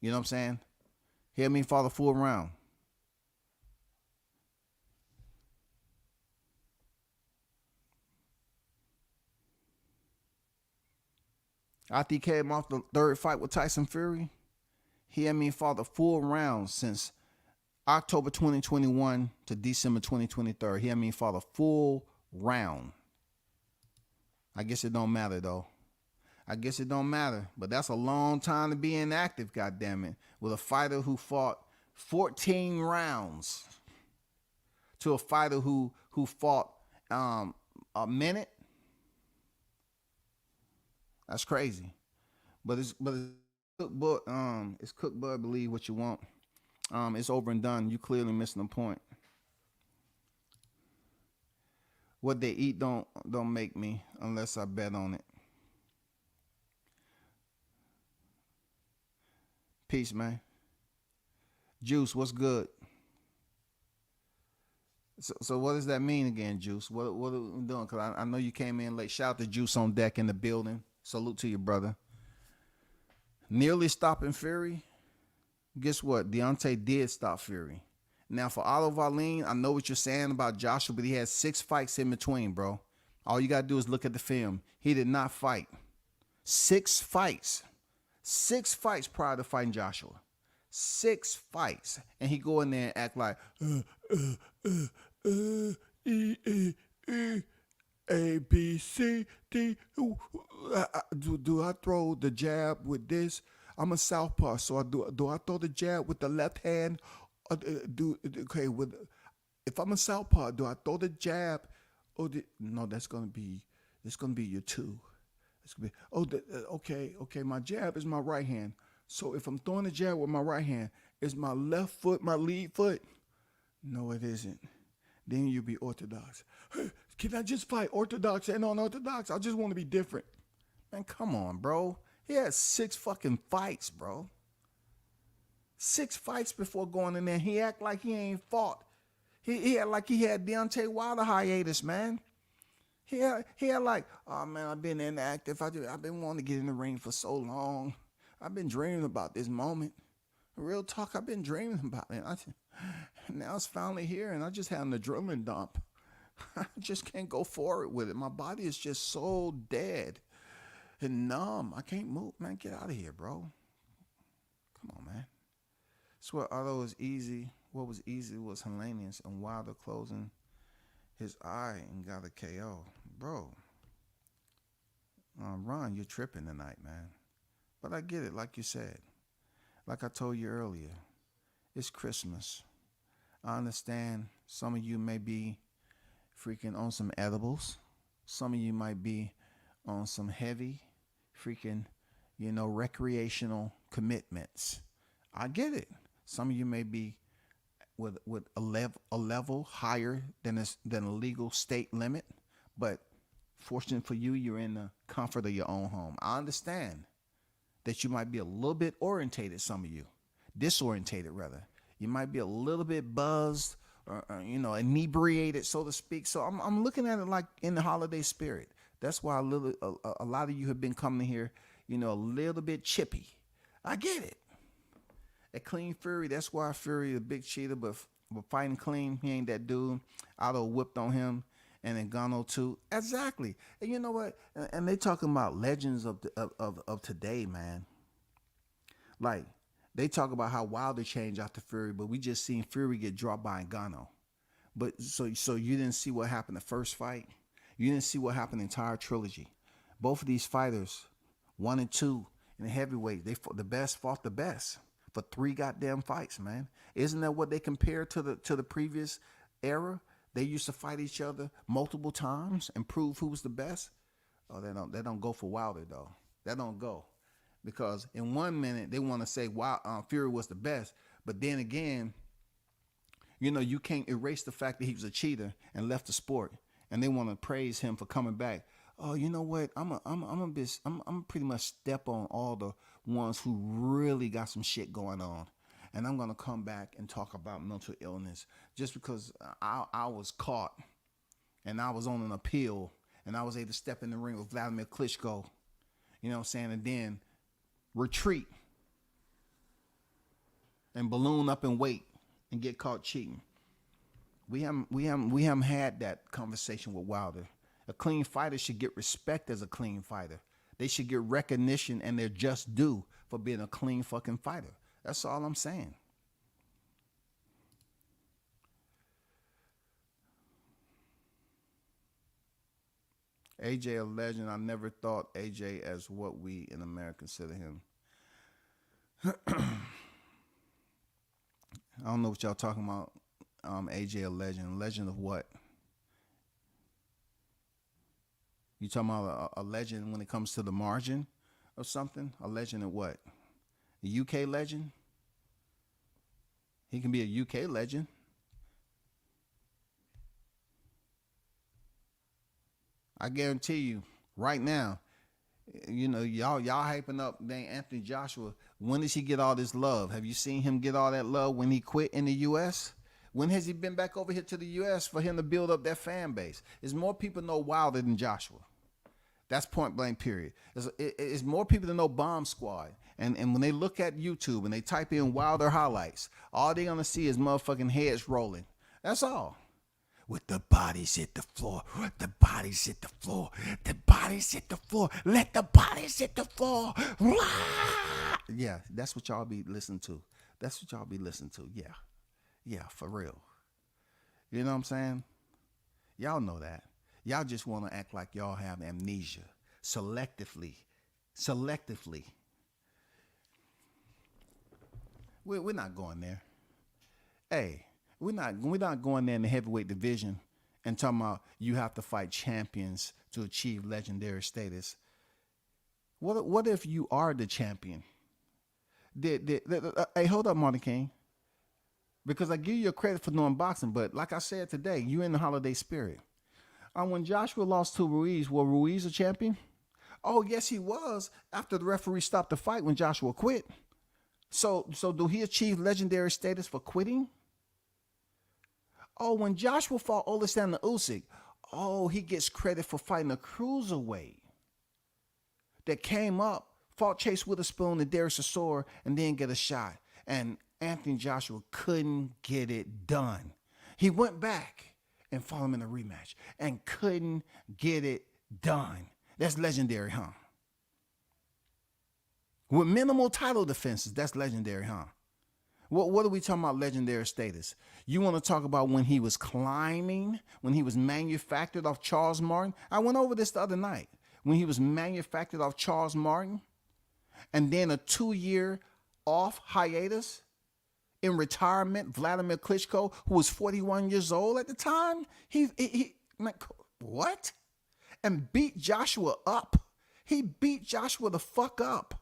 You know what I'm saying? He hadn't even fought a full round. After he came off the 3rd fight with Tyson Fury, he hadn't even fought a full round since October 2021 to December 2023. He hadn't even fought a full round. I guess it don't matter, though. I guess it don't matter. But that's a long time to be inactive, goddammit, with a fighter who fought 14 rounds to a fighter who fought a minute. That's crazy. But it's Cook Bud, believe what you want. It's over and done. You clearly missing the point. What they eat don't make me unless I bet on it. Peace, man. Juice, what's good? So what does that mean again, Juice? What are we doing? Because I know you came in late. Shout out to Juice on deck in the building. Salute to you, brother. nearly stopping Fury. Guess what? Deontay did stop Fury. Now, for Oliver Arlene, I know what you're saying about Joshua, but he had 6 fights in between, bro. All you got to do is look at the film. He did not fight. 6 fights. 6 fights prior to fighting Joshua. 6 fights. And he go in there and act like, A, B, C, D. Do I throw the jab with this? I'm a southpaw, so do I throw the jab with the left hand? If I'm a southpaw, do I throw the jab? No, it's gonna be your 2. It's gonna be okay. My jab is my right hand. So if I'm throwing the jab with my right hand, is my left foot my lead foot? No, it isn't. Then you be orthodox. Can I just fight orthodox and unorthodox? I just want to be different. Man, come on, bro. He had 6 fucking fights, bro. 6 fights before going in there. He act like he ain't fought. He act like he had Deontay Wilder hiatus, man. He had like, oh man, I've been inactive. I've been wanting to get in the ring for so long. I've been dreaming about this moment. Real talk, I've been dreaming about it. Now it's finally here, and I just had an adrenaline dump. I just can't go forward with it. My body is just so dead and numb. I can't move, man. Get out of here, bro. Come on, man. Swear, although it was easy, what was easy was Hellenius and Wilder closing his eye and got a KO. Bro, Ron, you're tripping tonight, man. But I get it, like you said. Like I told you earlier, it's Christmas. I understand some of you may be freaking on some edibles. Some of you might be on some heavy freaking, recreational commitments. I get it. Some of you may be with a level higher than a legal state limit, but fortunate for you, you're in the comfort of your own home. I understand that you might be a little bit disorientated rather. You might be a little bit buzzed or inebriated, so to speak. So I'm looking at it like in the holiday spirit. That's why a lot of you have been coming here, a little bit chippy. I get it. At Clean Fury, that's why Fury, the big cheater, but fighting clean, he ain't that dude. Otto whipped on him, and Ngannou too. Exactly. And you know what? And they talking about legends of today, man. Like, they talk about how Wilder changed after Fury, but we just seen Fury get dropped by Ngannou. But so you didn't see what happened the first fight. You didn't see what happened the entire trilogy. Both of these fighters, 1 and 2 in the heavyweight, the best fought the best for 3 goddamn fights, man. Isn't that what they compare to the previous era? They used to fight each other multiple times and prove who was the best. Oh, they don't go for Wilder though. That don't go. Because in 1 minute they want to say Fury was the best, but then again, you can't erase the fact that he was a cheater and left the sport, and they want to praise him for coming back. Oh, you know what? I'm pretty much step on all the ones who really got some shit going on, and I'm gonna come back and talk about mental illness just because I was caught and I was on an appeal and I was able to step in the ring with Vladimir Klitschko. You know what I'm saying? And then retreat and balloon up and wait and get caught cheating. We haven't had that conversation with Wilder. A clean fighter should get respect as a clean fighter. They should get recognition and their just due for being a clean fucking fighter. That's all I'm saying. AJ a legend. I never thought AJ as what we in America consider him. I don't know what y'all talking about. AJ a legend. Legend of what? You talking about a legend when it comes to the margin of something? A legend of what? A UK legend? He can be a UK legend. I guarantee you, right now, y'all hyping up dang Anthony Joshua. When does he get all this love? Have you seen him get all that love when he quit in the U.S.? When has he been back over here to the U.S. for him to build up that fan base? There's more people know Wilder than Joshua. That's point blank, period. It's more people that know Bomb Squad. And when they look at YouTube and they type in Wilder highlights, all they're going to see is motherfucking heads rolling. That's all. With the bodies hit the floor, the bodies hit the floor, the bodies hit the floor, let the bodies hit the floor. Yeah, that's what y'all be listening to. That's what y'all be listening to. Yeah. Yeah, for real. You know what I'm saying? Y'all know that. Y'all just want to act like y'all have amnesia. Selectively. We're not going there. Hey, we're not going there in the heavyweight division and talking about you have to fight champions to achieve legendary status. What if you are the champion? Hey, hold up, Martin King. Because I give you credit for knowing boxing, but like I said today, you're in the holiday spirit. When Joshua lost to Ruiz, was Ruiz a champion? Oh, yes, he was after the referee stopped the fight when Joshua quit. So do he achieve legendary status for quitting? Oh, when Joshua fought Oleksandr Usyk, he gets credit for fighting a cruiserweight that came up, fought Chase Witherspoon and Darius Sassour, and then get a shot. And Anthony Joshua couldn't get it done. He went back and fought him in a rematch and couldn't get it done. That's legendary, huh? With minimal title defenses, that's legendary, huh? What are we talking about legendary status? You want to talk about when he was climbing, when he was manufactured off Charles Martin? I went over this the other night. When he was manufactured off Charles Martin and then a 2-year off hiatus in retirement, Vladimir Klitschko, who was 41 years old at the time, he what? And beat Joshua up. He beat Joshua the fuck up.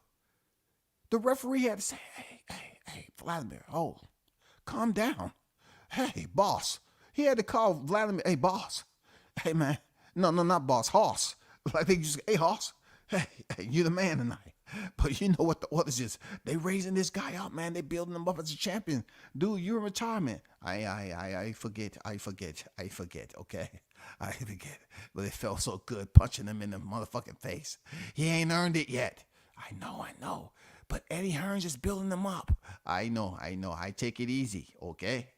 The referee had to say, hey, Vladimir, calm down. Hey, boss. He had to call Vladimir, hey, boss. Hey, man. No, not boss, Hoss. Like they just, hey, Hoss. Hey, you the man tonight. But you know what the orders is? They raising this guy up, man. They building him up as a champion. Dude, you're in retirement. I forget, okay? I forget. But it felt so good punching him in the motherfucking face. He ain't earned it yet. I know. But Eddie Hearn's just building him up. I know. I take it easy, okay?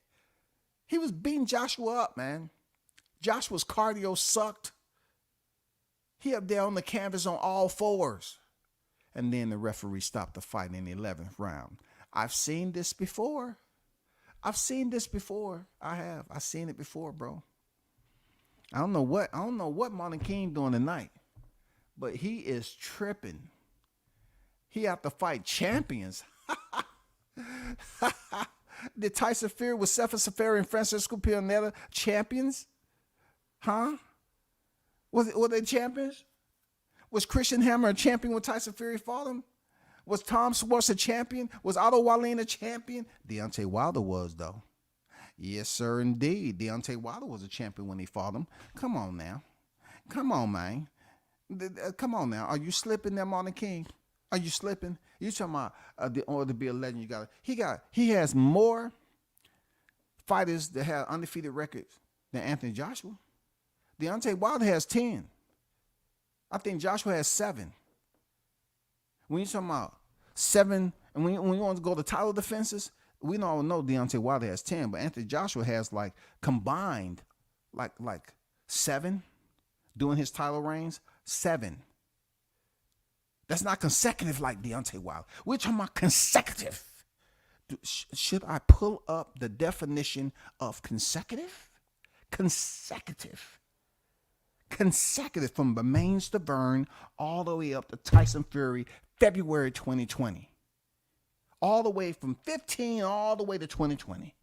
He was beating Joshua up, man. Joshua's cardio sucked. He up there on the canvas on all fours. And then the referee stopped the fight in the 11th round. I've seen this before. I have. I've seen it before, bro. I don't know what Martin King doing tonight, but he is tripping. He have to fight champions. Did Tyson Fury with Sefer Seferi and Francisco Pionetta champions? Huh? Were they champions? Was Christian Hammer a champion when Tyson Fury fought him? Was Tom Schwartz a champion? Was Otto Wallin a champion? Deontay Wilder was, though. Yes, sir, indeed. Deontay Wilder was a champion when he fought him. Come on now. Come on, man. Come on now. Are you slipping there, Martin King? Are you slipping? You talking about in order to be a legend, he has more fighters that have undefeated records than Anthony Joshua. Deontay Wilder has 10. I think Joshua has 7. When you're talking about 7, and when you want to go to title defenses, we all know Deontay Wilder has 10, but Anthony Joshua has combined like 7 doing his title reigns. 7. That's not consecutive like Deontay Wilder. We're talking about consecutive. Should I pull up the definition of consecutive? Consecutive from Bermains to Verne all the way up to Tyson Fury, February 2020. All the way from 15 all the way to 2020.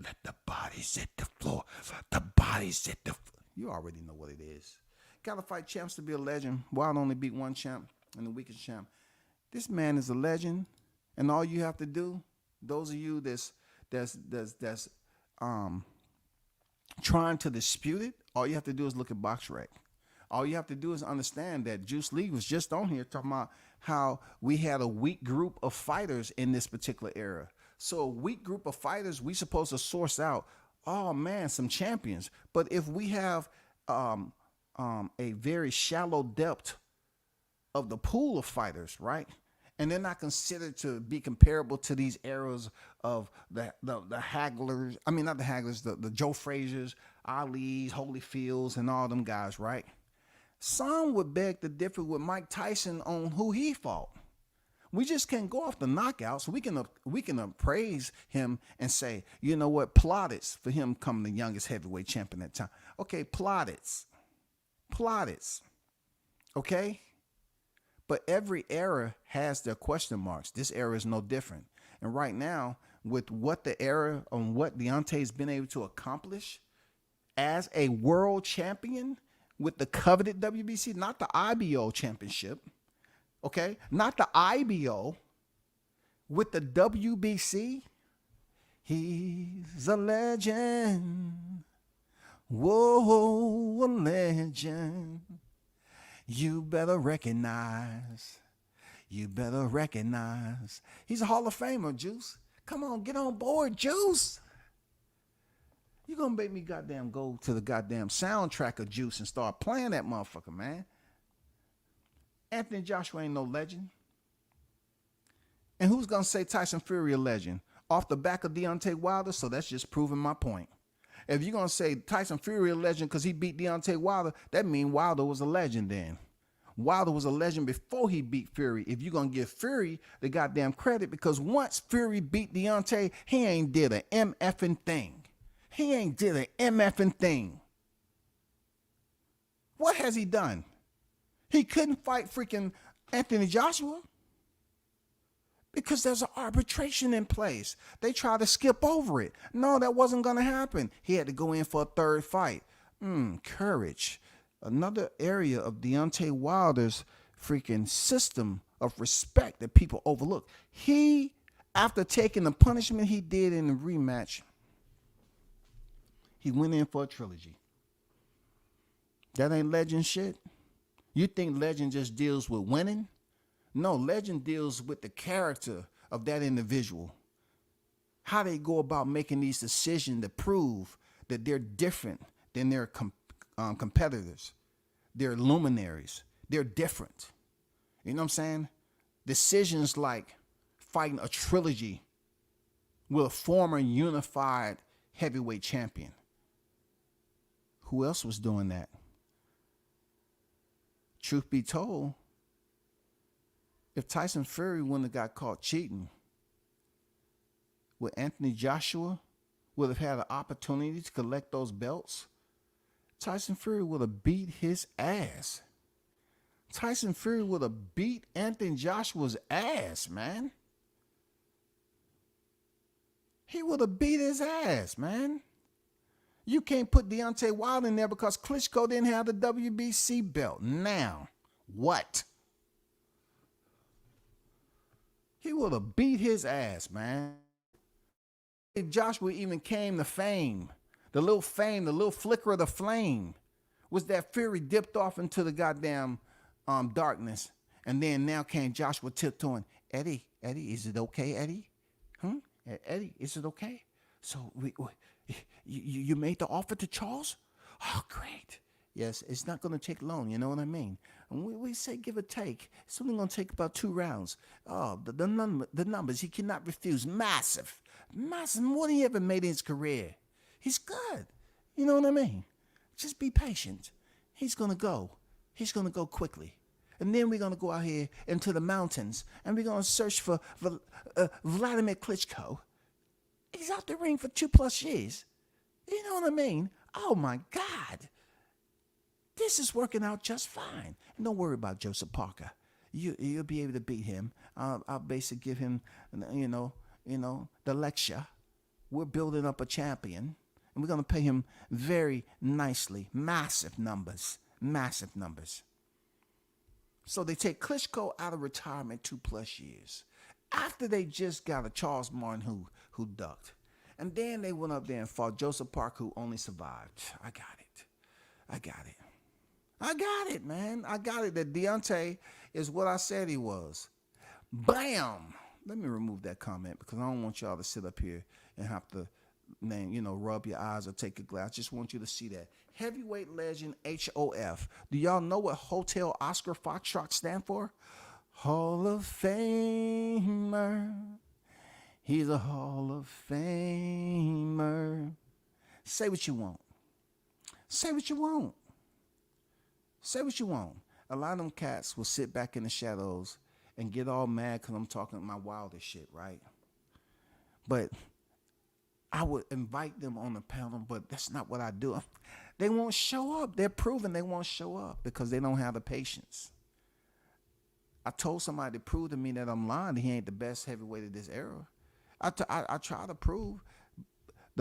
Let the bodies hit the floor. The bodies hit the floor. You already know what it is. Gotta fight champs to be a legend. Wild only beat one champ and the weakest champ. This man is a legend, and all you have to do, those of you that's trying to dispute it, all you have to do is look at BoxRec. All you have to do is understand that Juice Lee was just on here talking about how we had a weak group of fighters in this particular era. So a weak group of fighters, we supposed to source out, some champions. But if we have a very shallow depth of the pool of fighters, right? And they're not considered to be comparable to these eras of the hagglers. I mean, not the hagglers, the Joe Frazier's, Ali's, Holyfields, and all them guys, right? Some would beg to differ with Mike Tyson on who he fought. We just can't go off the knockouts. We can appraise him and say, you know what, plaudits for him becoming the youngest heavyweight champion at the time. Okay, plaudits. Okay? But every era has their question marks. This era is no different. And right now, with what the era on what Deontay's been able to accomplish as a world champion with the coveted WBC, not the IBO championship, okay? Not the IBO, with the WBC, he's a legend. Whoa, a legend. You better recognize. He's a Hall of Famer, Juice. Come on, get on board, Juice. You gonna make me goddamn go to the goddamn soundtrack of Juice and start playing that motherfucker, man. Anthony Joshua ain't no legend. And who's gonna say Tyson Fury a legend? Off the back of Deontay Wilder? So that's just proving my point. If you're going to say Tyson Fury a legend because he beat Deontay Wilder, that means Wilder was a legend then. Wilder was a legend before he beat Fury. If you're going to give Fury the goddamn credit, because once Fury beat Deontay, he ain't did a MFing thing. What has he done? He couldn't fight freaking Anthony Joshua because there's an arbitration in place. They tried to skip over it. No, that wasn't going to happen. He had to go in for a third fight. Courage. Another area of Deontay Wilder's freaking system of respect that people overlook. He, after taking the punishment he did in the rematch, he went in for a trilogy. That ain't legend shit. You think legend just deals with winning? No, legend deals with the character of that individual. How they go about making these decisions to prove that they're different than their competitors. They're luminaries. They're different. You know what I'm saying? Decisions like fighting a trilogy with a former unified heavyweight champion. Who else was doing that? Truth be told, if Tyson Fury wouldn't have got caught cheating, would Anthony Joshua would have had an opportunity to collect those belts? Tyson Fury would have beat his ass. Tyson Fury would have beat Anthony Joshua's ass, man. He would have beat his ass, man. You can't put Deontay Wilder in there because Klitschko didn't have the WBC belt. Now, what? He would have beat his ass, man. If Joshua even came to fame, the little flicker of the flame was that Fury dipped off into the goddamn darkness. And then now came Joshua tiptoeing. Eddie, is it okay, Eddie? Eddie, is it okay? So you made the offer to Charles? Oh, great. Yes, it's not going to take long, you know what I mean? And we say give or take. It's only going to take about 2 rounds. Oh, the numbers he cannot refuse. Massive. More than he ever made in his career. He's good. You know what I mean? Just be patient. He's going to go. He's going to go quickly. And then we're going to go out here into the mountains and we're going to search for Vladimir Klitschko. He's out the ring for 2+ years. You know what I mean? Oh, my God. This is working out just fine. And don't worry about Joseph Parker. You'll be able to beat him. I'll basically give him, the lecture. We're building up a champion. And we're going to pay him very nicely. Massive numbers. So they take Klitschko out of retirement 2+ years. After they just got a Charles Martin who ducked. And then they went up there and fought Joseph Parker, who only survived. I got it, man. I got it that Deontay is what I said he was. Bam! Let me remove that comment because I don't want y'all to sit up here and have to Name, rub your eyes or take a glass. Just want you to see that. Heavyweight legend HOF. Do y'all know what Hotel Oscar Foxtrot stand for? Hall of Famer. He's a Hall of Famer. Say what you want. Say what you want. Say what you want. A lot of them cats will sit back in the shadows and get all mad because I'm talking my wildest shit, right? But I would invite them on the panel, but that's not what I do. They won't show up. They're proven they won't show up because they don't have the patience. I told somebody to prove to me that I'm lying, that he ain't the best heavyweight of this era. I try to prove.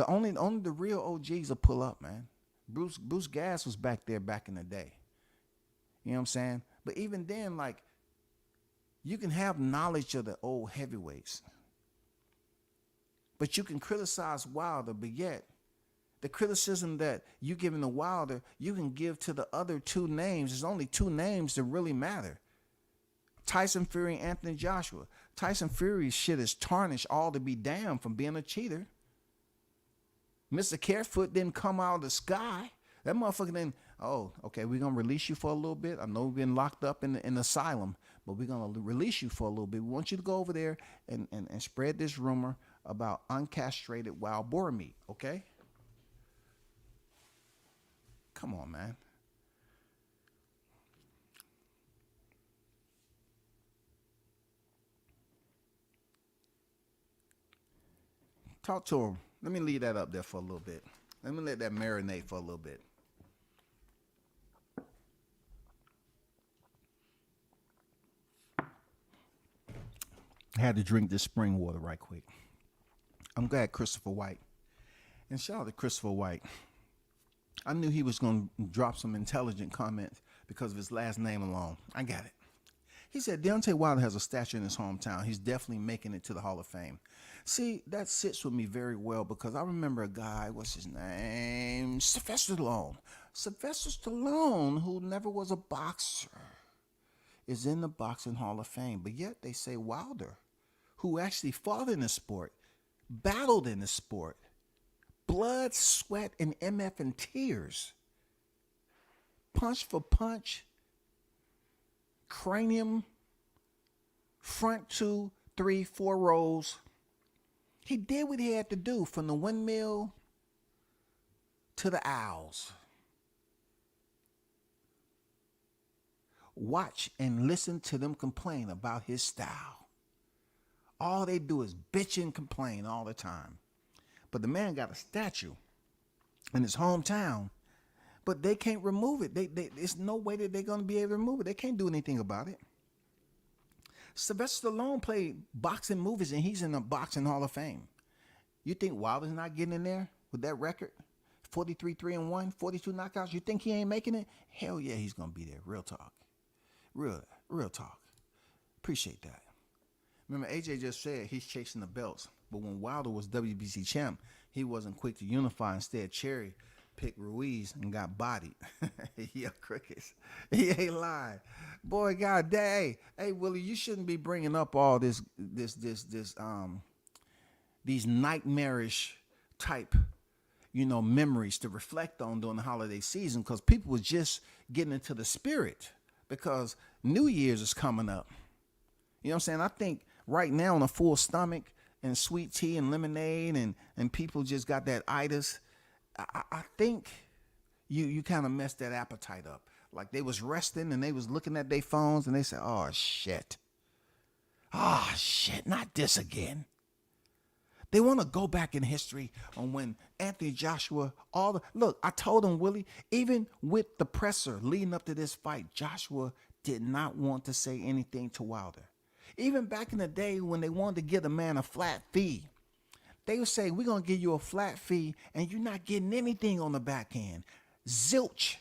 Only the real OGs will pull up, man. Bruce Gass was back there back in the day. You know what I'm saying? But even then, like, you can have knowledge of the old heavyweights. But you can criticize Wilder, but yet the criticism that you giving to Wilder, you can give to the other two names. There's only two names that really matter. Tyson Fury and Anthony Joshua. Tyson Fury's shit is tarnished all to be damned from being a cheater. Mr. Carefoot didn't come out of the sky. That motherfucker didn't, oh, okay, we're going to release you for a little bit. I know we've been locked up in the asylum, but we're going to release you for a little bit. We want you to go over there and spread this rumor about uncastrated wild boar meat, okay? Come on, man. Talk to him. Let me leave that up there for a little bit. Let me let that marinate for a little bit. I had to drink this spring water right quick. I'm glad Christopher White. And shout out to Christopher White. I knew he was going to drop some intelligent comments because of his last name alone. I got it. He said Deontay Wilder has a statue in his hometown. He's definitely making it to the Hall of Fame. See, that sits with me very well because I remember a guy, what's his name? Sylvester Stallone. Sylvester Stallone, who never was a boxer, is in the Boxing Hall of Fame. But yet they say Wilder, who actually fought in the sport, battled in the sport, blood, sweat, and MF and tears, punch for punch, cranium, front 2, 3, 4 rows. He did what he had to do from the windmill to the owls. Watch and listen to them complain about his style. All they do is bitch and complain all the time. But the man got a statue in his hometown, but they can't remove it. There's no way that they're going to be able to remove it. They can't do anything about it. Sylvester Stallone played boxing movies, and he's in the Boxing Hall of Fame. You think Wilder's not getting in there with that record? 43-3-1, 42 knockouts. You think he ain't making it? Hell yeah, he's going to be there. Real talk. Real talk. Appreciate that. Remember, AJ just said he's chasing the belts, but when Wilder was WBC champ, he wasn't quick to unify. Instead, Cherry picked Ruiz and got bodied. Yeah, crickets. He ain't lying. Boy, God, hey, Willie, you shouldn't be bringing up all these nightmarish type, memories to reflect on during the holiday season, because people was just getting into the spirit because New Year's is coming up. You know what I'm saying? I think right now on a full stomach and sweet tea and lemonade and people just got that itis, I think you kind of messed that appetite up. Like they was resting and they was looking at their phones and they said, oh shit, not this again. They want to go back in history on when Anthony Joshua, look, I told him, Willie, even with the presser leading up to this fight, Joshua did not want to say anything to Wilder. Even back in the day when they wanted to give a man a flat fee, they would say, we're going to give you a flat fee and you're not getting anything on the back end. Zilch.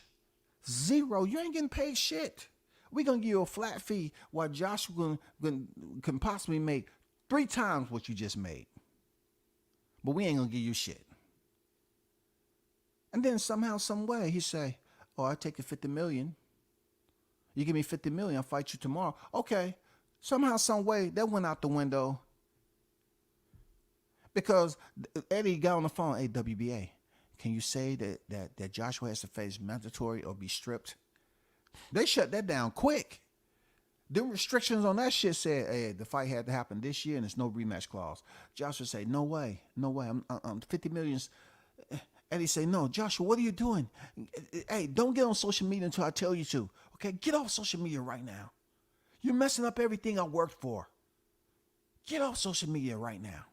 Zero. You ain't getting paid shit. We're going to give you a flat fee while Joshua can possibly make 3 times what you just made. But we ain't going to give you shit. And then somehow, some way, he say, oh, I take the $50 million. You give me $50 million, I'll fight you tomorrow. Okay. Somehow, some way, that went out the window. Because Eddie got on the phone, hey, WBA, can you say that Joshua has to face mandatory or be stripped? They shut that down quick. The restrictions on that shit said, hey, the fight had to happen this year and there's no rematch clause. Joshua say, no way. I'm 50 million. Eddie say, no, Joshua, what are you doing? Hey, don't get on social media until I tell you to. Okay, get off social media right now. You're messing up everything I worked for. Get off social media right now.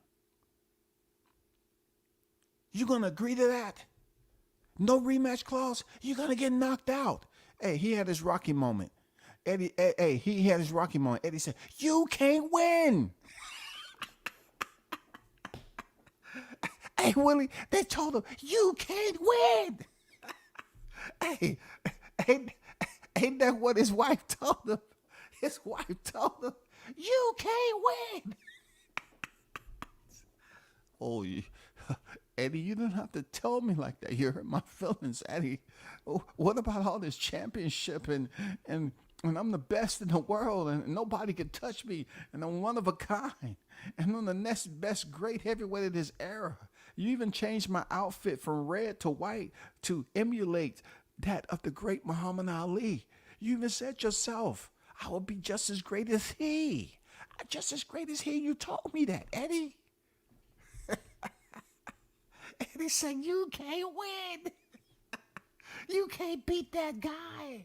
You gonna agree to that? No rematch clause? You're gonna get knocked out. Hey, he had his Rocky moment. Eddie, hey, he had his Rocky moment. Eddie said, you can't win. Hey, Willie, they told him, you can't win. Hey, ain't that what his wife told him? His wife told him, you can't win. Oh, Eddie, you don't have to tell me like that. You hurt my feelings, Eddie. What about all this championship and I'm the best in the world and nobody can touch me and I'm one of a kind and I'm the next best great heavyweight of this era. You even changed my outfit from red to white to emulate that of the great Muhammad Ali. You even said yourself, I will be just as great as he. Just as great as he. You told me that, Eddie. Eddie said, you can't win. You can't beat that guy.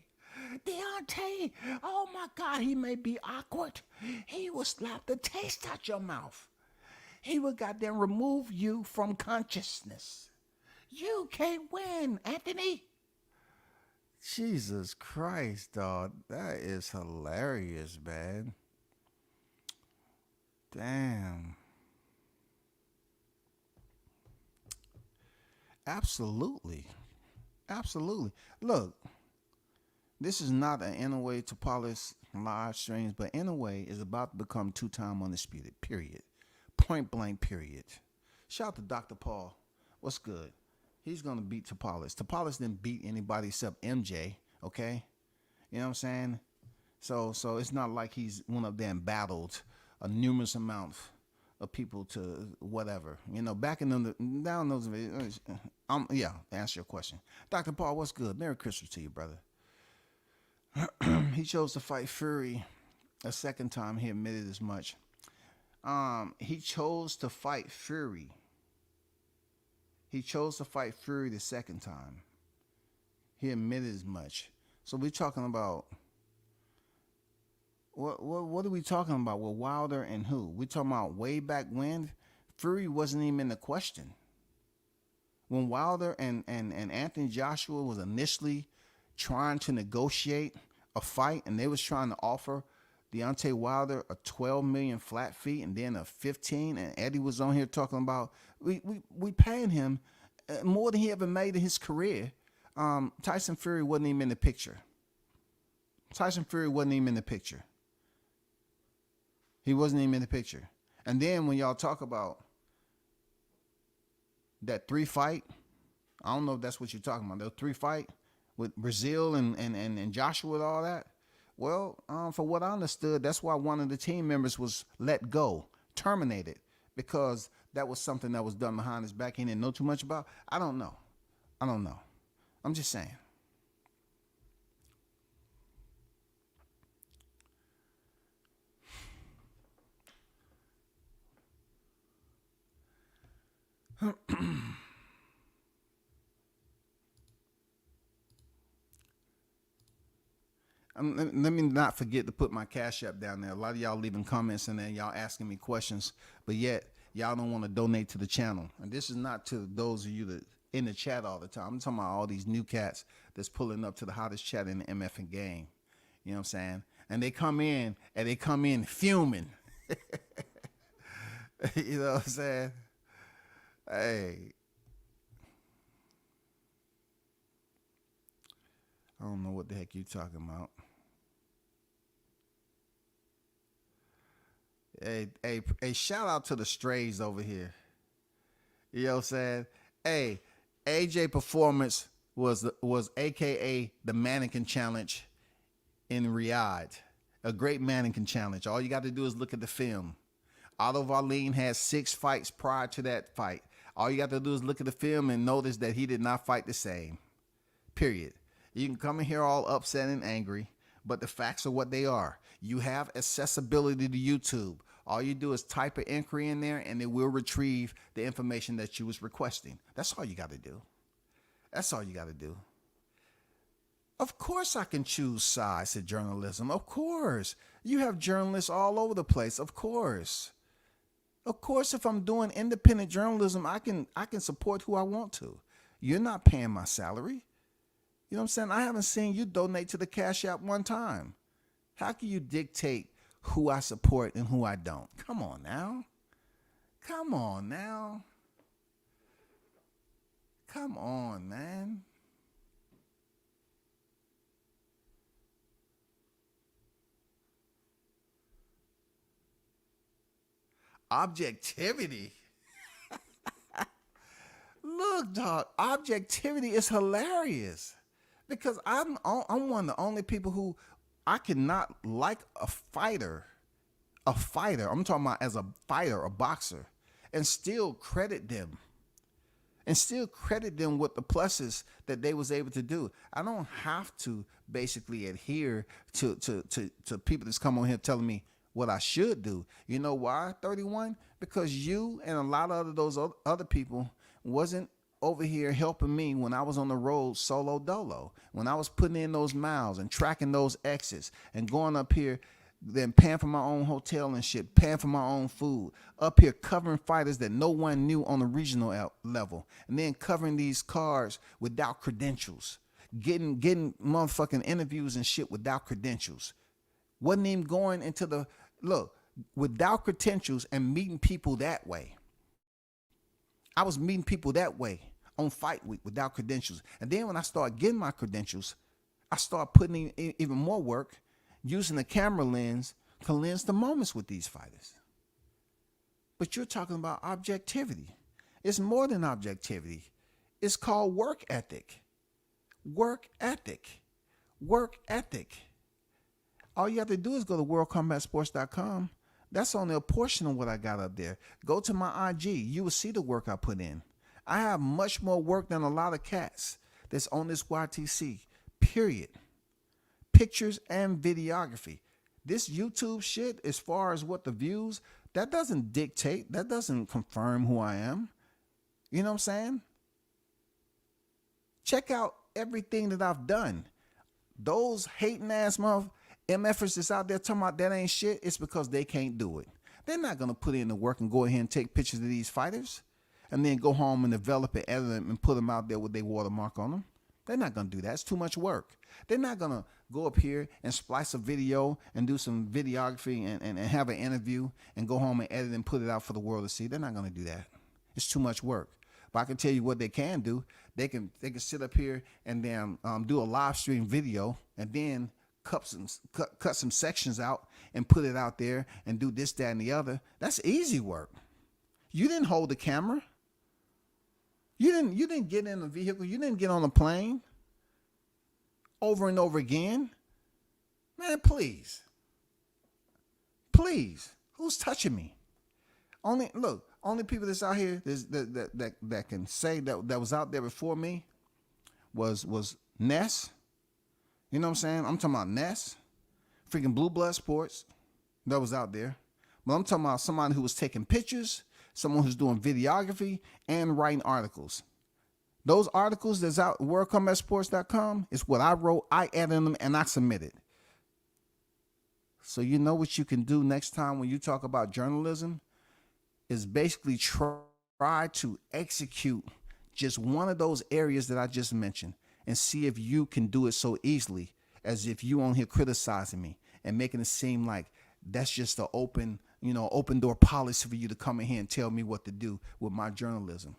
Deontay, oh my God, he may be awkward. He will slap the taste out your mouth. He will goddamn remove you from consciousness. You can't win, Anthony. Jesus Christ, dog. That is hilarious, man. Damn. Absolutely. Absolutely. Look, this is not an Inouye to polish live streams, but Inouye is about to become two-time undisputed, period. Point blank, period. Shout out to Dr. Paul. What's good? He's going to beat Tapales. Tapales didn't beat anybody except MJ, okay? You know what I'm saying? So it's not like he's went up there and battled a numerous amount of people to whatever. You know, back in the down those videos. Yeah, to answer your question. Dr. Paul, what's good? Merry Christmas to you, brother. He chose to fight Fury a second time. He admitted as much. He chose to fight Fury. He chose to fight Fury the second time. He admitted as much. So we're talking about what are we talking about with Wilder and who? We talking about way back when Fury wasn't even in the question. When Wilder and Anthony Joshua was initially trying to negotiate a fight, and they was trying to offer Deontay Wilder a 12 million flat fee and then a 15, and Eddie was on here talking about we paying him more than he ever made in his career. Tyson Fury wasn't even in the picture. Tyson Fury wasn't even in the picture. He wasn't even in the picture. And then when y'all talk about that 3 fight, I don't know if that's what you're talking about. The 3 fight with Brazil and Joshua and all that. Well, for what I understood, that's why one of the team members was let go, terminated, because that was something that was done behind his back. He didn't know too much about. I don't know. I'm just saying. Let me not forget to put my Cash App down there. A lot of y'all leaving comments and then y'all asking me questions, but yet y'all don't want to donate to the channel. And this is not to those of you that in the chat all the time. I'm talking about all these new cats that's pulling up to the hottest chat in the MFing game. You know what I'm saying? And they come in fuming. You know what I'm saying? Hey. I don't know what the heck you talking about. Hey, shout out to the strays over here. You know what I'm saying? Hey, AJ Performance was AKA the mannequin challenge in Riyadh. A great mannequin challenge. All you got to do is look at the film. Otto Wallin had 6 fights prior to that fight. All you got to do is look at the film and notice that he did not fight the same. Period. You can come in here all upset and angry, but the facts are what they are. You have accessibility to YouTube. All you do is type an inquiry in there and it will retrieve the information that you was requesting. That's all you got to do. That's all you got to do. Of course I can choose sides of journalism. Of course. You have journalists all over the place. Of course. Of course, if I'm doing independent journalism, I can support who I want to. You're not paying my salary. You know what I'm saying? I haven't seen you donate to the Cash App one time. How can you dictate who I support and who I don't? Come on now. Come on now. Come on, man. Objectivity. Look, dog, objectivity is hilarious because I'm one of the only people who I cannot like a fighter. I'm talking about as a fighter, a boxer, and still credit them. And still credit them with the pluses that they was able to do. I don't have to basically adhere to people that's come on here telling me what I should do. You know why, 31? Because you and a lot of those other people wasn't over here helping me when I was on the road solo dolo. When I was putting in those miles and tracking those exits and going up here, then paying for my own hotel and shit, paying for my own food, up here covering fighters that no one knew on the regional level, and then covering these cards without credentials, getting motherfucking interviews and shit without credentials. Wasn't even going into the, look, without credentials and meeting people that way. I was meeting people that way on fight week without credentials. And then when I started getting my credentials, I started putting in even more work, using the camera lens to lens the moments with these fighters. But you're talking about objectivity. It's more than objectivity. It's called work ethic. Work ethic. Work ethic. All you have to do is go to worldcombatsports.com. That's only a portion of what I got up there. Go to my IG. You will see the work I put in. I have much more work than a lot of cats that's on this YTC, period. Pictures and videography. This YouTube shit, as far as what the views, that doesn't dictate, that doesn't confirm who I am. You know what I'm saying? Check out everything that I've done. Those hating ass MFers that's out there talking about that ain't shit, it's because they can't do it. They're not going to put in the work and go ahead and take pictures of these fighters and then go home and develop it, edit them, and put them out there with their watermark on them. They're not going to do that. It's too much work. They're not going to go up here and splice a video and do some videography and have an interview and go home and edit and put it out for the world to see. They're not going to do that. It's too much work. But I can tell you what they can do. They can sit up here and then do a live stream video and then cut some sections out and put it out there and do this, that, and the other. That's easy work. You didn't hold the camera. You didn't get in a vehicle. You didn't get on a plane over and over again. Man, please. Please. Who's touching me? Only people that's out here that can say that was out there before me was Ness. You know what I'm saying? I'm talking about Ness, freaking Blue Blood Sports, that was out there. But I'm talking about somebody who was taking pictures, someone who's doing videography and writing articles. Those articles that's out worldcombatsports.com is what I wrote, I edited them, and I submitted. So you know what you can do next time when you talk about journalism is basically try to execute just one of those areas that I just mentioned and see if you can do it so easily as if you on here criticizing me and making it seem like that's just an open door policy for you to come in here and tell me what to do with my journalism.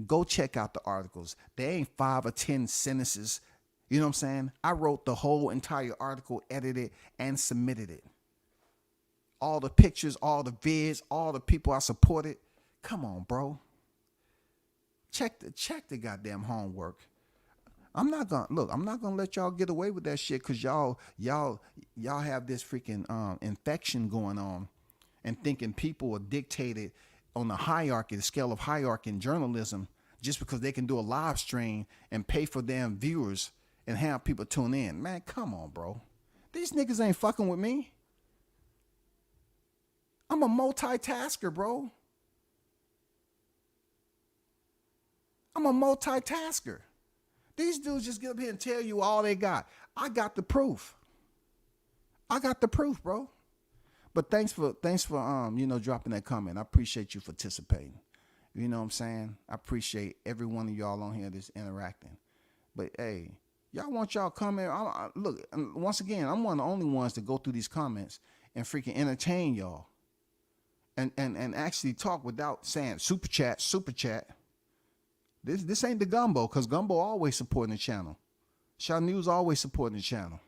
Go check out the articles. They ain't 5 or 10 sentences. You know what I'm saying? I wrote the whole entire article, edited and submitted it. All the pictures, all the vids, all the people I supported. Come on, bro. Check the goddamn homework. I'm not gonna let y'all get away with that shit because y'all have this freaking infection going on. and thinking people are dictated on the hierarchy, the scale of hierarchy in journalism, just because they can do a live stream and pay for damn viewers and have people tune in. Man, come on, bro. These niggas ain't fucking with me. I'm a multitasker, bro. I'm a multitasker. These dudes just get up here and tell you all they got. I got the proof. I got the proof, bro. But thanks for dropping that comment. I appreciate you participating. You know what I'm saying? I appreciate every one of y'all on here that's interacting. But hey, y'all want y'all comment. Look, once again, I'm one of the only ones to go through these comments and freaking entertain y'all. And actually talk without saying super chat. This ain't the Gumbo, because Gumbo always supporting the channel. Shaw News always supporting the channel.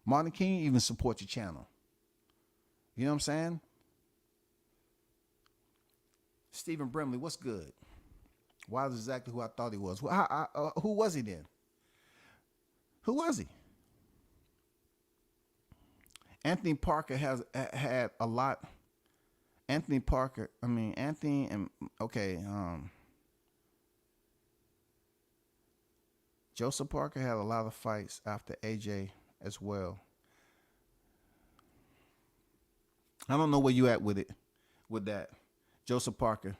Martin King even support your channel. You know what I'm saying? Stephen Brimley, what's good? Wilder's exactly who I thought he was. Who was he then? Who was he? Anthony Parker has had a lot. Anthony Parker, Joseph Parker had a lot of fights after AJ as well. I don't know where you at with that. Joseph Parker.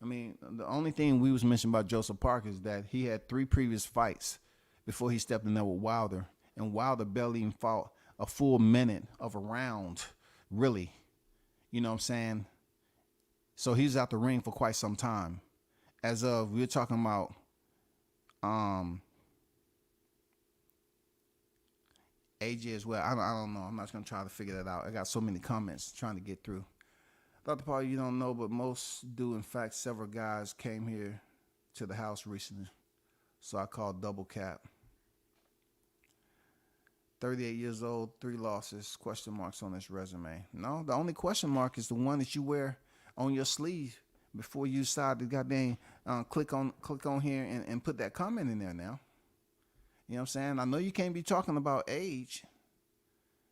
The only thing we was mentioning about Joseph Parker is that he had 3 previous fights before he stepped in there with Wilder. And Wilder barely even fought a full minute of a round, really. You know what I'm saying? So he's out the ring for quite some time. As of, we're talking about AJ as well. I don't know. I'm not going to try to figure that out. I got so many comments trying to get through. The other part you don't know, but most do. In fact, several guys came here to the house recently. So I called double cap. 38 years old, 3 losses, question marks on his resume. No, the only question mark is the one that you wear on your sleeve before you decide to goddamn click on here and put that comment in there now. You know what I'm saying? I know you can't be talking about age.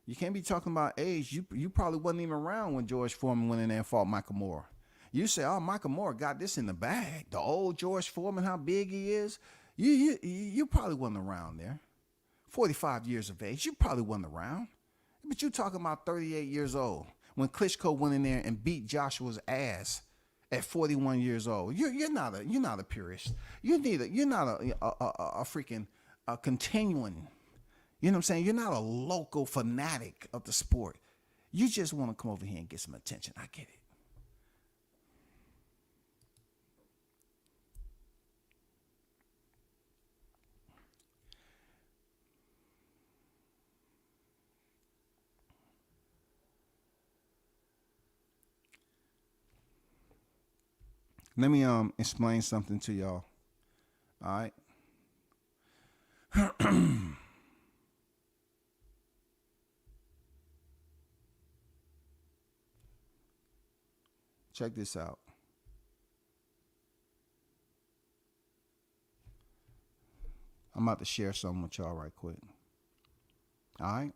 You can't be talking about age. You probably wasn't even around when George Foreman went in there and fought Michael Moore. You say, oh, Michael Moore got this in the bag. The old George Foreman, how big he is. You probably wasn't around there. 45 years of age, you probably wasn't around. But you talking about 38 years old when Klitschko went in there and beat Joshua's ass at 41 years old. You're not a purist. You're not a freaking continuing. You know what I'm saying? You're not a local fanatic of the sport. You just want to come over here and get some attention. I get it. Let me explain something to y'all. All right. Check this out. I'm about to share something with y'all right quick. All right.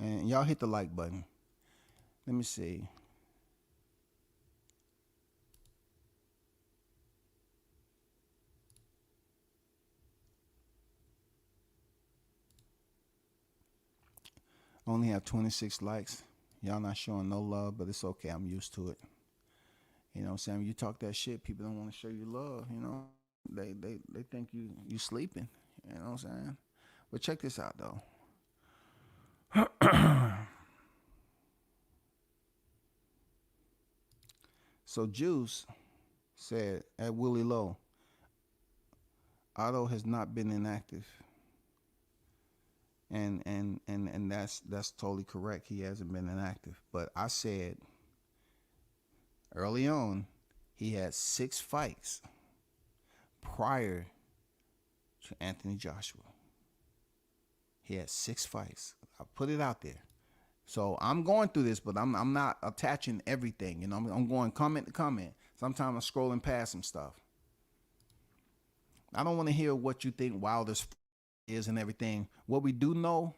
And y'all hit the like button. Let me see. Only have 26 likes. Y'all not showing no love, but it's okay. I'm used to it. You know what I'm saying? When you talk that shit, people don't want to show you love, you know. They think you sleeping. You know what I'm saying? But check this out though. So Juice said at Willie Lowe, Otto has not been inactive. And that's totally correct. He hasn't been inactive. But I said early on, he had 6 fights prior to Anthony Joshua. He had 6 fights. I put it out there. So I'm going through this, but I'm not attaching everything. You know, I'm going comment to comment. Sometimes I'm scrolling past some stuff. I don't want to hear what you think Wilder's is and everything. What we do know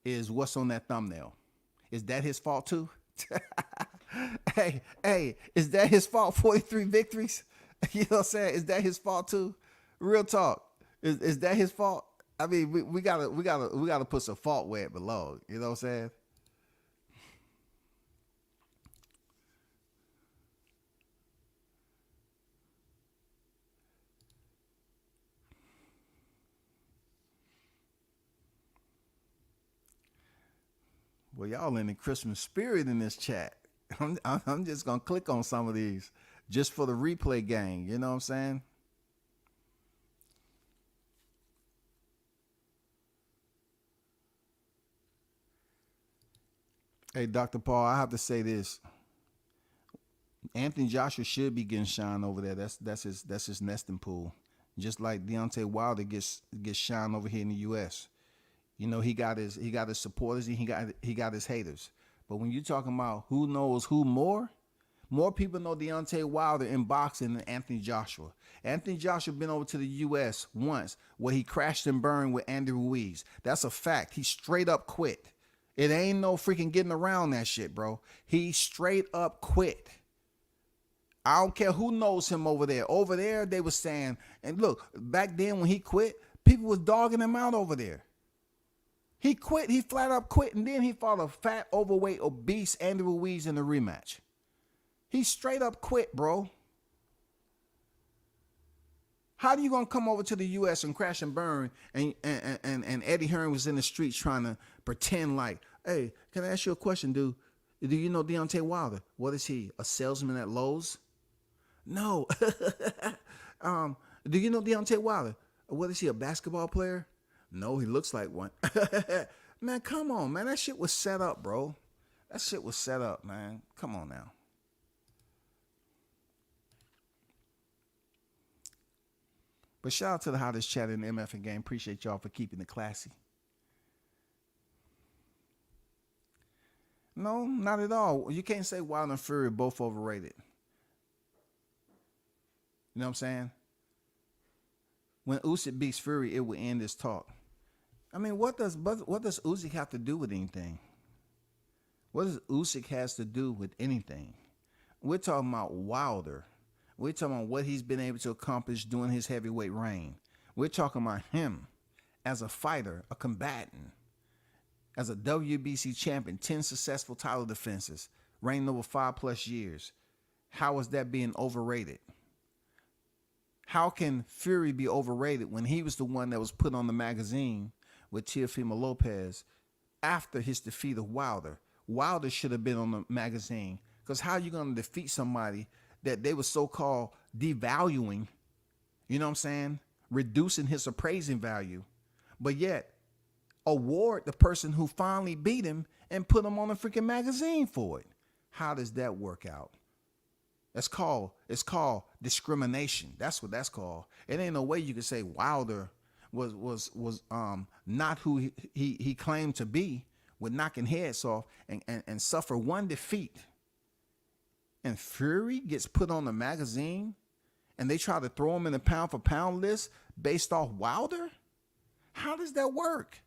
is what's on that thumbnail. Is that his fault too? Hey, is that his fault? 43 victories? You know what I'm saying? Is that his fault too? Real talk. Is that his fault? I mean, we gotta put some fault where it belongs. You know what I'm saying? Well, y'all in the Christmas spirit in this chat. I'm just gonna click on some of these just for the replay gang. You know what I'm saying? Hey, Dr. Paul, I have to say this. Anthony Joshua should be getting shine over there. That's his nesting pool. Just like Deontay Wilder gets shine over here in the US. You know, he got his supporters and he got his haters. But when you're talking about who knows who more people know Deontay Wilder in boxing than Anthony Joshua. Anthony Joshua been over to the US once where he crashed and burned with Andy Ruiz. That's a fact. He straight up quit. It ain't no freaking getting around that shit, bro. He straight up quit. I don't care who knows him over there. Over there, they were saying, and look, back then when he quit, people was dogging him out over there. He quit. He flat up quit, and then he fought a fat, overweight, obese Andy Ruiz in the rematch. He straight up quit, bro. How are you gonna come over to the U.S. and crash and burn, and Eddie Hearn was in the streets trying to pretend like, hey, can I ask you a question, dude? Do you know Deontay Wilder? What is he? A salesman at Lowe's? No. Do you know Deontay Wilder? What is he? A basketball player? No, he looks like one. Man, come on, man. That shit was set up, bro. That shit was set up, man. Come on now. But shout out to the hottest chat in the MF game. Appreciate y'all for keeping it classy. No, not at all. You can't say Wilder and Fury are both overrated. You know what I'm saying? When Usyk beats Fury, it will end this talk. I mean, what does Usyk have to do with anything? What does Usyk has to do with anything? We're talking about Wilder. We're talking about what he's been able to accomplish during his heavyweight reign. We're talking about him as a fighter, a combatant, as a WBC champion, 10 successful title defenses, reigned over 5+ years. How is that being overrated? How can Fury be overrated when he was the one that was put on the magazine with Teofimo Lopez after his defeat of Wilder? Wilder should have been on the magazine, because how are you going to defeat somebody that they were so-called devaluing, you know what I'm saying, reducing his appraising value, but yet award the person who finally beat him and put him on a freaking magazine for it? How does that work out? It's called discrimination. That's what that's called. It ain't no way you can say Wilder was not who he claimed to be, with knocking heads off and suffer one defeat. And Fury gets put on the magazine and they try to throw him in the pound for pound list based off Wilder? How does that work?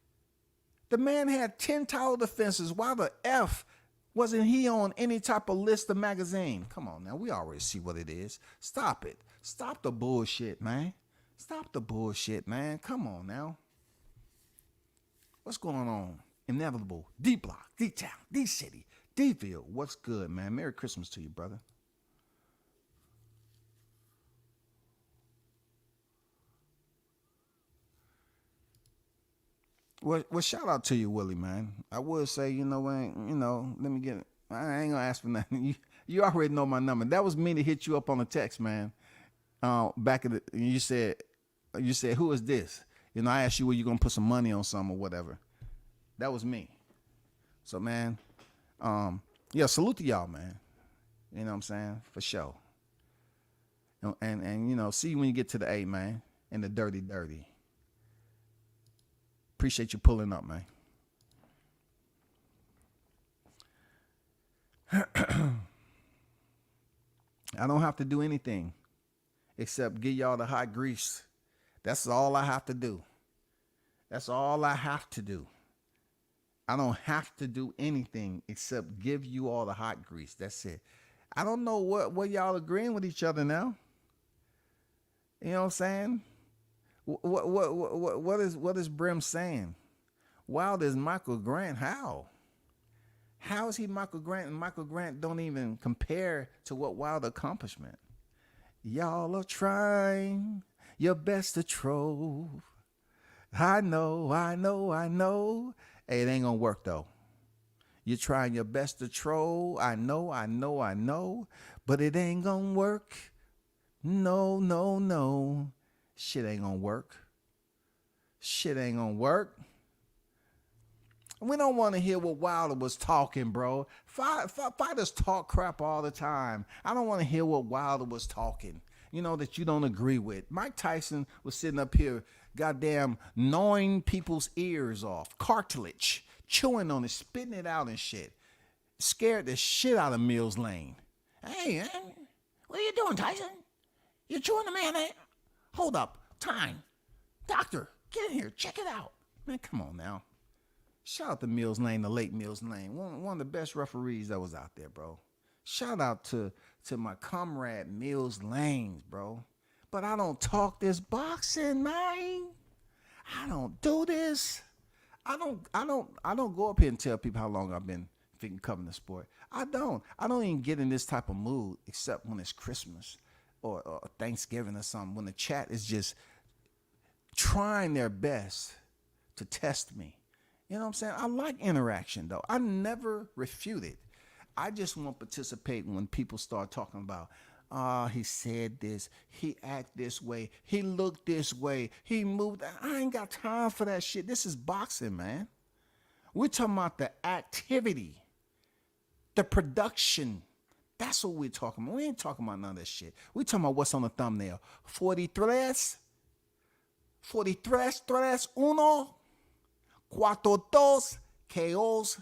The man had 10 title defenses. Why the F wasn't he on any type of list of magazine? Come on now, we already see what it is. Stop it. Stop the bullshit, man. Stop the bullshit, man. Come on now. What's going on? Inevitable, D-Block, D-Town, D-City, D-Field. What's good, man? Merry Christmas to you, brother. Well, shout out to you, Willie, man. I would say, let me get it. I ain't gonna ask for nothing. You already know my number. That was me to hit you up on the text, man. Back at the, you said, who is this? I asked you, were you gonna put some money on something or whatever? That was me. So, man, salute to y'all, man. You know what I'm saying? For sure. And see you when you get to the A, man, and the dirty. Appreciate you pulling up, man. I don't have to do anything except give y'all the hot grease. That's all I have to do. That's all I have to do. I don't have to do anything except give you all the hot grease. That's it. I don't know what y'all agreeing with each other now. You know what I'm saying? What is Brim saying? Wilder is Michael Grant. How? How is he Michael Grant and Michael Grant don't even compare to what Wilder accomplishment? Y'all are trying your best to trove. I know. Hey, it ain't gonna work though. You're trying your best to troll. I know. But it ain't gonna work. No. Shit ain't gonna work. We don't want to hear what Wilder was talking, bro. Fighters talk crap all the time. I don't want to hear what Wilder was talking, that you don't agree with. Mike Tyson was sitting up here, goddamn, gnawing people's ears off, cartilage, chewing on it, spitting it out and shit. Scared the shit out of Mills Lane. Hey, man, what are you doing, Tyson? You're chewing the man. Hold up. Time. Doctor, get in here. Check it out. Man, come on now. Shout out to Mills Lane, the late Mills Lane. One of the best referees that was out there, bro. Shout out to my comrade Mills Lane, bro. But I don't talk this boxing, man. I don't do this. I don't go up here and tell people how long I've been covering the sport. I don't even get in this type of mood except when it's Christmas or Thanksgiving or something, when the chat is just trying their best to test me. You know what I'm saying? I like interaction, though. I never refute it. I just won't participate when people start talking about, he said this, he acted this way, he looked this way, he moved. I ain't got time for that shit. This is boxing, man. We're talking about the activity, the production. That's what we're talking about. We ain't talking about none of this shit. We're talking about what's on the thumbnail. 43, 1, 4-2, KOs.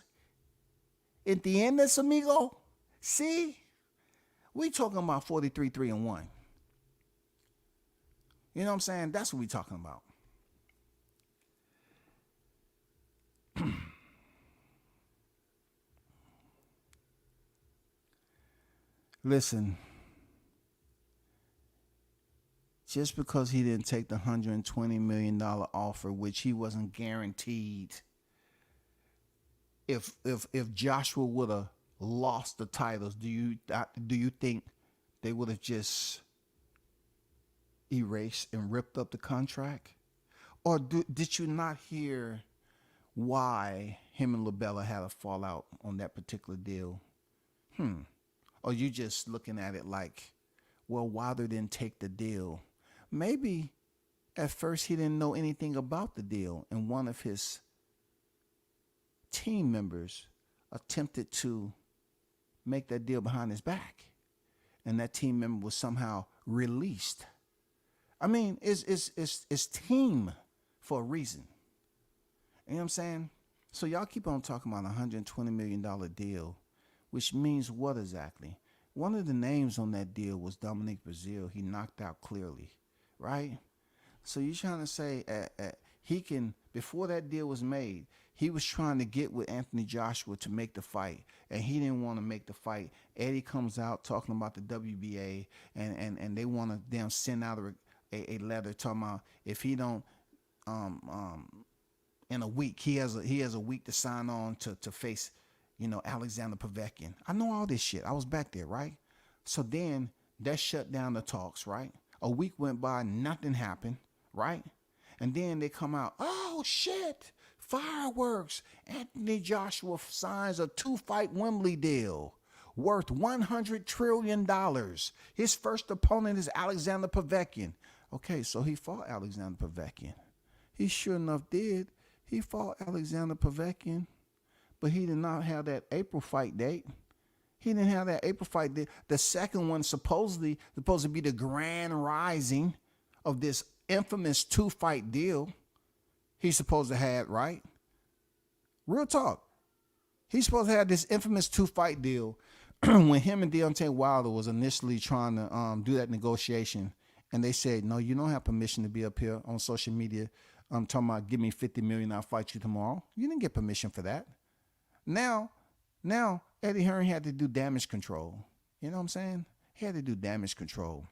¿Entiendes, amigo? See? We talking about 43-3-1. You know what I'm saying? That's what we talking about. Listen, just because he didn't take the $120 million offer, which he wasn't guaranteed, if Joshua would have lost the titles, do you think they would have just erased and ripped up the contract? Or did you not hear why him and LaBella had a fallout on that particular deal? Or you just looking at it like, well, Wilder didn't take the deal. Maybe at first he didn't know anything about the deal, and one of his team members attempted to make that deal behind his back, and that team member was somehow released. I mean, it's team for a reason. You know what I'm saying? So y'all keep on talking about a $120 million deal, which means what exactly? One of the names on that deal was Dominic Brazil. He knocked out clearly, right? So you're trying to say he can, before that deal was made, he was trying to get with Anthony Joshua to make the fight, and he didn't want to make the fight. Eddie comes out talking about the WBA, and they want to damn send out a letter talking about if he don't in a week, he has a week to sign on to face, Alexander Povetkin. I know all this shit. I was back there, right? So then that shut down the talks, right? A week went by, nothing happened, right? And then they come out, oh shit, fireworks. Anthony Joshua signs a 2-fight Wembley deal worth $100 trillion. His first opponent is Alexander Povetkin. Okay, so he fought Alexander Povetkin. He sure enough did. He fought Alexander Povetkin, but he did not have that April fight date. He didn't have that April fight date. The second one supposed to be the grand rising of this infamous 2-fight deal he's supposed to have, right? Real talk. He's supposed to have this infamous 2-fight deal when him and Deontay Wilder was initially trying to do that negotiation, and they said, no, you don't have permission to be up here on social media I'm talking about give me $50 million, I'll fight you tomorrow. You didn't get permission for that. Now Eddie Hearn had to do damage control. You know what I'm saying? He had to do damage control.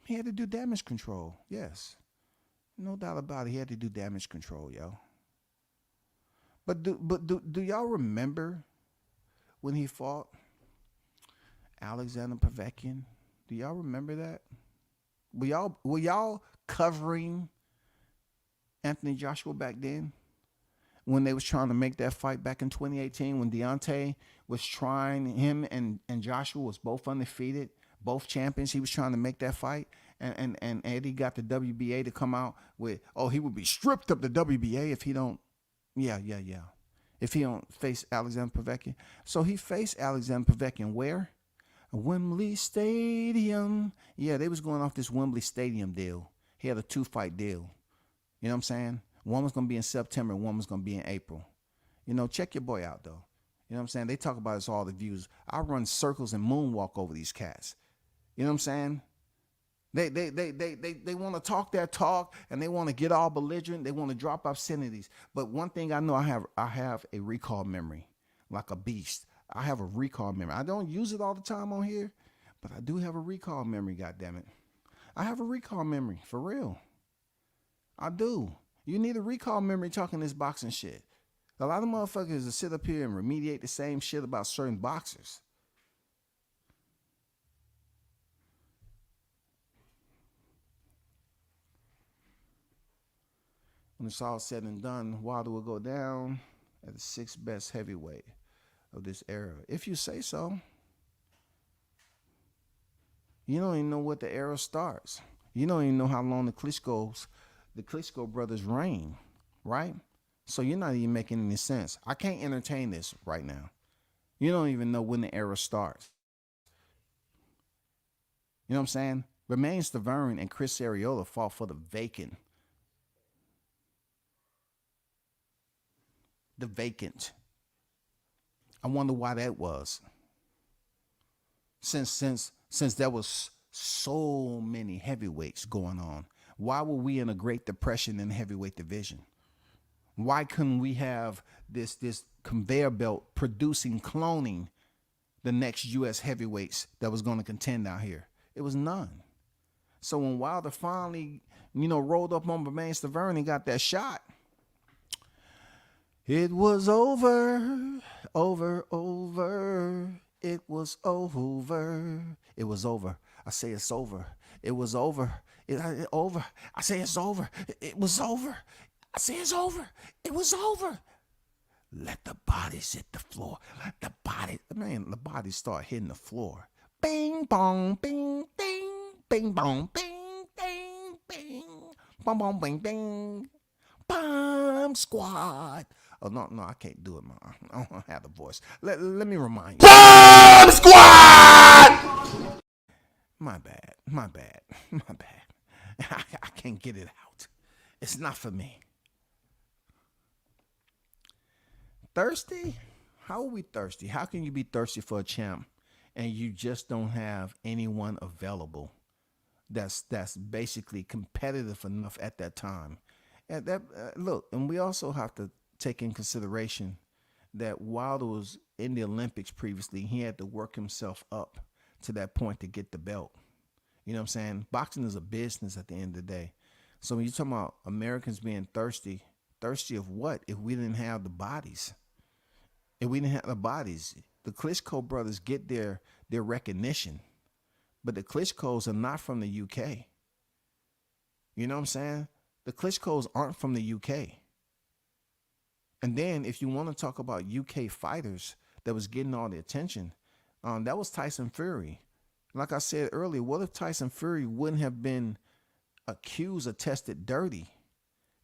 He had to do damage control. Yes. No doubt about it. He had to do damage control, yo. But do y'all remember when he fought Alexander Povetkin? Do y'all remember that? Were y'all covering Anthony Joshua back then? When they was trying to make that fight back in 2018, when Deontay was trying, him and Joshua was both undefeated, both champions. He was trying to make that fight. And Eddie got the WBA to come out with, oh, he would be stripped of the WBA if he don't, if he don't face Alexander Povetkin. So he faced Alexander Povetkin where? Wembley Stadium. Yeah, they was going off this Wembley Stadium deal. He had a 2-fight deal. You know what I'm saying? One was going to be in September, one was going to be in April. You know, check your boy out, though. You know what I'm saying? They talk about us all the views. I run circles and moonwalk over these cats. You know what I'm saying? They want to talk their talk, and they want to get all belligerent. They want to drop obscenities. But one thing I know, I have a recall memory like a beast. I have a recall memory. I don't use it all the time on here, but I do have a recall memory, goddammit. I have a recall memory, for real. I do. You need a recall memory talking this boxing shit. A lot of motherfuckers that sit up here and remediate the same shit about certain boxers. When it's all said and done, Wilder will go down at the 6th best heavyweight of this era. If you say so. You don't even know what the era starts. You don't even know how long the Klitschko brothers reign, right? So you're not even making any sense. I can't entertain this right now. You don't even know when the era starts. You know what I'm saying? Romain Stavern and Chris Arreola fought for the vacant. The vacant. I wonder why that was. Since there was so many heavyweights going on, why were we in a Great Depression in the heavyweight division? Why couldn't we have this conveyor belt producing, cloning the next U.S. heavyweights that was going to contend out here? It was none. So when Wilder finally, rolled up on Romain Stavern and got that shot, it was over. It was over. It was over. I say it's over. It was over. Over. I say it's over. It was over. I say it's over. It was over. Let the bodies hit the floor. Let the bodies start hitting the floor. Bing, bong, bing, ding. Bing, bong, bing, ding, bing. Bong, bong, bing, ding. Bomb Squad. Oh, no, I can't do it, man. I don't have the voice. Let me remind you. Bomb Squad! My bad. I can't get it out. It's not for me. Thirsty? How are we thirsty? How can you be thirsty for a champ and you just don't have anyone available that's basically competitive enough at that time? And look, and we also have to take in consideration that Wilder was in the Olympics previously. He had to work himself up to that point to get the belt. You know what I'm saying? Boxing is a business at the end of the day. So when you're talking about Americans being thirsty of what? If we didn't have the bodies. The Klitschko brothers get their recognition, but the Klitschkos are not from the UK. You know what I'm saying? The Klitschkos aren't from the UK. And then if you want to talk about UK fighters that was getting all the attention, that was Tyson Fury. Like I said earlier, what if Tyson Fury wouldn't have been accused or tested dirty?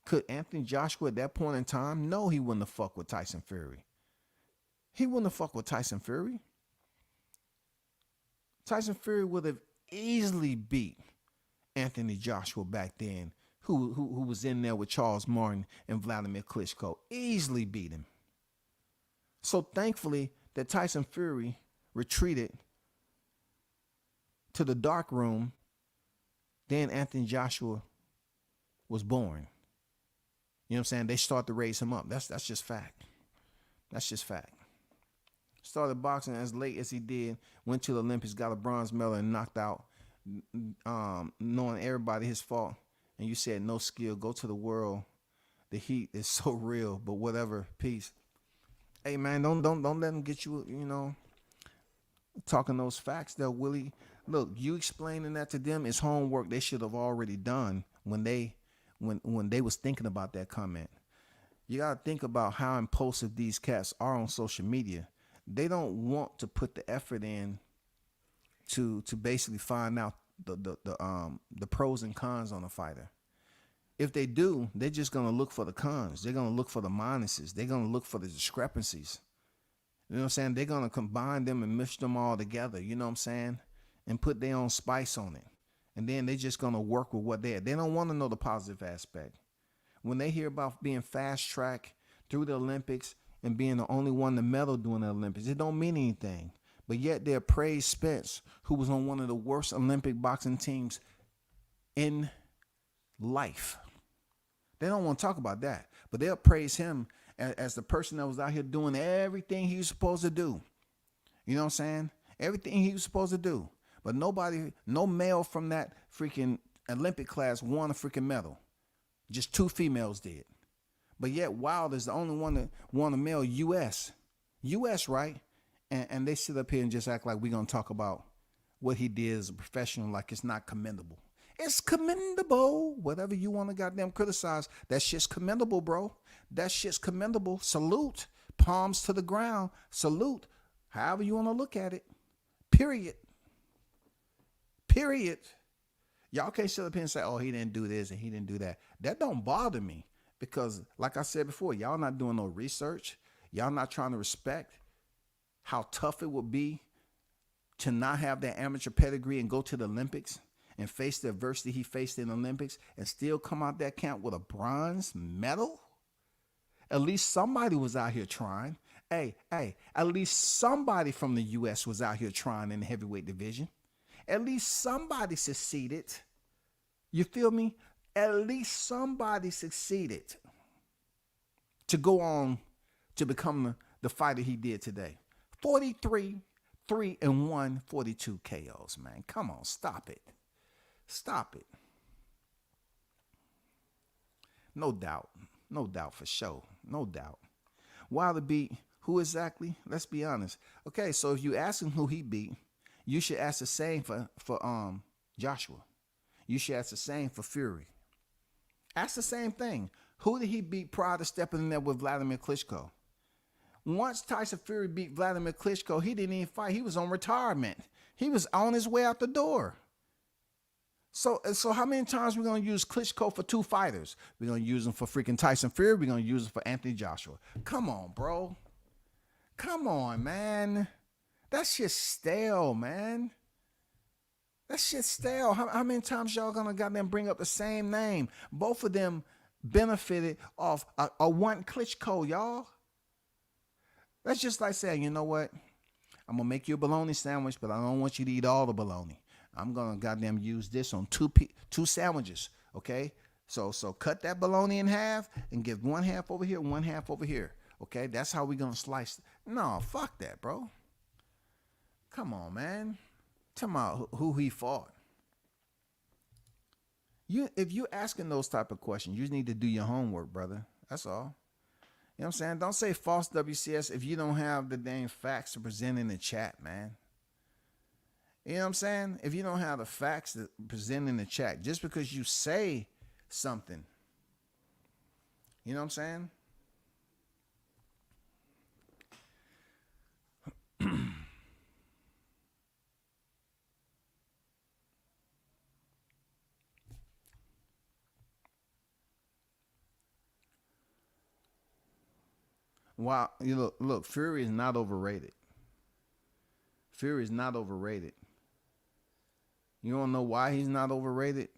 Could Anthony Joshua at that point in time? No, he wouldn't have fucked with Tyson Fury. He wouldn't have fucked with Tyson Fury. Tyson Fury would have easily beat Anthony Joshua back then, who was in there with Charles Martin and Vladimir Klitschko. Easily beat him. So thankfully that Tyson Fury retreated to the dark room. Then Anthony Joshua was born. You know what I'm saying? They start to raise him up. That's just fact. That's just fact. Started boxing as late as he did, went to the Olympics, got a bronze medal, and knocked out, knowing everybody his fault. And you said no skill, go to the world. The heat is so real, but whatever, peace. Hey man, don't let them get you, talking those facts there, Willie. Look, you explaining that to them is homework they should have already done when they was thinking about that comment. You gotta think about how impulsive these cats are on social media. They don't want to put the effort in to basically find out the pros and cons on a fighter. If they do, they're just gonna look for the cons. They're gonna look for the minuses. They're gonna look for the discrepancies. You know what I'm saying? They're gonna combine them and mix them all together. You know what I'm saying? And put their own spice on it. And then they're just gonna work with what they don't want to know the positive aspect. When they hear about being fast tracked through the Olympics and being the only one to medal during the Olympics, it don't mean anything. But yet they'll praise Spence, who was on one of the worst Olympic boxing teams in life. They don't want to talk about that, but they'll praise him as the person that was out here doing everything he was supposed to do. You know what I'm saying? Everything he was supposed to do. But no male from that freaking Olympic class won a freaking medal. Just 2 females did. But yet Wilder's the only one that won a medal, U.S., right? And they sit up here and just act like we're going to talk about what he did as a professional like it's not commendable. It's commendable. Whatever you want to goddamn criticize, that shit's commendable, bro. That shit's commendable. Salute. Palms to the ground. Salute. However you want to look at it. Period. Y'all can't sit up here and say, oh, he didn't do this and he didn't do that. That don't bother me because, like I said before, y'all not doing no research. Y'all not trying to respect how tough it would be to not have that amateur pedigree and go to the Olympics and face the adversity he faced in the Olympics and still come out that camp with a bronze medal? At least somebody was out here trying. Hey, at least somebody from the U.S. was out here trying in the heavyweight division. At least somebody succeeded. You feel me? At least somebody succeeded to go on to become the fighter he did today. 43, 3-1, 42 KOs, man. Come on, stop it. Stop it. No doubt for sure. No doubt. Wilder beat who exactly? Let's be honest. Okay, so if you ask him who he beat, you should ask the same for Joshua. You should ask the same for Fury. Ask the same thing. Who did he beat prior to stepping in there with Vladimir Klitschko? Once Tyson Fury beat Vladimir Klitschko, he didn't even fight. He was on retirement. He was on his way out the door. So how many times are we going to use Klitschko for 2 fighters? We're going to use him for freaking Tyson Fury. We're going to use him for Anthony Joshua. Come on, bro. Come on, man. That shit's stale, man. That shit's stale. How many times y'all going to goddamn bring up the same name? Both of them benefited off a one Klitschko, y'all. That's just like saying, you know what? I'm going to make you a bologna sandwich, but I don't want you to eat all the bologna. I'm going to goddamn use this on 2 sandwiches, okay? So cut that bologna in half and give 1 half over here, 1 half over here, okay? That's how we're going to slice. No, fuck that, bro. Come on, man. Tell me who he fought. If you're asking those type of questions, you just need to do your homework, brother. That's all. You know what I'm saying? Don't say false WCS if you don't have the dang facts to present in the chat, man. You know what I'm saying? If you don't have the facts to present in the chat, just because you say something, you know what I'm saying? Wow, you look, Fury is not overrated. Fury is not overrated. You don't know why he's not overrated?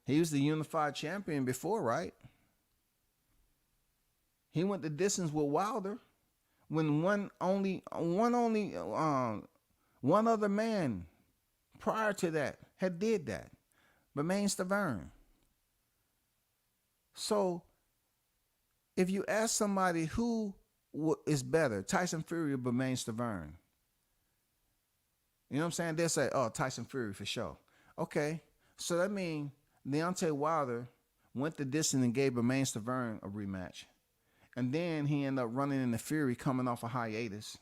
He was the unified champion before, right? He went the distance with Wilder when one other man prior to that had did that. Bermain Stavern. So if you ask somebody who is better, Tyson Fury or Bermain Stavern, you know what I'm saying? They'll say, oh, Tyson Fury for sure. Okay, so that means Deontay Wilder went the distance and gave Bermain Stavern a rematch. And then he ended up running into Fury coming off a hiatus.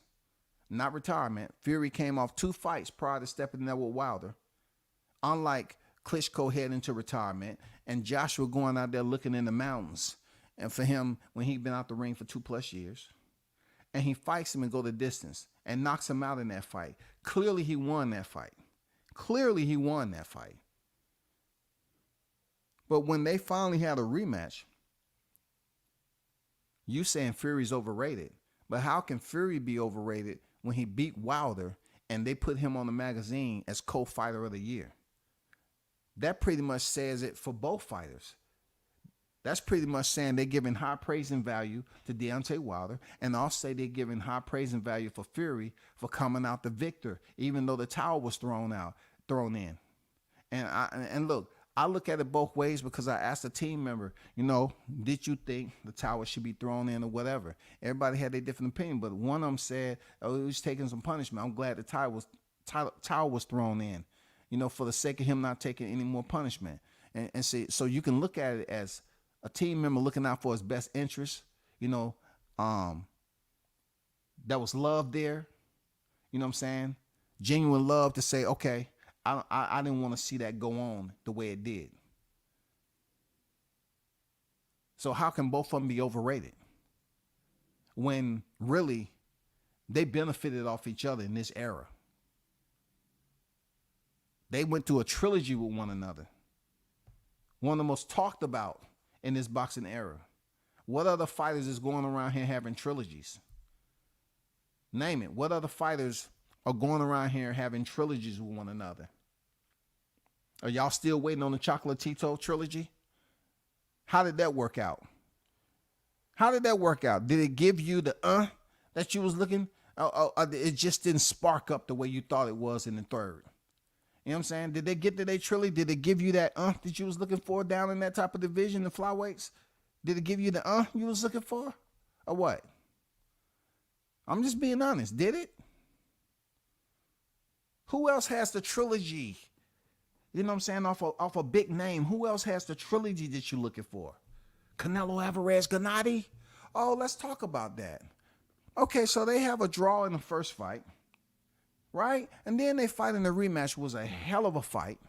Not retirement. Fury came off 2 fights prior to stepping in there with Wilder. Unlike Klitschko heading into retirement and Joshua going out there looking in the mountains. And for him, when he'd been out the ring for 2+ years. And he fights him and go the distance and knocks him out in that fight. Clearly he won that fight. Clearly he won that fight. But when they finally had a rematch, you saying Fury's overrated. But how can Fury be overrated when he beat Wilder and they put him on the magazine as co-fighter of the year? That pretty much says it for both fighters. That's pretty much saying they're giving high praise and value to Deontay Wilder, and also they're giving high praise and value for Fury for coming out the victor, even though the towel was thrown in. And look, I look at it both ways because I asked a team member, did you think the towel should be thrown in or whatever? Everybody had their different opinion, but one of them said, oh, he was taking some punishment. I'm glad the towel was thrown in, for the sake of him not taking any more punishment. And see, so you can look at it as a team member looking out for his best interest, that was love there. You know what I'm saying? Genuine love to say, okay, I didn't want to see that go on the way it did. So how can both of them be overrated when really they benefited off each other in this era? They went through a trilogy with one another. One of the most talked about in this boxing era. What other fighters is going around here having trilogies? Name it. What other fighters are going around here having trilogies with one another? Are y'all still waiting on the Chocolatito trilogy? How did that work out? How did that work out? Did it give you the that you was looking? It just didn't spark up the way you thought it was in the third. You know what I'm saying? Did they get to their trilogy? Did it give you that that you was looking for down in that type of division, the flyweights? Did it give you the you was looking for? Or what? I'm just being honest. Did it? Who else has the trilogy? You know what I'm saying? Off a big name. Who else has the trilogy that you're looking for? Canelo Alvarez, Gennady? Oh, let's talk about that. Okay, so they have a draw in the first fight, right? And then they fight in the rematch. Was a hell of a fight.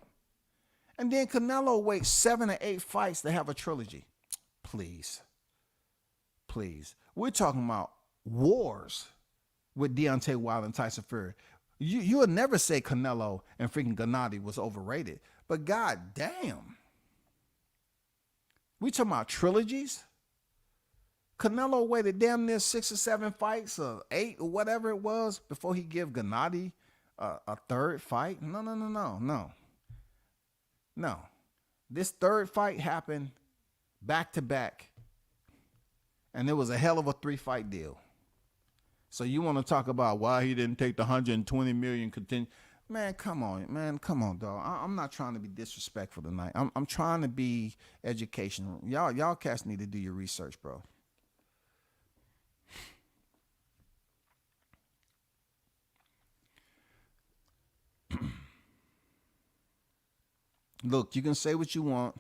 And then Canelo waits 7 or 8 fights to have a trilogy. Please. We're talking about wars with Deontay Wilder and Tyson Fury. You would never say Canelo and freaking Gennady was overrated. But god damn. We talking about trilogies? Canelo waited damn near 6 or 7 fights or 8 or whatever it was before he give Gennady a third fight. No. This third fight happened back to back. And it was a hell of a 3-fight deal. So you want to talk about why he didn't take the $120 million contingent? Man, come on, dog. I'm not trying to be disrespectful tonight. I'm trying to be educational. Y'all cats need to do your research, bro. Look, you can say what you want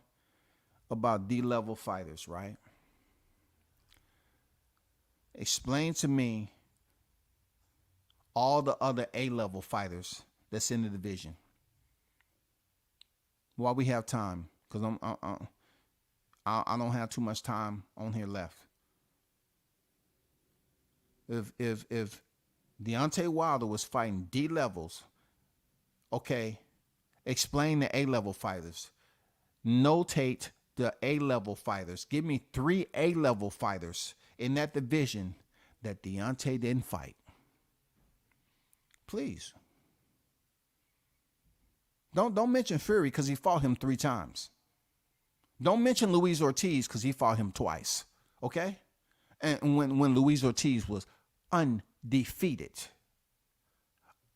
about D-level fighters, right? Explain to me all the other A-level fighters that's in the division. While we have time, because I don't have too much time on here left. If Deontay Wilder was fighting D levels, okay, explain the A-level fighters. Notate the A-level fighters. Give me 3 A-level fighters in that division that Deontay didn't fight. Please. Don't mention Fury because he fought him 3 times. Don't mention Luis Ortiz because he fought him twice. Okay? And when Luis Ortiz was undefeated.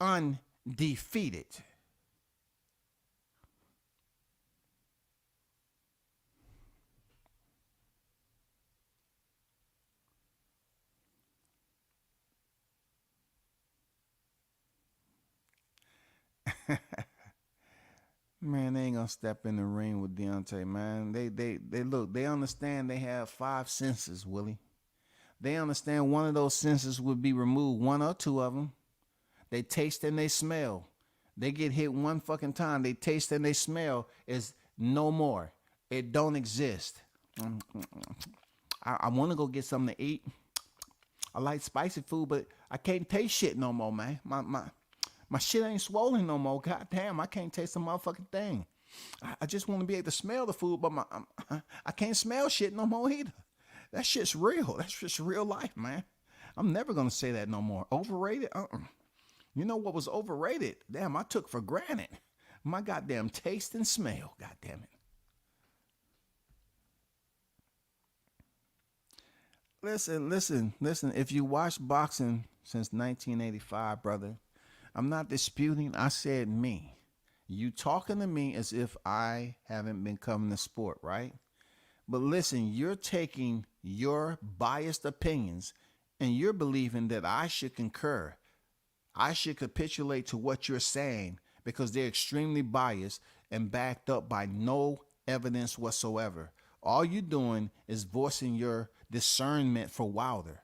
Undefeated. Man, they ain't gonna step in the ring with Deontay, man. They understand they have 5 senses, Willie. They understand one of those senses would be removed, one or two of them. They taste and they smell. They get hit one fucking time. They taste and they smell. Is no more. It don't exist. I want to go get something to eat. I like spicy food, but I can't taste shit no more, man. My shit ain't swollen no more. God damn, I can't taste a motherfucking thing. I just want to be able to smell the food, but I can't smell shit no more either. That shit's real. That's just real life, man. I'm never going to say that no more. Overrated? You know what was overrated? Damn, I took for granted. My goddamn taste and smell. God damn it. Listen. If you watch boxing since 1985, brother, I'm not disputing. I said me. You talking to me as if I haven't been covering the sport, right? But listen, you're taking your biased opinions and you're believing that I should concur. I should capitulate to what you're saying because they're extremely biased and backed up by no evidence whatsoever. All you're doing is voicing your discernment for Wilder.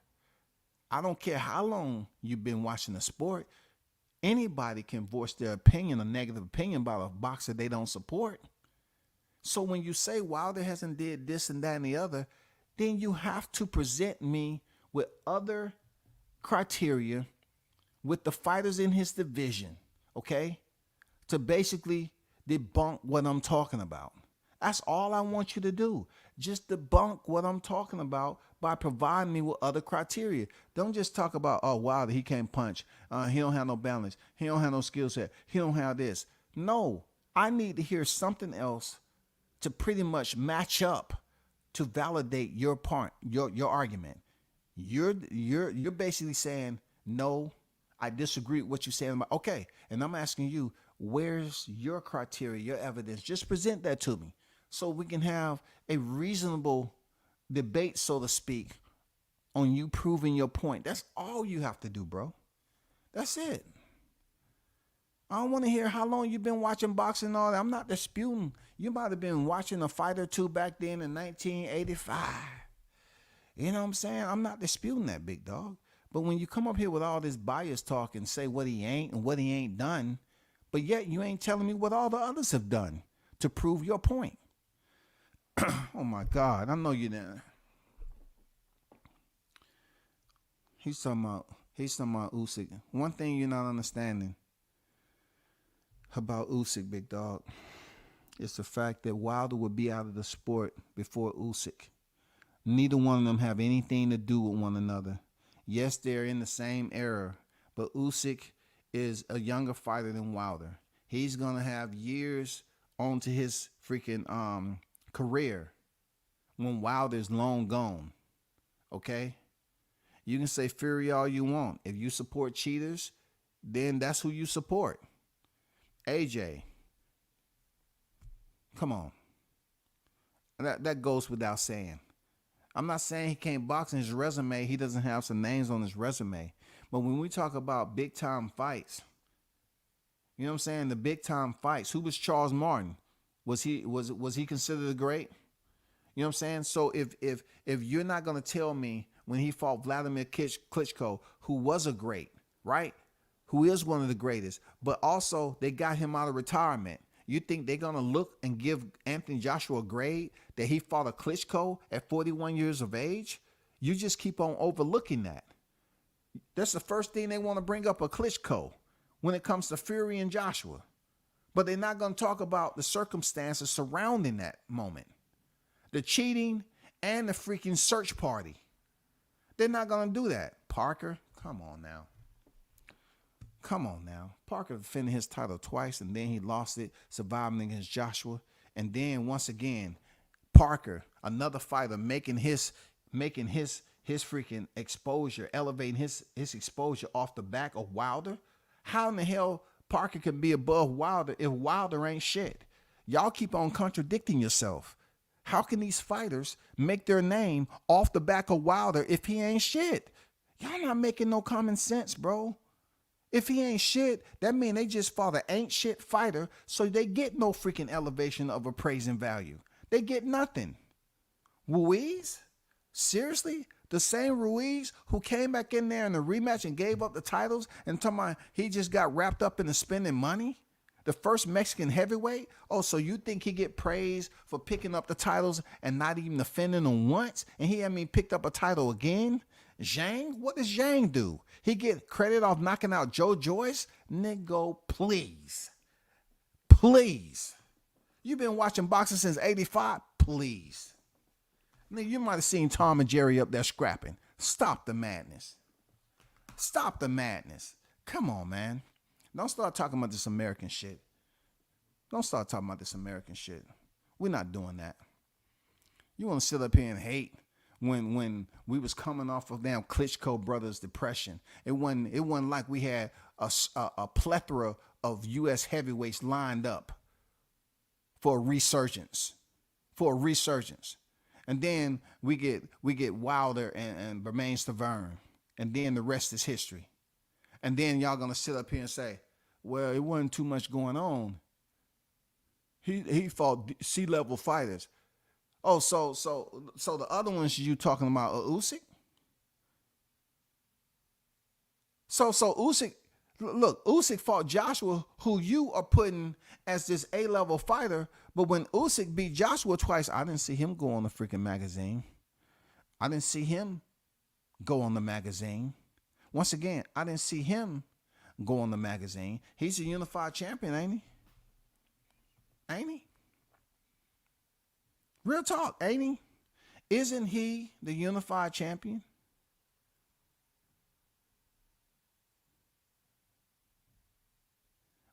I don't care how long you've been watching the sport. Anybody can voice their opinion, a negative opinion about a boxer they don't support. So when you say Wilder hasn't did this and that and the other, then you have to present me with other criteria with the fighters in his division, okay, to basically debunk what I'm talking about. That's all I want you to do. Just debunk what I'm talking about by providing me with other criteria. Don't just talk about, oh, Wilder, he can't punch. He don't have no balance. He don't have no skill set. He don't have this. No, I need to hear something else to pretty much match up to validate your part, your argument. You're basically saying, no, I disagree with what you're saying. Okay, and I'm asking you, where's your criteria, your evidence? Just present that to me so we can have a reasonable debate, so to speak, on you proving your point. That's all you have to do, bro. That's it. I don't want to hear how long you've been watching boxing and all that. I'm not disputing. You might have been watching a fight or two back then in 1985. You know what I'm saying? I'm not disputing that, big dog. But when you come up here with all this bias talk and say what he ain't and what he ain't done, but yet you ain't telling me what all the others have done to prove your point. Oh my God, I know you didn't. He's talking about Usyk. One thing you're not understanding about Usyk, big dog, is the fact that Wilder would be out of the sport before Usyk. Neither one of them have anything to do with one another. Yes, they're in the same era, but Usyk is a younger fighter than Wilder. He's gonna have years onto his freaking career when Wilder's long gone. Okay? You can say Fury all you want. If you support cheaters, then that's who you support. AJ, come on. That goes without saying. I'm not saying he can't box in his resume. He doesn't have some names on his resume. But when we talk about big time fights, you know what I'm saying? The big time fights. Who was Charles Martin? Was he considered a great? You know what I'm saying? So if you're not gonna tell me when he fought Vladimir Klitschko, who was a great, right? Who is one of the greatest, but also they got him out of retirement. You think they're gonna look and give Anthony Joshua a grade that he fought a Klitschko at 41 years of age? You just keep on overlooking that. That's the first thing they want to bring up, a Klitschko, when it comes to Fury and Joshua. But they're not going to talk about the circumstances surrounding that moment. The cheating and the freaking search party. They're not going to do that. Parker, come on now. Come on now. Parker defended his title twice, and then he lost it, surviving against Joshua. And then once again, Parker, another fighter, making his freaking exposure, elevating his exposure off the back of Wilder. How in the hell Parker can be above Wilder if Wilder ain't shit? Y'all keep on contradicting yourself. How can these fighters make their name off the back of Wilder if he ain't shit? Y'all not making no common sense, bro. If he ain't shit, that mean they just fought an ain't shit fighter, so they get no freaking elevation of appraising value. They get nothing. Ruiz? Seriously? The same Ruiz who came back in there in the rematch and gave up the titles and talking about he just got wrapped up in the spending money? The first Mexican heavyweight? Oh, so you think he get praised for picking up the titles and not even defending them once? And he haven't even picked up a title again? Zhang? What does Zhang do? He get credit off knocking out Joe Joyce? Nigga, please. Please. You've been watching boxing since 85? Please. Nigga, you might have seen Tom and Jerry up there scrapping. Stop the madness. Stop the madness. Come on, man. Don't start talking about this American shit. Don't start talking about this American shit. We're not doing that. You want to sit up here and hate when we was coming off of damn Klitschko brothers' depression. It wasn't like we had a plethora of U.S. heavyweights lined up for a resurgence. And then we get Wilder and Bermain Stavern. And then the rest is history. And then y'all gonna sit up here and say, well, it wasn't too much going on. He fought C-level fighters. Oh, so the other ones you talking about are Usyk? So Usyk, look, Usyk fought Joshua, who you are putting as this A-level fighter, but when Usyk beat Joshua twice, I didn't see him go on the freaking magazine. I didn't see him go on the magazine. Once again, I didn't see him go on the magazine. He's a unified champion, ain't he? Ain't he? Real talk, ain't he? Isn't he the unified champion?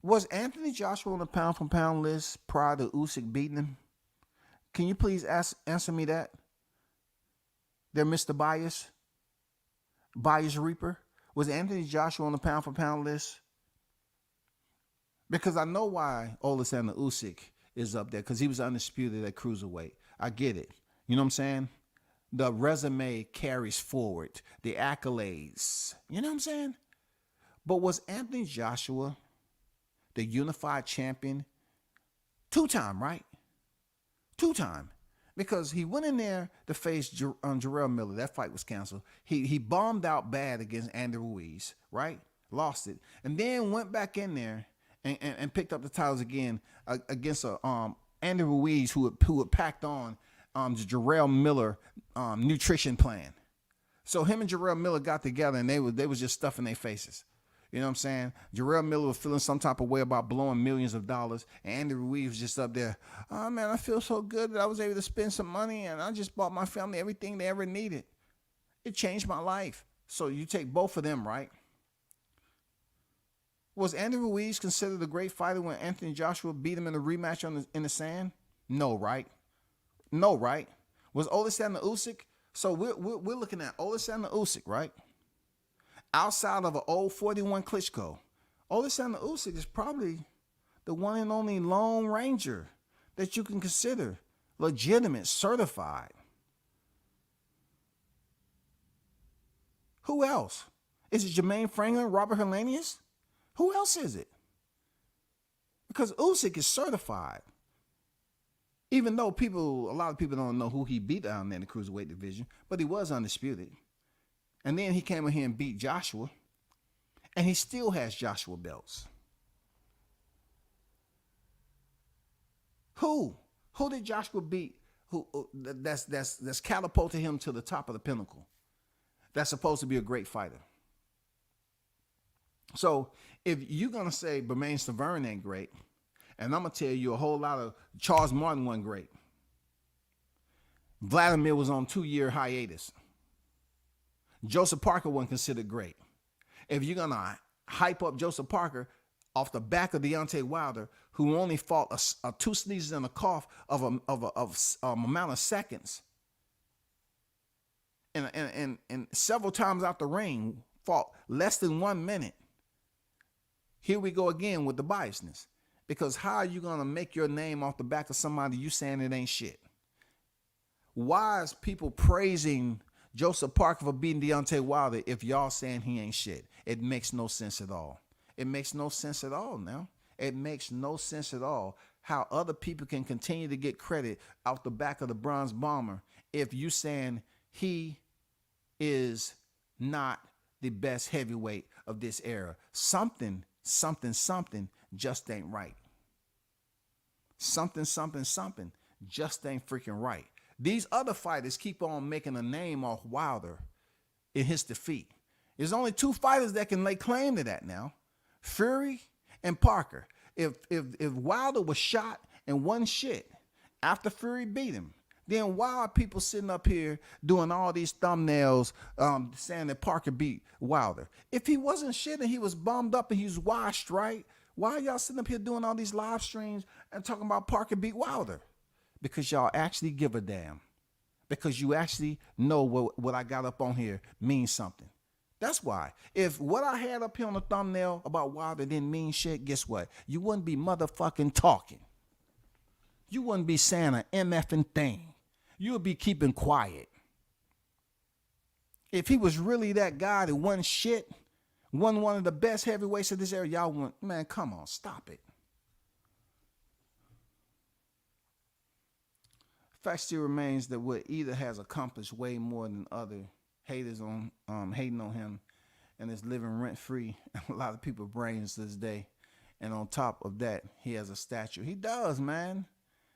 Was Anthony Joshua on the pound for pound list prior to Usyk beating him? Can you please answer me that? They're Mr. Bias Reaper. Was Anthony Joshua on the pound for pound list? Because I know why Alexander Usyk is up there, because he was undisputed at cruiserweight. I get it. You know what I'm saying? The resume carries forward. The accolades. You know what I'm saying? But was Anthony Joshua the unified champion? Two-time, right? Two-time. Because he went in there to face Jarrell Miller. That fight was canceled. He bombed out bad against Andy Ruiz, right? Lost it. And then went back in there and picked up the titles again against Andy Ruiz who had packed on the Jarrell Miller nutrition plan. So him and Jarrell Miller got together and they was just stuffing their faces. You know what I'm saying? Jarrell Miller was feeling some type of way about blowing millions of dollars. And Andy Ruiz was just up there. Oh, man, I feel so good that I was able to spend some money and I just bought my family everything they ever needed. It changed my life. So you take both of them, right? Was Andy Ruiz considered a great fighter when Anthony Joshua beat him in a rematch in the sand? No, right? No, right? Was Alexander Usyk? So we're looking at Alexander Usyk, right? Outside of an old 41 Klitschko, Alexander Usyk is probably the one and only Lone Ranger that you can consider legitimate, certified. Who else? Is it Jermaine Franklin, Robert Helenius? Who else is it? Because Usyk is certified. Even though a lot of people don't know who he beat down there in the cruiserweight division, but he was undisputed. And then he came in here and beat Joshua. And he still has Joshua belts. Who did Joshua beat? That's catapulted him to the top of the pinnacle. That's supposed to be a great fighter. So if you're gonna say Bermain Stavern ain't great, and I'm gonna tell you a whole lot of Charles Martin wasn't great. Vladimir was on 2-year hiatus. Joseph Parker wasn't considered great. If you're going to hype up Joseph Parker off the back of Deontay Wilder, who only fought a 2 sneezes and a cough of amount of seconds, and several times out the ring, fought less than 1 minute, here we go again with the biasness. Because how are you going to make your name off the back of somebody you saying it ain't shit? Why is people praising Joseph Parker for beating Deontay Wilder if y'all saying he ain't shit? It makes no sense at all. It makes no sense at all now. It makes no sense at all how other people can continue to get credit out the back of the Bronze Bomber if you saying he is not the best heavyweight of this era. Something just ain't right. Something just ain't freaking right. These other fighters keep on making a name off Wilder in his defeat. There's only two fighters that can lay claim to that now, Fury and Parker. If Wilder was shot and wasn't shit after Fury beat him, then why are people sitting up here doing all these thumbnails saying that Parker beat Wilder? If he wasn't shit and he was bummed up and he was washed, right? Why are y'all sitting up here doing all these live streams and talking about Parker beat Wilder? Because y'all actually give a damn. Because you actually know what I got up on here means something. That's why. If what I had up here on the thumbnail about Wilder didn't mean shit, guess what? You wouldn't be motherfucking talking. You wouldn't be saying an MFing thing. You would be keeping quiet. If he was really that guy that won shit, won one of the best heavyweights of this era, y'all want, man, come on, stop it. Fact still remains that what either has accomplished way more than other haters on hating on him and is living rent free in a lot of people's brains to this day. And on top of that, he has a statue. He does, man.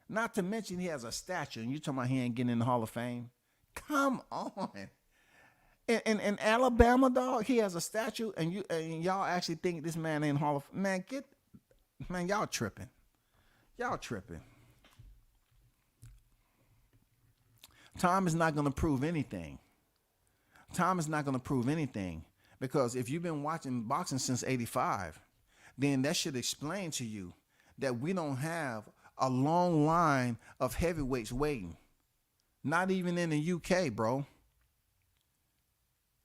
Not to mention he has a statue. And you talking about he ain't getting in the Hall of Fame? Come on. In Alabama, dog, he has a statue, and y'all actually think this man ain't Hall of Fame. Man, y'all tripping. Y'all tripping. Time is not going to prove anything. Time is not going to prove anything, because if you've been watching boxing since '85, then that should explain to you that we don't have a long line of heavyweights waiting. Not even in the UK, bro.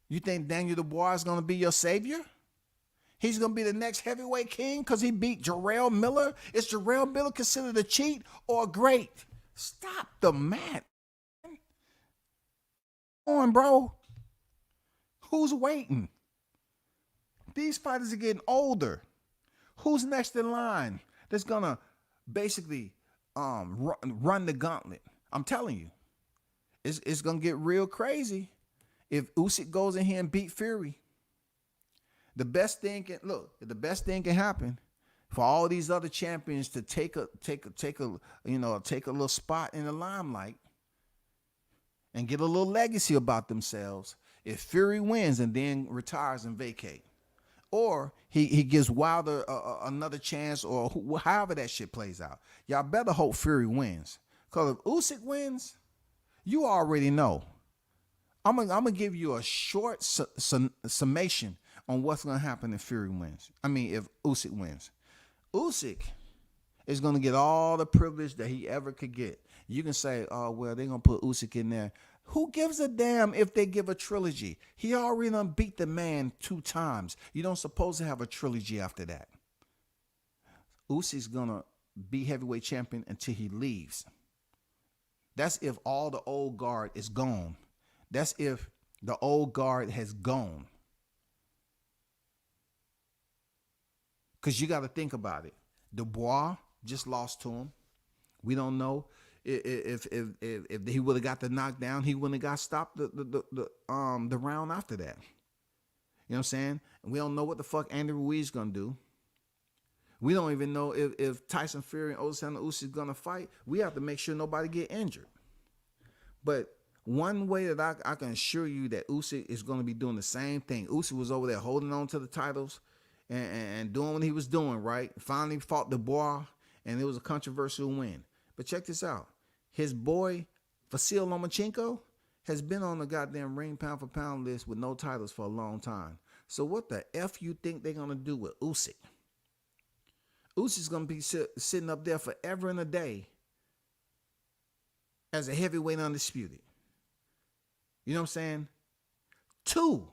You think Daniel Dubois is going to be your savior? He's going to be the next heavyweight king because he beat Jarrell Miller? Is Jarrell Miller considered a cheat or a great? Stop the mat. Come on, bro. Who's waiting? These fighters are getting older. Who's next in line that's going to basically run the gauntlet? I'm telling you, it's going to get real crazy if Usyk goes in here and beat Fury. The best thing can happen for all these other champions to take a little spot in the limelight and get a little legacy about themselves. If Fury wins and then retires and vacate, or he gives Wilder another chance, or however that shit plays out, y'all better hope Fury wins. Because if Usyk wins, you already know. I'm gonna give you a short summation on what's gonna happen if Fury wins. If Usyk wins, Usyk is gonna get all the privilege that he ever could get. You can say, oh well, they're gonna put Usyk in there. Who gives a damn if they give a trilogy? He already done beat the man 2 times. You don't supposed to have a trilogy after that. Usyk's gonna be heavyweight champion until he leaves. That's if all the old guard is gone. That's if the old guard has gone. Because you got to think about it. Dubois just lost to him. We don't know if he would have got the knockdown, he wouldn't have got stopped the round after that. You know what I'm saying? And we don't know what the fuck Andy Ruiz is going to do. We don't even know if Tyson Fury and Alexander Usyk is going to fight. We have to make sure nobody get injured. But one way that I can assure you that Usyk is going to be doing the same thing. Usyk was over there holding on to the titles and doing what he was doing, right? Finally fought Dubois, and it was a controversial win. But check this out. His boy, Vasyl Lomachenko, has been on the goddamn ring pound for pound list with no titles for a long time. So what the F you think they're going to do with Usyk? Usyk's going to be sitting up there forever and a day as a heavyweight undisputed. You know what I'm saying? 2.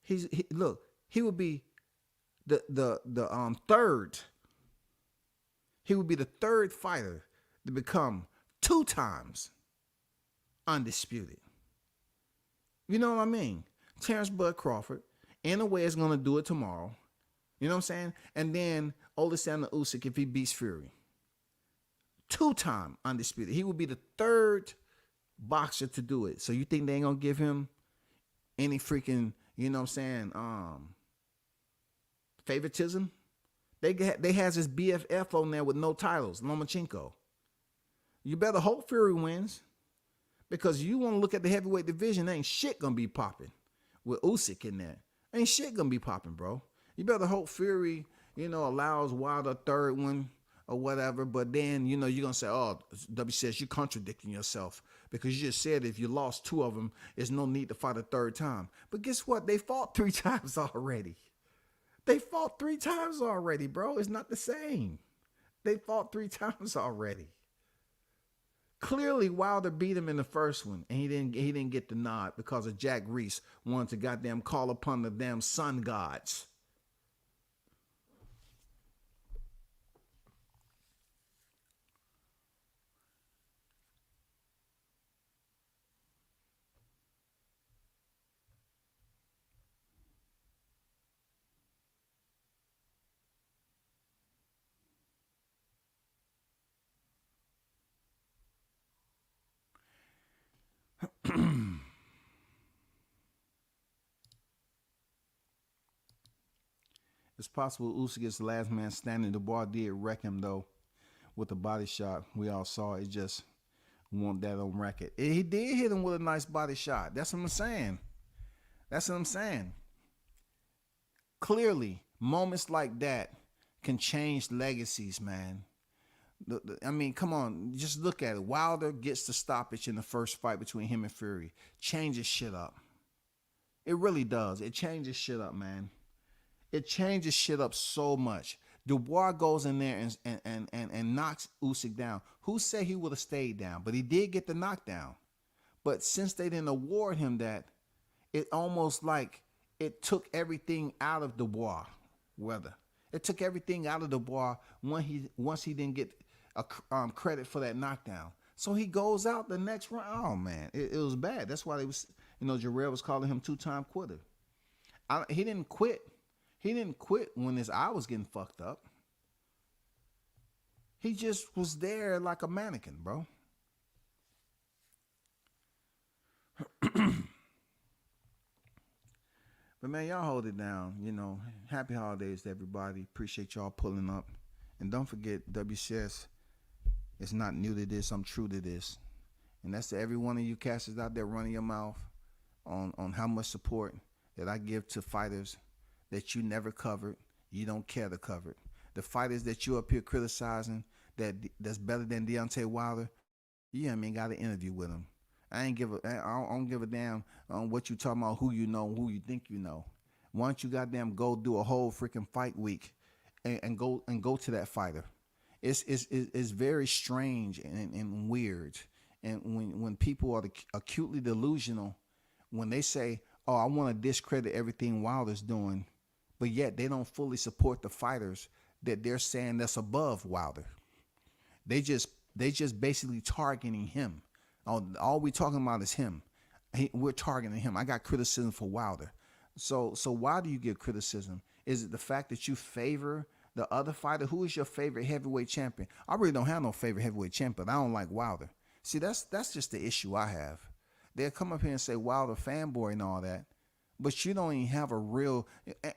He would be the third. He would be the third fighter to become 2 times undisputed. You know what I mean? Terrence Bud Crawford, in a way, is going to do it tomorrow. You know what I'm saying? And then Alexander Usyk, if he beats Fury, 2-time undisputed. He will be the 3rd boxer to do it. So you think they ain't gonna give him any freaking, you know what I'm saying, favoritism? They has his BFF on there with no titles, Lomachenko. You better hope Fury wins, because you want to look at the heavyweight division, ain't shit gonna be popping with Usyk in there. Ain't shit gonna be popping, bro. You better hope Fury, allows Wilder a 3rd one or whatever, but then, you're gonna say, oh, WCS, you're contradicting yourself, because you just said if you lost 2 of them, there's no need to fight a 3rd time. But guess what? They fought 3 times already. They fought 3 times already, bro. It's not the same. They fought 3 times already. Clearly, Wilder beat him in the first one, and he didn't get the nod because of Jack Reese wanted to goddamn call upon the damn sun gods. It's possible Usyk is the last man standing. Dubois did wreck him, though, with the body shot. We all saw it. Just want that on record. He did hit him with a nice body shot. That's what I'm saying. That's what I'm saying. Clearly, moments like that can change legacies, man. I mean, come on. Just look at it. Wilder gets the stoppage in the first fight between him and Fury. Changes shit up. It really does. It changes shit up, man. It changes shit up so much. Dubois goes in there and knocks Usyk down. Who said he would have stayed down? But he did get the knockdown. But since they didn't award him that, it almost like it took everything out of Dubois. It took everything out of Dubois once he didn't get credit for that knockdown. So he goes out the next round. Oh man, it was bad. That's why they was, Jarrell was calling him 2-time quitter. He didn't quit. He didn't quit when his eye was getting fucked up. He just was there like a mannequin, bro. But man, y'all hold it down. Happy holidays to everybody. Appreciate y'all pulling up. And don't forget, WCS is not new to this. I'm true to this. And that's to every one of you casters out there running your mouth on how much support that I give to fighters that you never covered, you don't care to cover. The fighters that you up here criticizing that's better than Deontay Wilder, you haven't even got an interview with him. I don't give a damn on what you talking about, who you know, who you think you know. Why don't you goddamn go do a whole freaking fight week and go to that fighter? It's very strange and weird. And when people are acutely delusional, when they say, oh, I want to discredit everything Wilder's doing, but yet they don't fully support the fighters that they're saying that's above Wilder. They just basically targeting him. All we talking about is him. We're targeting him. I got criticism for Wilder. So why do you get criticism? Is it the fact that you favor the other fighter? Who is your favorite heavyweight champion? I really don't have no favorite heavyweight champion. I don't like Wilder. See, that's just the issue I have. They'll come up here and say Wilder fanboy and all that, but you don't even have a real.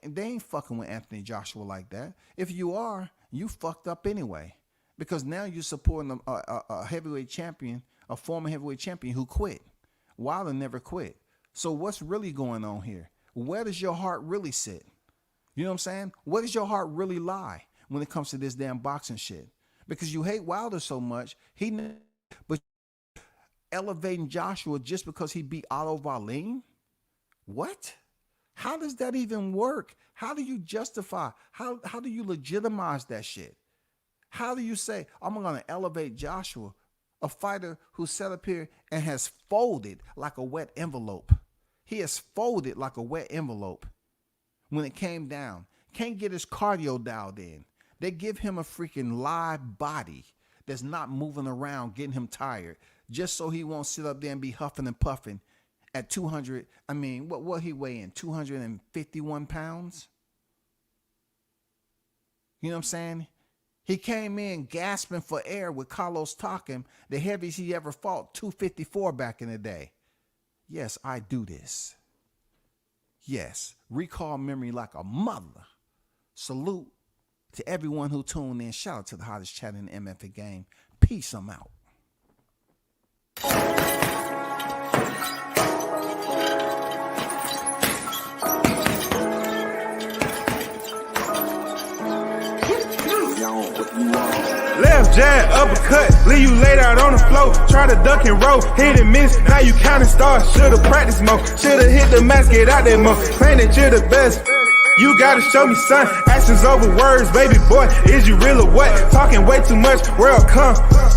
They ain't fucking with Anthony Joshua like that. If you are, you fucked up anyway, because now you're supporting a heavyweight champion, a former heavyweight champion who quit. Wilder never quit. So what's really going on here? Where does your heart really sit? You know what I'm saying? Where does your heart really lie when it comes to this damn boxing shit? Because you hate Wilder so much, but elevating Joshua just because he beat Otto Wallin? What? How does that even work? How do you justify? How do you legitimize that shit? How do you say, I'm going to elevate Joshua, a fighter who sat up here and has folded like a wet envelope? He has folded like a wet envelope when it came down. Can't get his cardio dialed in. They give him a freaking live body that's not moving around, getting him tired, just so he won't sit up there and be huffing and puffing at 200. I mean, what he weigh in? 251 pounds? You know what I'm saying? He came in gasping for air with Carlos talking. The heaviest he ever fought, 254 back in the day. Yes, I do this. Yes, recall memory like a mother. Salute to everyone who tuned in. Shout out to the hottest chat in the MFA game. Peace, I'm out. Left jab, uppercut, leave you laid out on the floor. Try to duck and roll, hit and miss, now you counting stars. Should've practiced more, should've hit the mask, get out there more. Claim that you're the best, you gotta show me son. Actions over words, baby boy, is you real or what? Talking way too much, world come.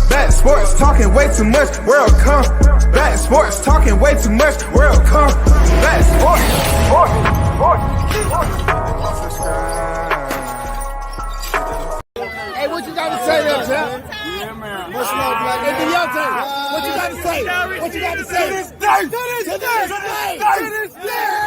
Back sports, talking way too much, world come. Back sports, talking way too much, world come. Back sports, Hey, what you got to say there, champ? Yeah, man. Much love, black. Hey, Deontay, what you got to say? What you got to say? To this day! To this day! To this day!